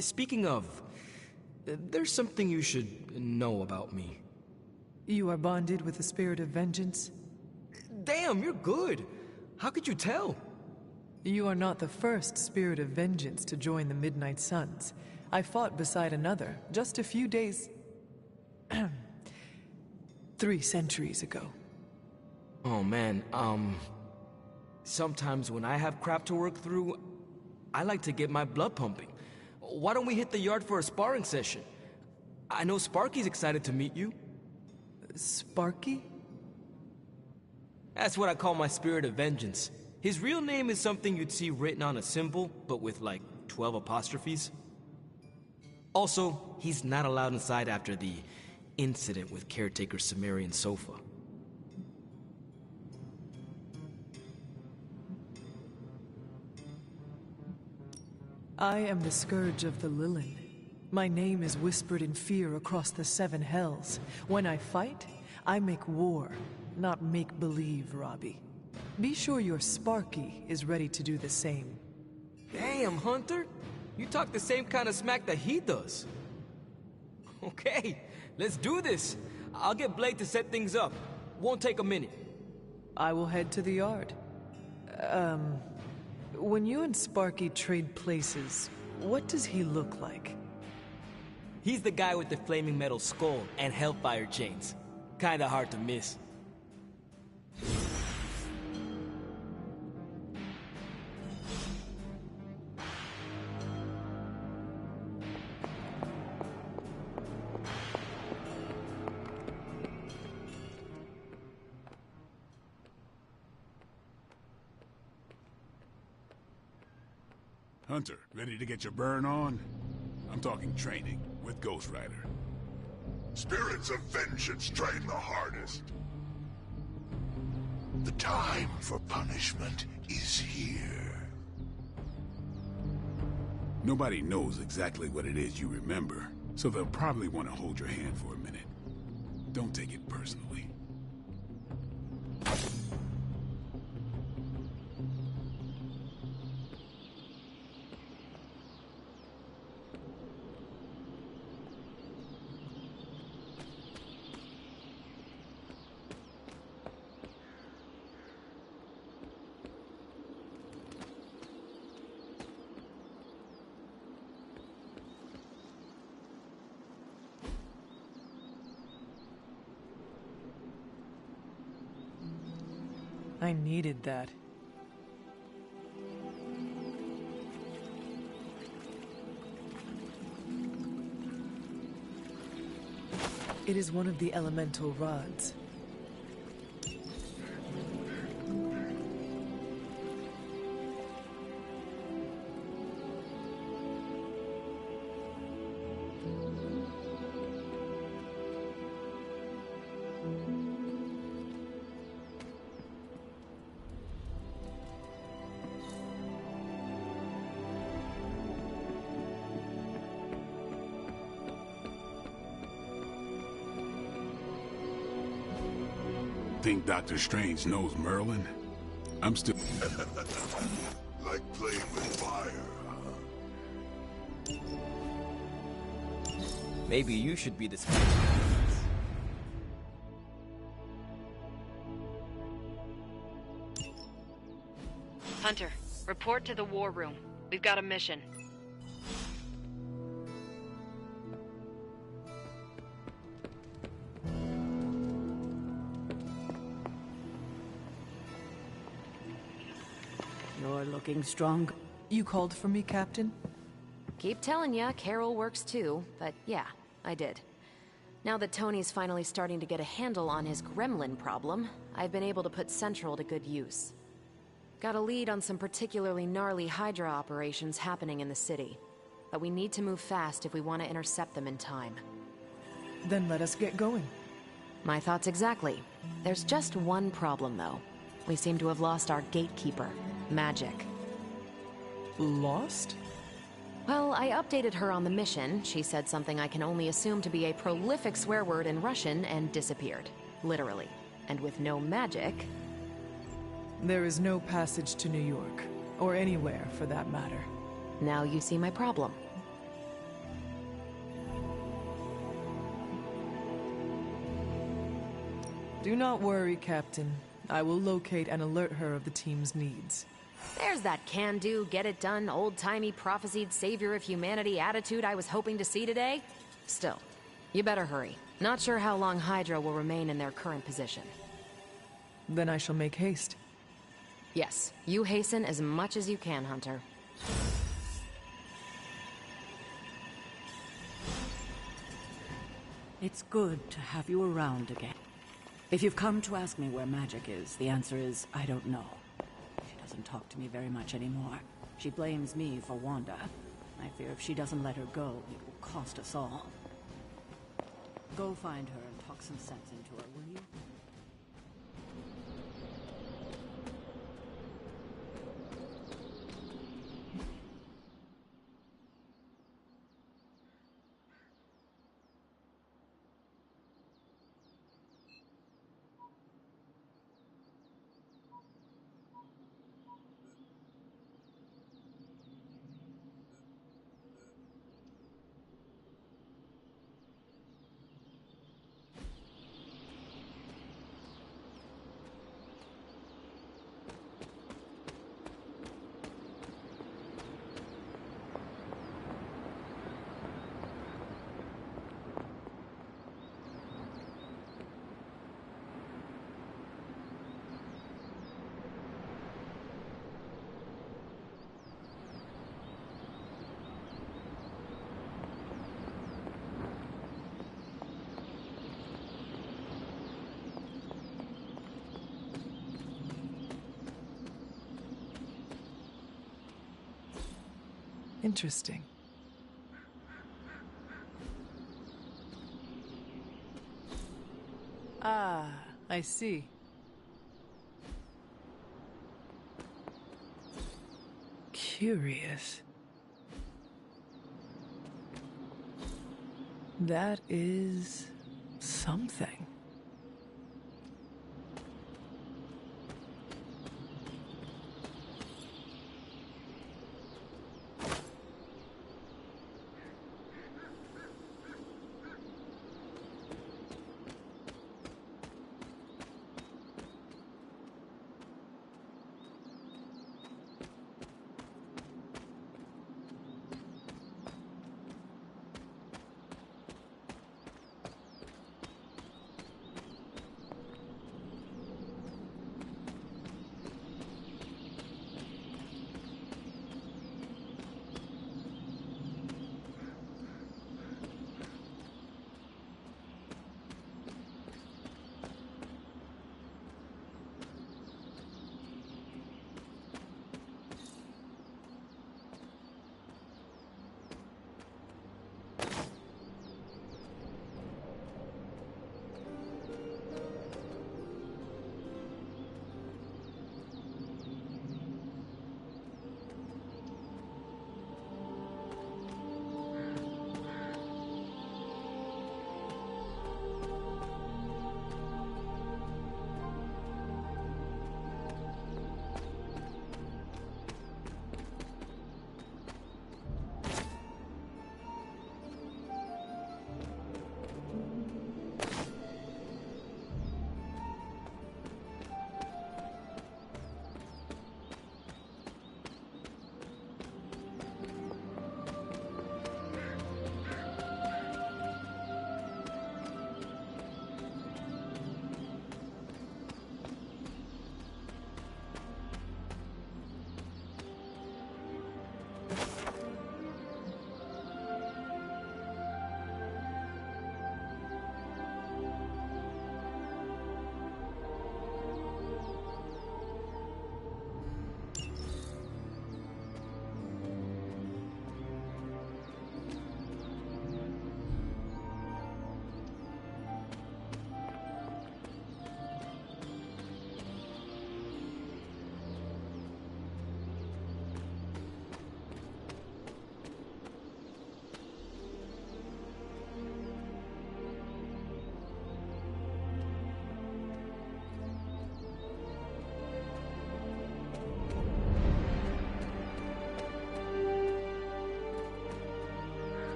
Speaking of, there's something you should know about me. You are bonded with the spirit of vengeance? Damn, you're good. How could you tell? You are not the first spirit of vengeance to join the Midnight Suns. I fought beside another just a few days... 3 centuries ago. Oh man, sometimes when I have crap to work through, I like to get my blood pumping. Why don't we hit the yard for a sparring session? I know Sparky's excited to meet you. Sparky? That's what I call my spirit of vengeance. His real name is something you'd see written on a symbol, but with like 12 apostrophes. Also, he's not allowed inside after the incident with caretaker Sumerian Sofa. I am the Scourge of the Lilin. My name is whispered in fear across the 7 hells. When I fight, I make war, not make-believe, Robbie. Be sure your Sparky is ready to do the same. Damn, Hunter! You talk the same kind of smack that he does. Okay, let's do this. I'll get Blake to set things up. Won't take a minute. I will head to the yard. When you and Sparky trade places, what does he look like? He's the guy with the flaming metal skull and hellfire chains. Kinda hard to miss. Hunter, ready to get your burn on? I'm talking training with Ghost Rider. Spirits of vengeance train the hardest. The time for punishment is here. Nobody knows exactly what it is you remember, so they'll probably want to hold your hand for a minute. Don't take it personally. I needed that. It is one of the elemental rods. Think Dr. Strange knows Merlin? I'm still... Like playing with fire, huh? Maybe you should be the Hunter, report to the war room. We've got a mission. You're looking strong. You called for me, Captain? Keep telling ya, Carol works too, but yeah, I did. Now that Tony's finally starting to get a handle on his gremlin problem, I've been able to put Central to good use. Got a lead on some particularly gnarly Hydra operations happening in the city. But we need to move fast if we want to intercept them in time. Then let us get going. My thoughts exactly. There's just one problem, though. We seem to have lost our gatekeeper, Magic. Lost? Well, I updated her on the mission. She said something I can only assume to be a prolific swear word in Russian and disappeared. Literally. And with no magic... There is no passage to New York, or anywhere for that matter. Now you see my problem. Do not worry, Captain. I will locate and alert her of the team's needs. There's that can-do, get-it-done, old-timey prophesied savior of humanity attitude I was hoping to see today. Still, you better hurry. Not sure how long Hydra will remain in their current position. Then I shall make haste. Yes, you hasten as much as you can, Hunter. It's good to have you around again. If you've come to ask me where Magic is, the answer is, I don't know. She doesn't talk to me very much anymore. She blames me for Wanda. I fear if she doesn't let her go, it will cost us all. Go find her and talk some sense into her, will you? Interesting. Ah, I see. Curious. That is something.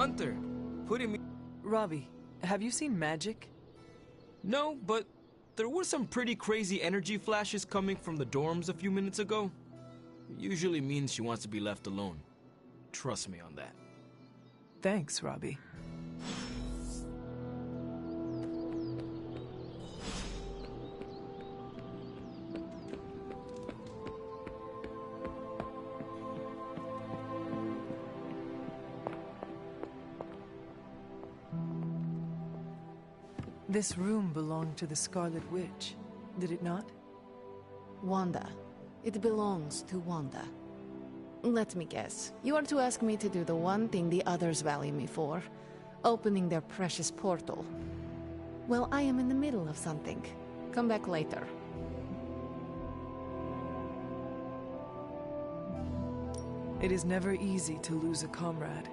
Hunter, putting me... Robbie, have you seen magic? No, but there were some pretty crazy energy flashes coming from the dorms a few minutes ago. It usually means she wants to be left alone. Trust me on that. Thanks, Robbie. This room belonged to the Scarlet Witch, did it not? Wanda. It belongs to Wanda. Let me guess. You are to ask me to do the one thing the others value me for. Opening their precious portal. Well, I am in the middle of something. Come back later. It is never easy to lose a comrade.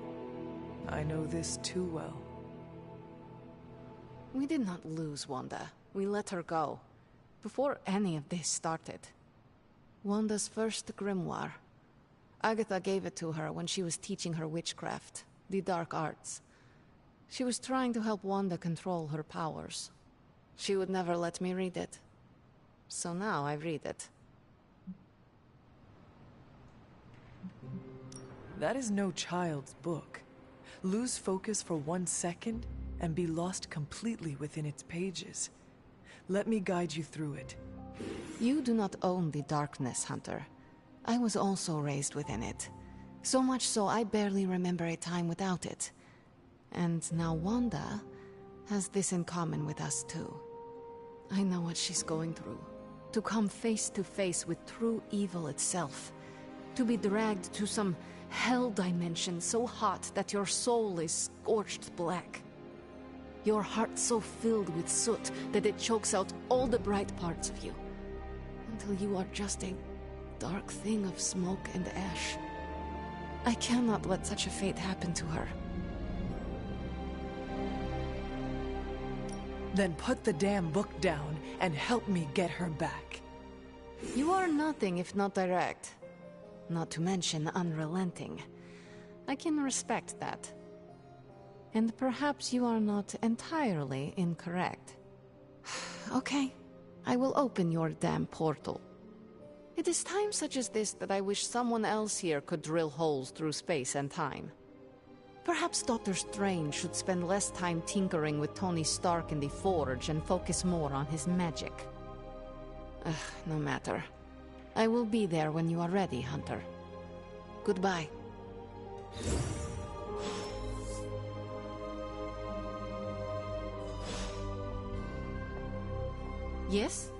I know this too well. We did not lose Wanda. We let her go. Before any of this started. Wanda's first grimoire. Agatha gave it to her when she was teaching her witchcraft, the dark arts. She was trying to help Wanda control her powers. She would never let me read it. So now I read it. That is no child's book. Lose focus for 1 second and be lost completely within its pages. Let me guide you through it. You do not own the darkness, Hunter. I was also raised within it. So much so I barely remember a time without it. And now Wanda has this in common with us too. I know what she's going through. To come face to face with true evil itself. To be dragged to some hell dimension so hot that your soul is scorched black. Your heart so filled with soot that it chokes out all the bright parts of you. Until you are just a dark thing of smoke and ash. I cannot let such a fate happen to her. Then put the damn book down and help me get her back. You are nothing if not direct. Not to mention unrelenting. I can respect that. And perhaps you are not entirely incorrect. Okay, I will open your damn portal. It is times such as this that I wish someone else here could drill holes through space and time. Perhaps Dr. Strange should spend less time tinkering with Tony Stark in the Forge and focus more on his magic. No matter. I will be there when you are ready, Hunter. Goodbye. Yes?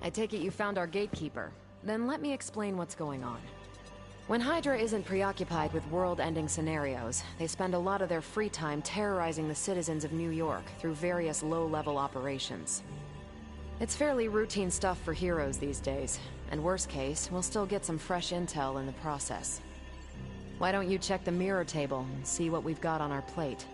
I take it you found our gatekeeper. Then let me explain what's going on. When Hydra isn't preoccupied with world-ending scenarios, they spend a lot of their free time terrorizing the citizens of New York through various low-level operations. It's fairly routine stuff for heroes these days, and worst case, we'll still get some fresh intel in the process. Why don't you check the mirror table and see what we've got on our plate?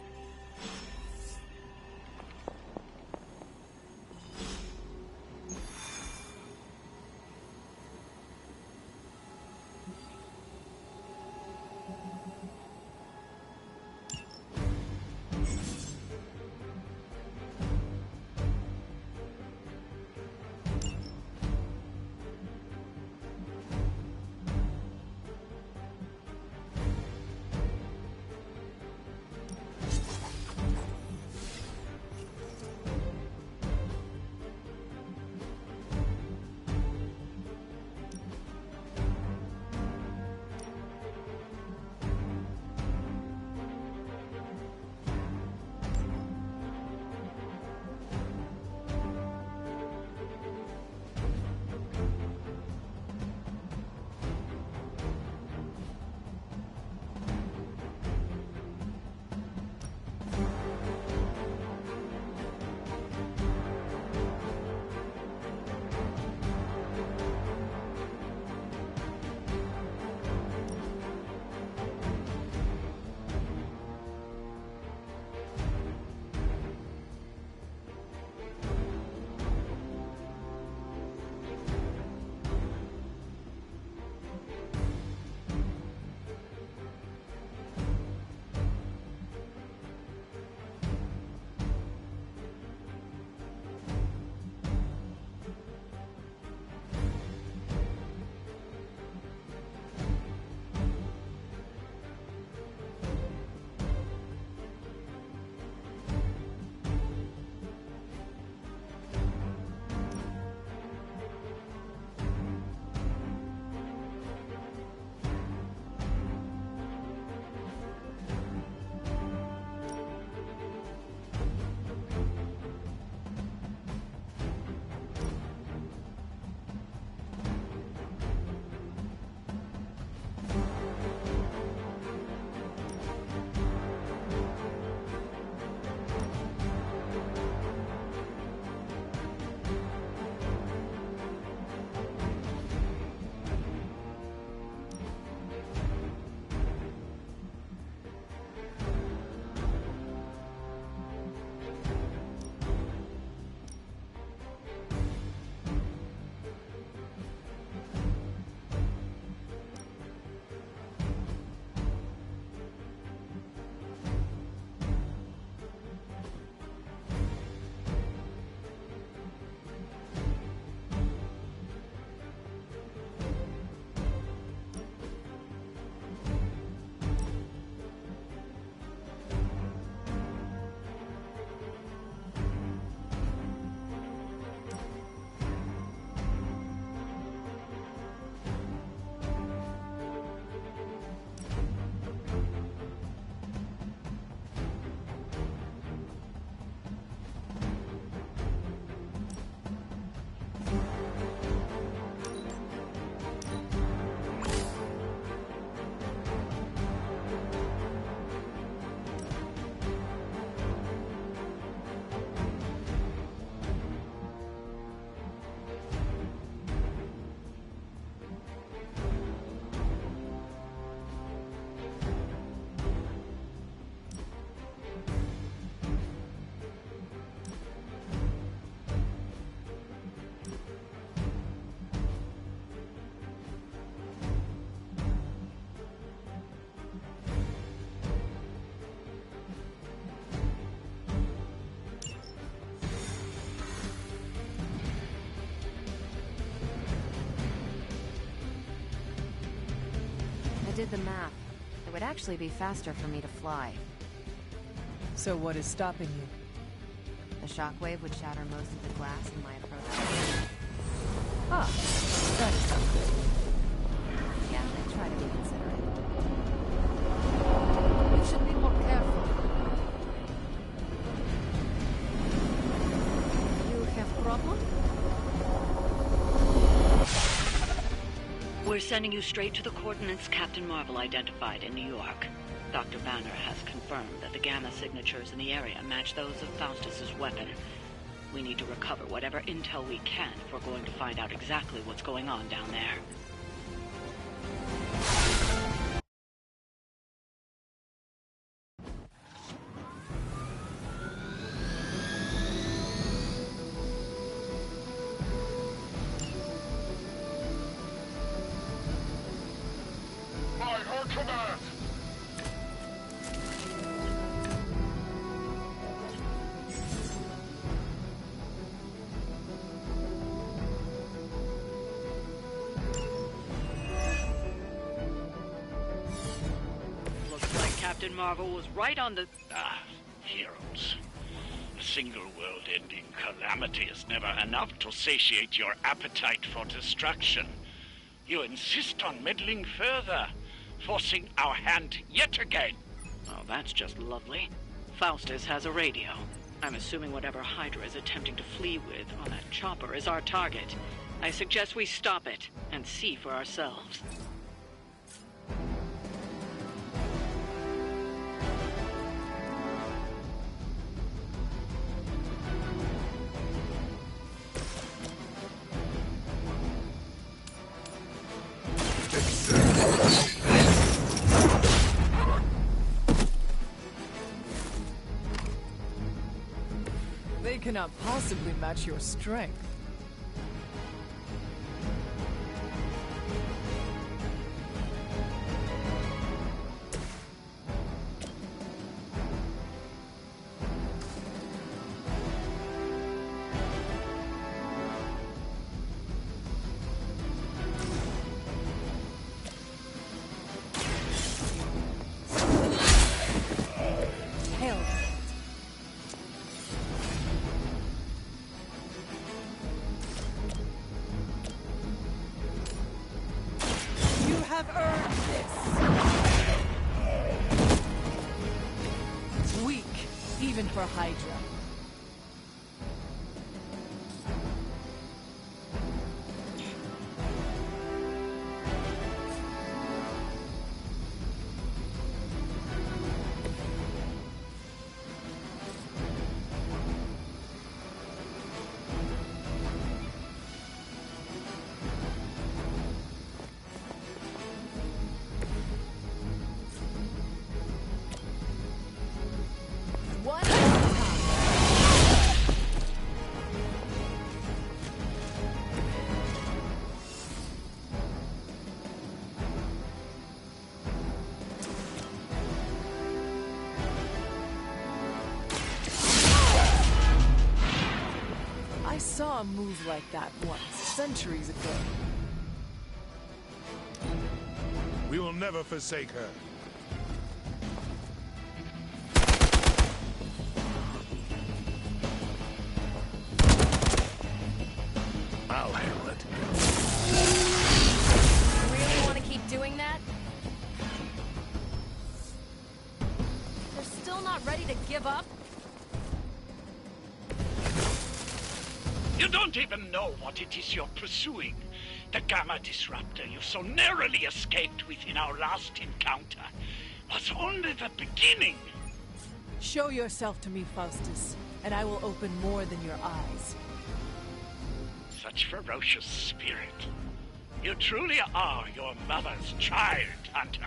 did the math. It would actually be faster for me to fly. So what is stopping you? The shockwave would shatter most of the glass in my approach. Ah, that is not good. Yeah, I try to be considerate. You should be more careful. You have problem? We're sending you straight to the coordinates Captain Marvel identified in New York. Dr. Banner has confirmed that the gamma signatures in the area match those of Faustus's weapon. We need to recover whatever intel we can if we're going to find out exactly what's going on down there. By her command! Looks like Captain Marvel was right on the... Heroes. A single world-ending calamity is never enough to satiate your appetite for destruction. You insist on meddling further, forcing our hand yet again. Oh, that's just lovely. Faustus has a radio. I'm assuming whatever Hydra is attempting to flee with on that chopper is our target. I suggest we stop it and see for ourselves. They cannot possibly match your strength. Even for Hydra. I saw a move like that once, centuries ago. We will never forsake her. I'll handle it. You really want to keep doing that? They're still not ready to give up? You don't even know what it is you're pursuing. The Gamma Disruptor you so narrowly escaped with in our last encounter was only the beginning. Show yourself to me, Faustus, and I will open more than your eyes. Such ferocious spirit. You truly are your mother's child, Hunter.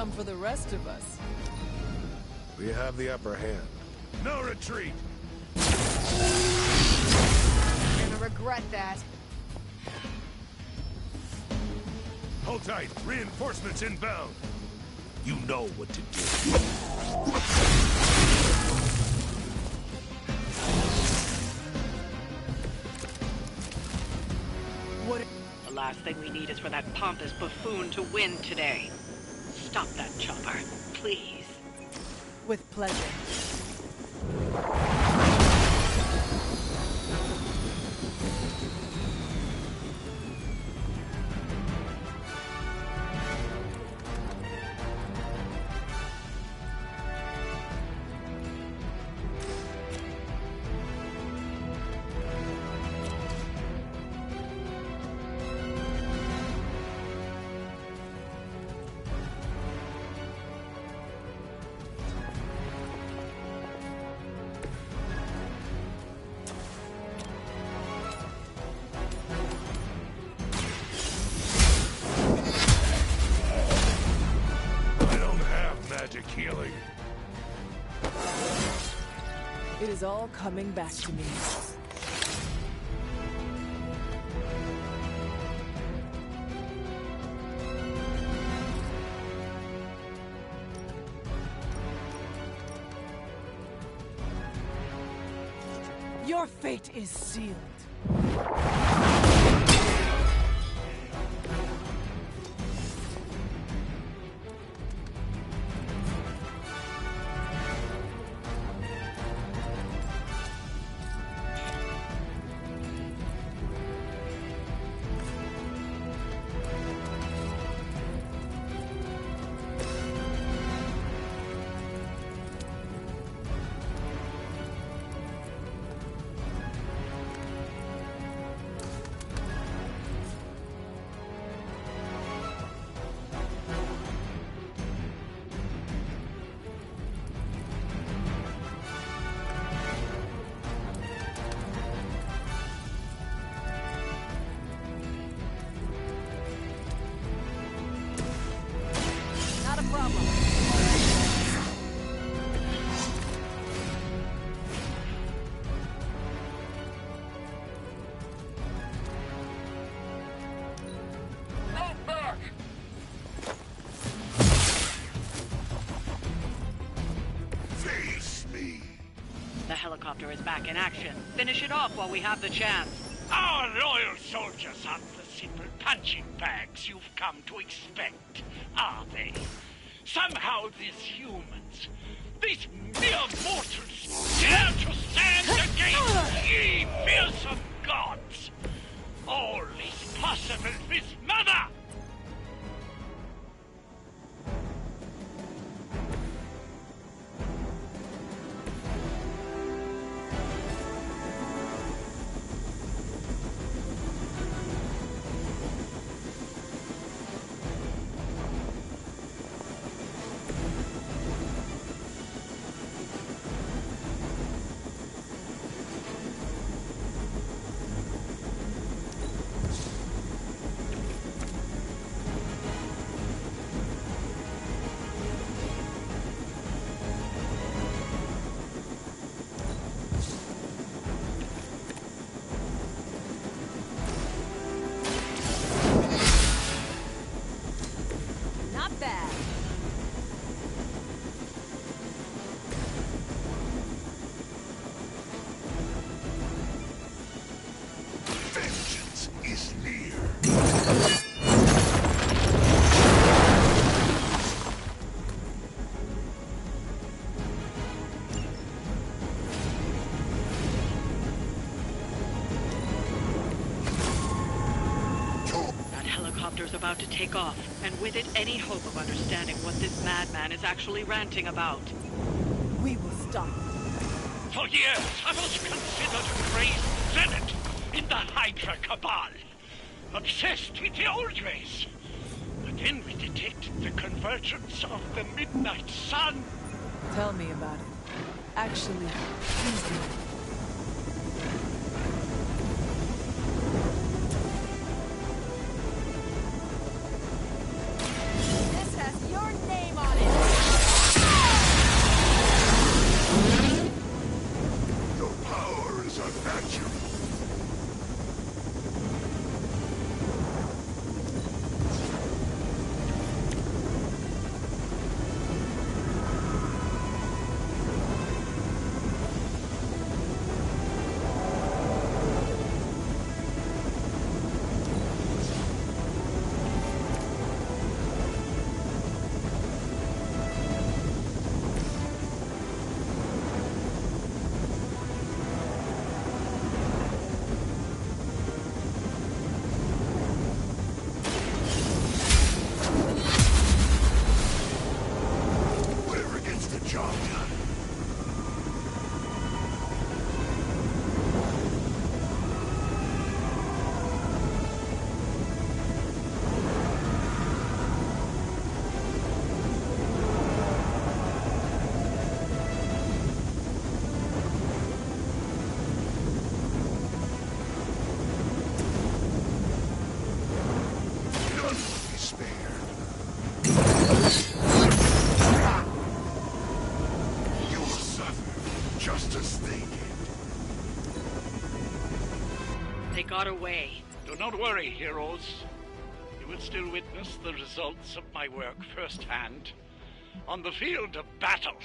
some for the rest of us. We have the upper hand. No retreat! You're gonna regret that. Hold tight. Reinforcements inbound. You know what to do. What? The last thing we need is for that pompous buffoon to win today. Stop that chopper, please. With pleasure. Healing. It is all coming back to me. Your fate is sealed. The helicopter is back in action. Finish it off while we have the chance. Our loyal soldiers aren't the simple punching bags you've come to expect, are they? Somehow these humans, these mere mortals, dare to stand against ye fearsome gods. All is possible with Mother! About to take off, and with it any hope of understanding what this madman is actually ranting about. We will stop. For years, I was considered a crazed zealot in the Hydra Cabal, obsessed with the old ways. But then we detected the convergence of the Midnight Sun. Tell me about it. Actually, please do. This has your name Job done. They got away. Do not worry, heroes. You will still witness the results of my work firsthand on the field of battle.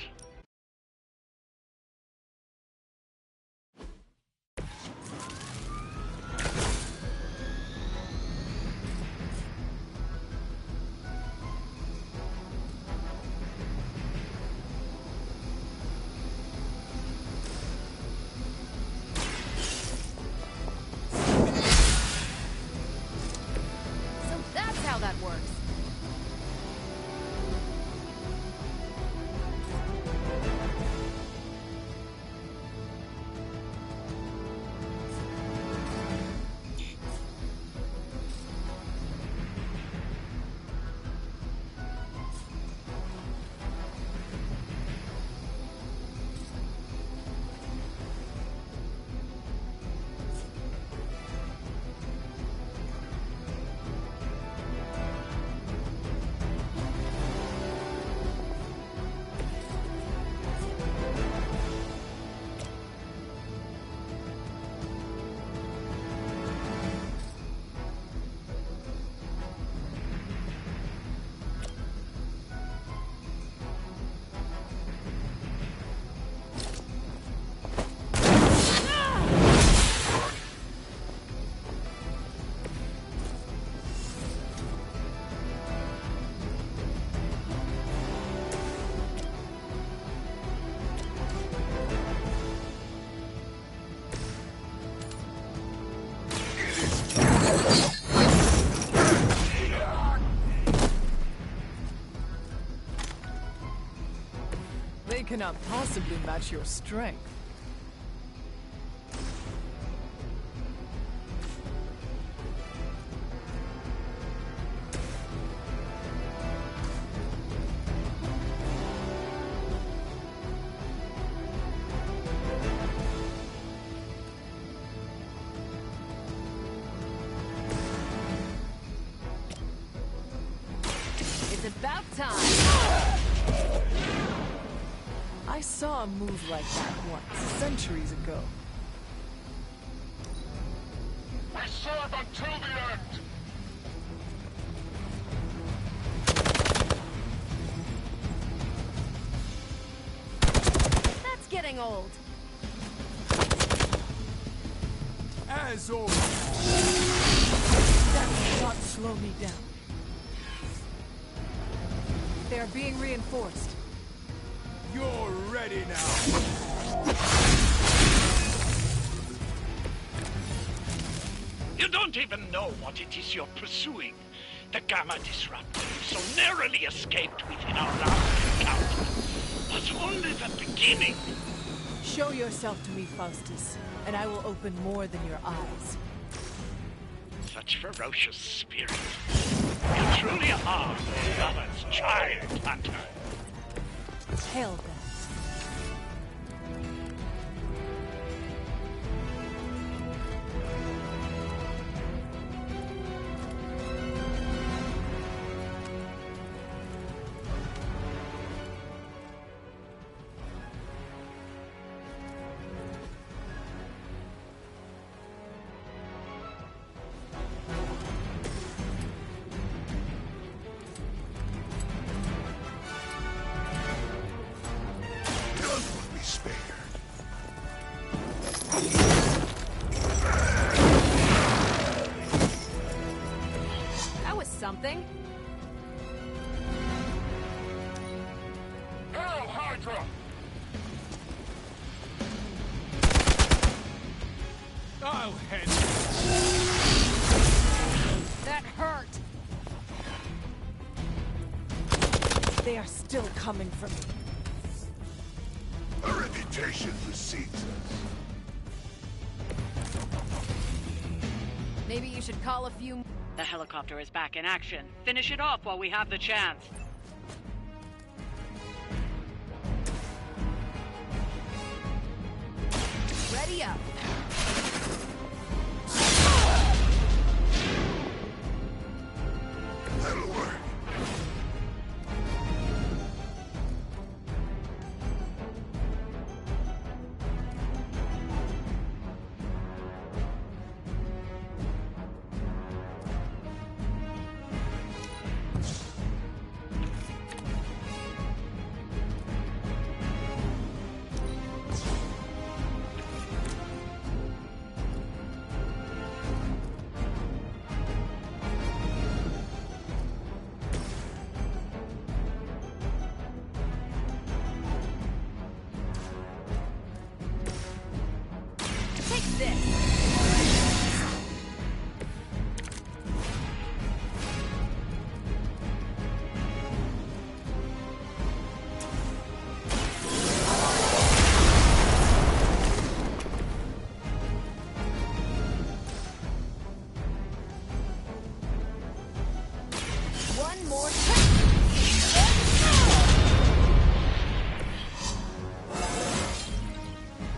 That works. They cannot possibly match your strength. It's about time. I saw a move like that once, centuries ago. We serve until the end! That's getting old. As always. That will not slow me down. They are being reinforced. You're ready now. You don't even know what it is you're pursuing. The Gamma Disruptor you so narrowly escaped within our last encounter was only the beginning. Show yourself to me, Faustus, and I will open more than your eyes. Such ferocious spirit. You truly are the Mother's child, Hunter. Hail them. That was something. Hail Hydra! I'll head. That hurt. They are still coming for me. reputation precedes us. Maybe you should call a few... The helicopter is back in action. Finish it off while we have the chance. Ready up. That'll work.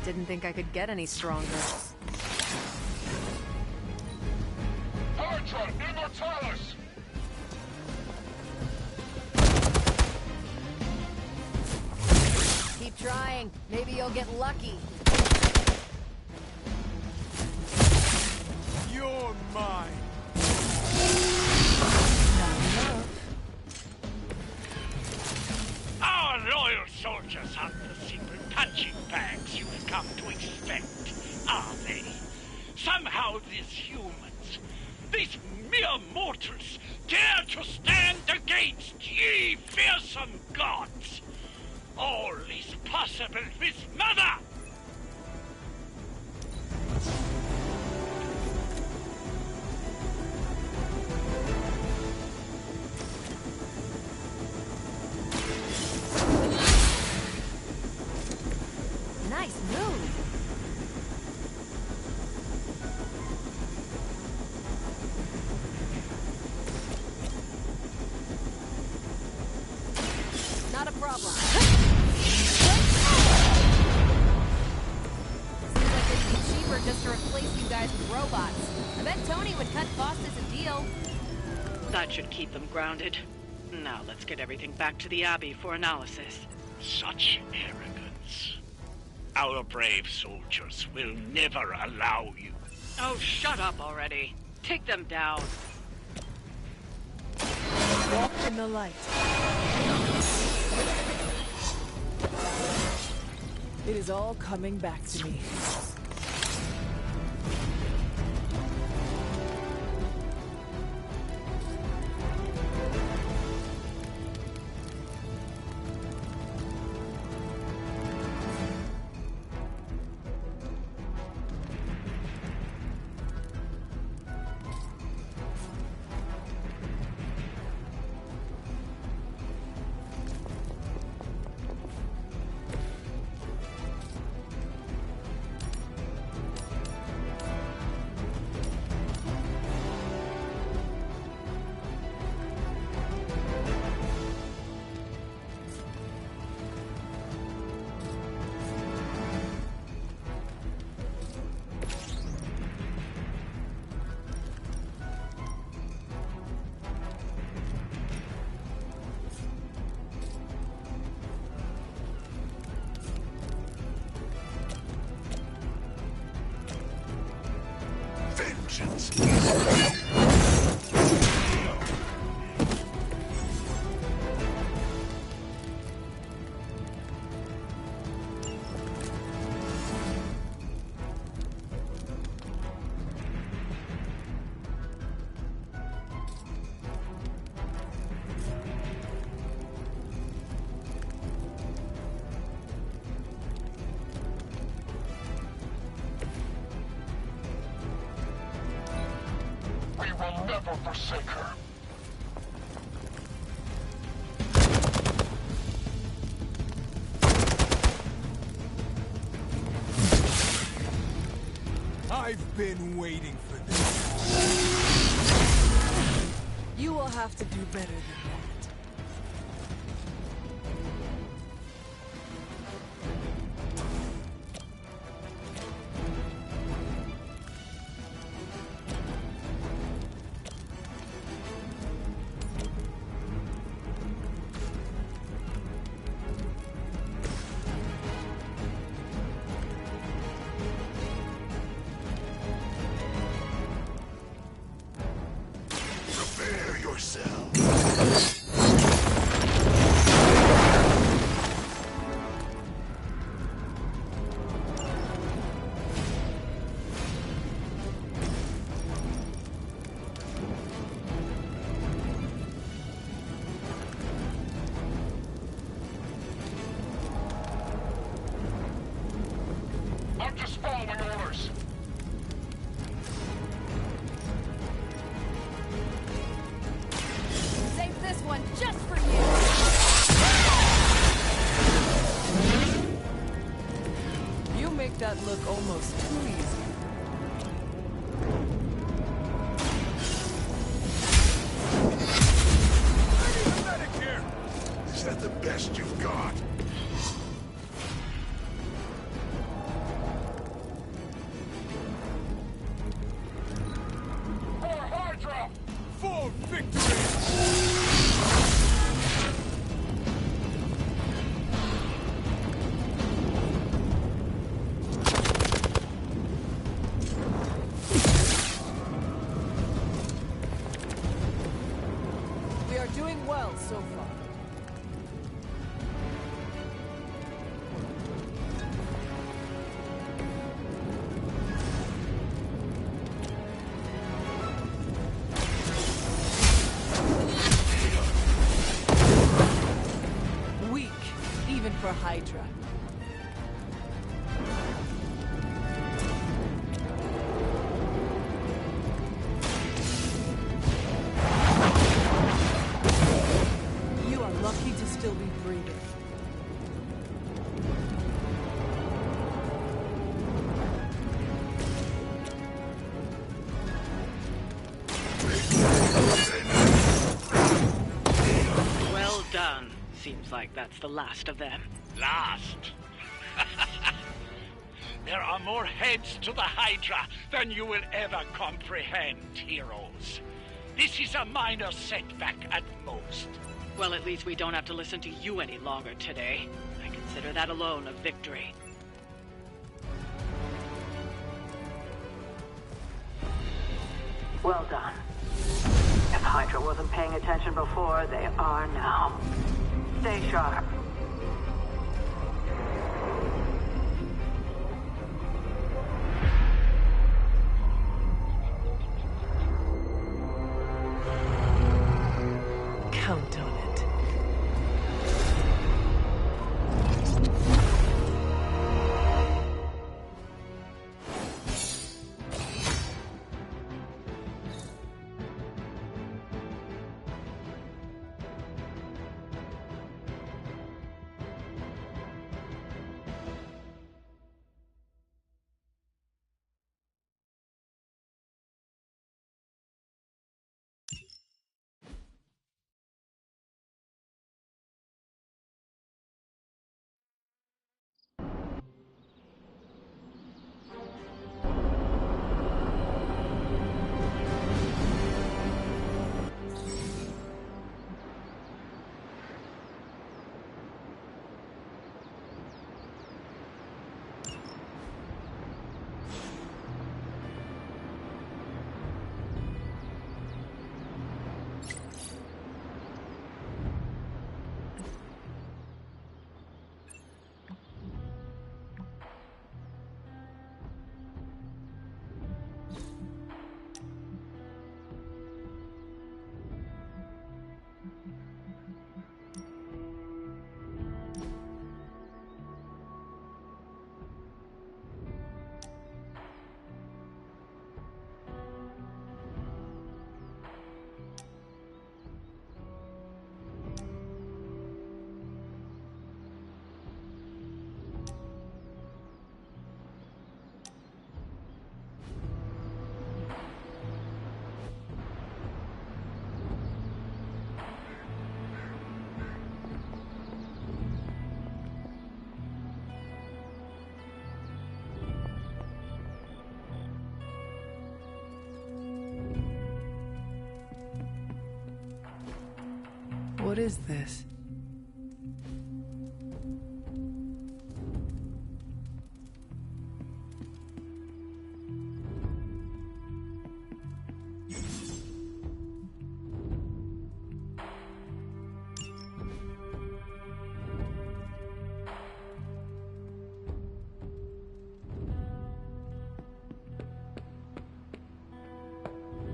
Didn't think I could get any stronger. Hydra Immortalis! Keep trying. Maybe you'll get lucky. You're mine! Our loyal soldiers aren't the simple punching bags you've come to expect, are they? Somehow these humans, these mere mortals, dare to stand against ye fearsome gods. All is possible with Mother! Nice move. Not a problem. Seems like it'd be cheaper just to replace you guys with robots. I bet Tony would cut costs as a deal. That should keep them grounded. Now let's get everything back to the Abbey for analysis. Such arrogance. Our brave soldiers will never allow you. Oh, shut up already. Take them down. Walk in the light. It is all coming back to me. We will never forsake her. I've been waiting for this. You will have to do better than that. Prepare yourself. I'm just following orders. Save this one just for you! You make that look almost too easy. Is that the best you've got? For Hydra! For victory! We are doing well so far. Weak, even for Hydra. You are lucky to still be breathing. Well done. Seems like that's the last of them. Last? There are more heads to the Hydra than you will ever comprehend, heroes. This is a minor setback at most. Well, at least we don't have to listen to you any longer today. I consider that alone a victory. Well done. If Hydra wasn't paying attention before, they are now. Stay sharp. Count on it. is this?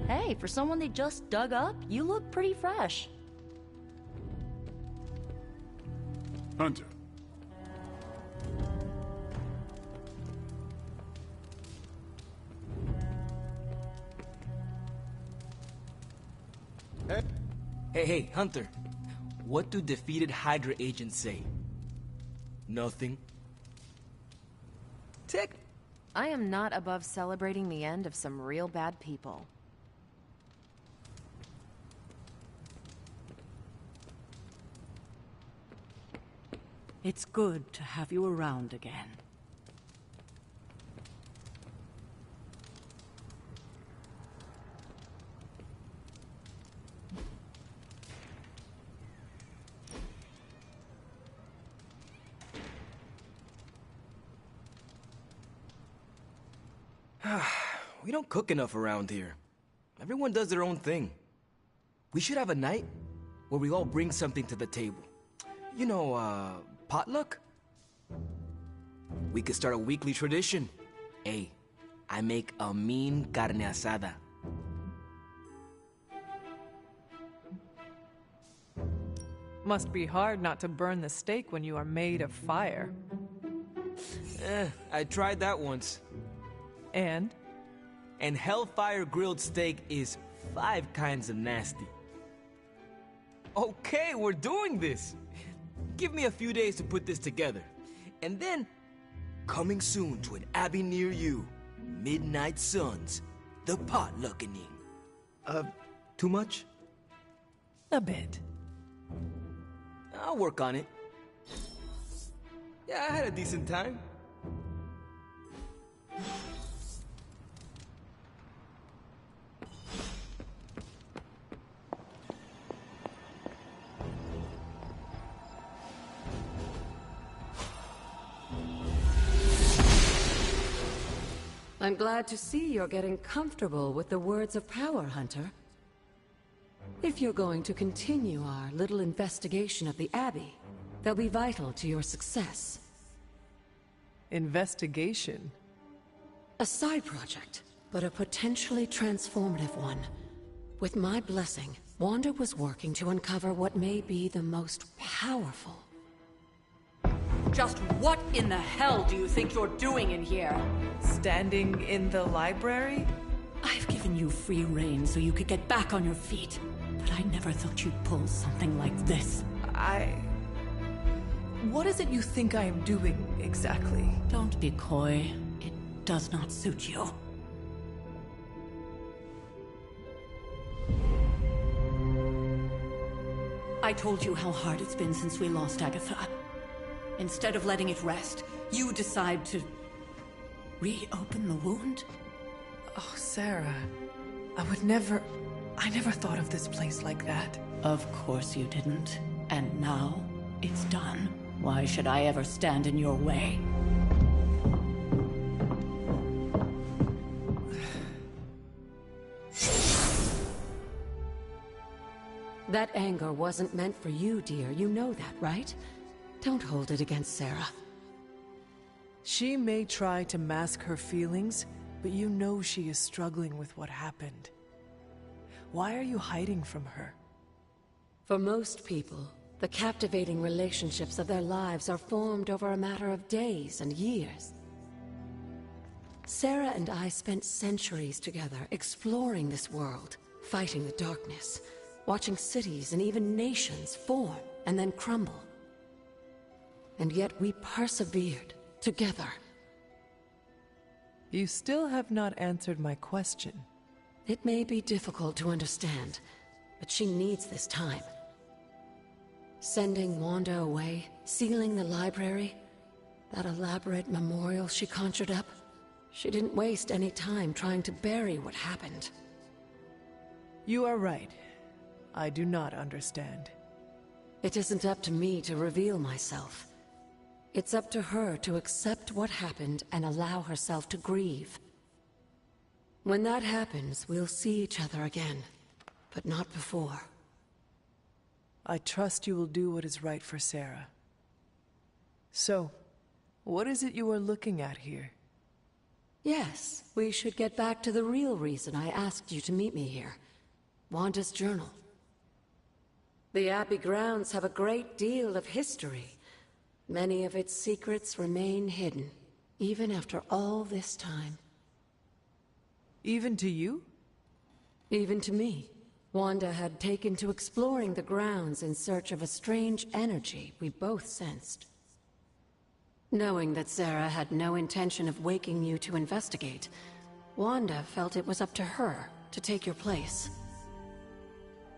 Hey, for someone they just dug up, you look pretty fresh. Hunter. Hey, Hunter. What do defeated Hydra agents say? Nothing. Tick. I am not above celebrating the end of some real bad people. It's good to have you around again. We don't cook enough around here. Everyone does their own thing. We should have a night where we all bring something to the table. You know, potluck? We could start a weekly tradition. Hey, I make a mean carne asada. Must be hard not to burn the steak when you are made of fire. I tried that once. And? And Hellfire grilled steak is 5 kinds of nasty. Okay, we're doing this! Give me a few days to put this together. And then, coming soon to an abbey near you, Midnight Suns, the Potluckening. Too much? A bit. I'll work on it. Yeah, I had a decent time. I'm glad to see you're getting comfortable with the words of power, Hunter. If you're going to continue our little investigation of the Abbey, they'll be vital to your success. Investigation? A side project, but a potentially transformative one. With my blessing, Wanda was working to uncover what may be the most powerful. Just what in the hell do you think you're doing in here? Standing in the library? I've given you free rein so you could get back on your feet, but I never thought you'd pull something like this. What is it you think I am doing, exactly? Don't be coy. It does not suit you. I told you how hard it's been since we lost Agatha. Instead of letting it rest, you decide to reopen the wound? Oh, Sarah. I never thought of this place like that. Of course you didn't. And now, it's done. Why should I ever stand in your way? That anger wasn't meant for you, dear. You know that, right? Don't hold it against Sarah. She may try to mask her feelings, but you know she is struggling with what happened. Why are you hiding from her? For most people, the captivating relationships of their lives are formed over a matter of days and years. Sarah and I spent centuries together exploring this world, fighting the darkness, watching cities and even nations form and then crumble. And yet we persevered, together. You still have not answered my question. It may be difficult to understand, but she needs this time. Sending Wanda away, sealing the library, that elaborate memorial she conjured up, she didn't waste any time trying to bury what happened. You are right. I do not understand. It isn't up to me to reveal myself. It's up to her to accept what happened and allow herself to grieve. When that happens, we'll see each other again, but not before. I trust you will do what is right for Sarah. So, what is it you are looking at here? Yes, we should get back to the real reason I asked you to meet me here. Wanda's journal. The Abbey grounds have a great deal of history. Many of its secrets remain hidden, even after all this time. Even to you? Even to me. Wanda had taken to exploring the grounds in search of a strange energy we both sensed. Knowing that Sarah had no intention of waking you to investigate, Wanda felt it was up to her to take your place.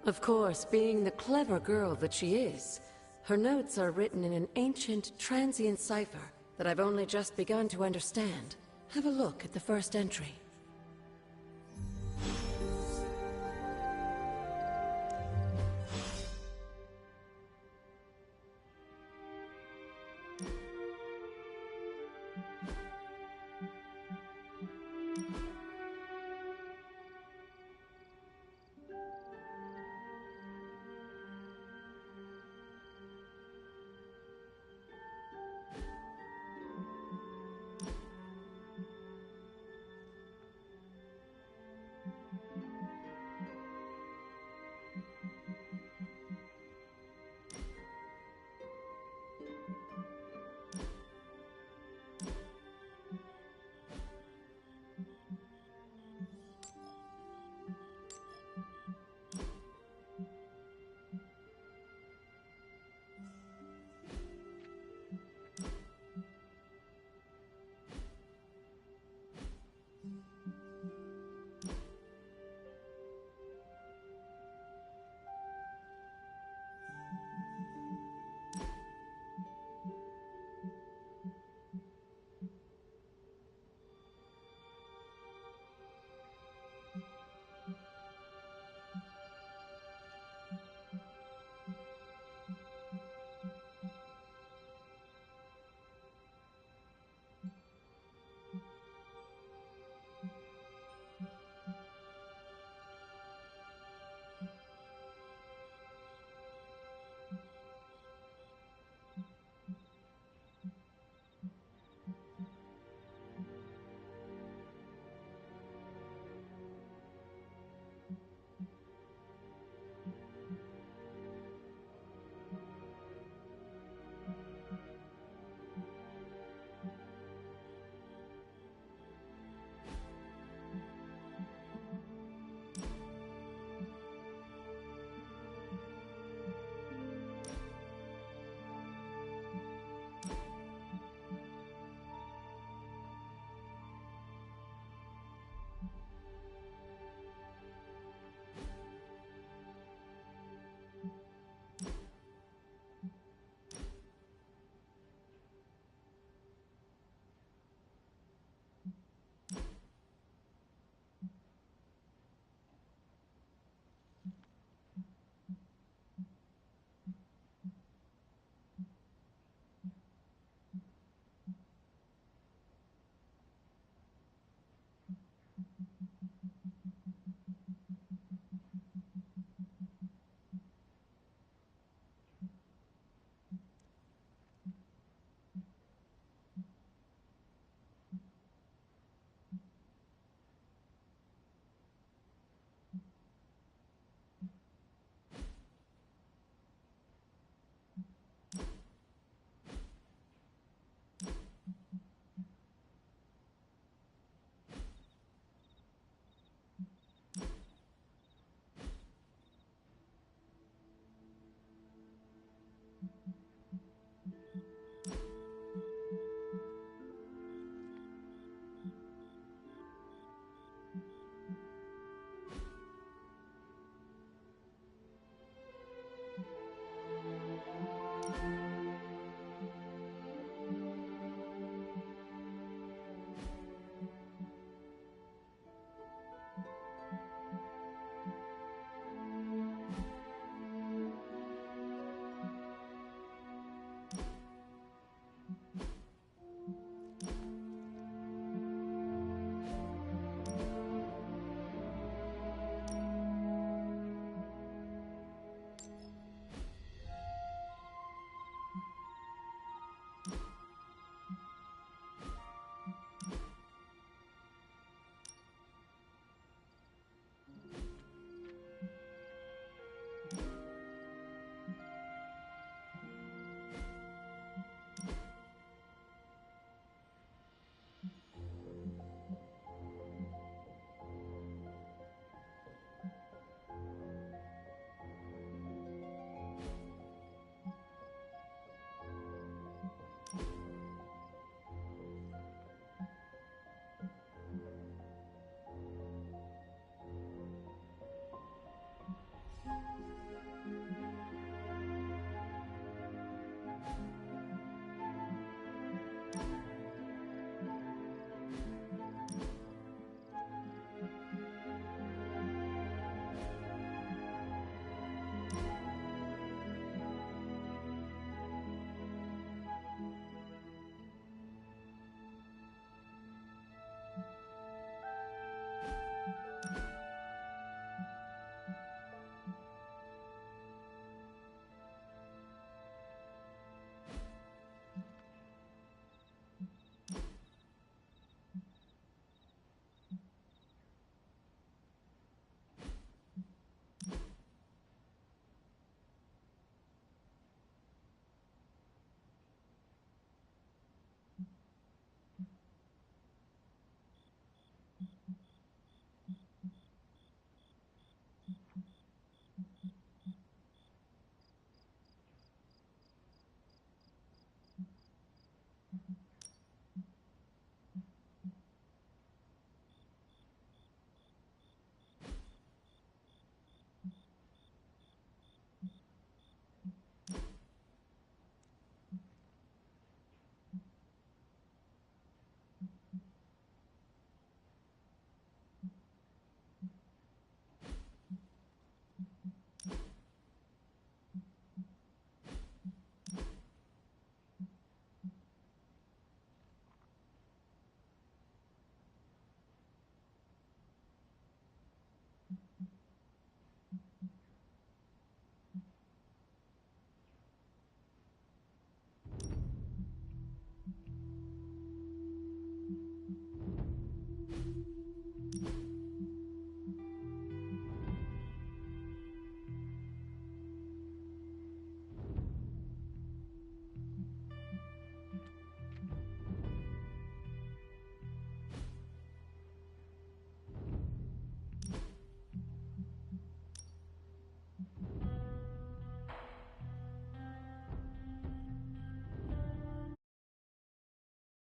Of course, being the clever girl that she is, her notes are written in an ancient, transient cipher that I've only just begun to understand. Have a look at the first entry.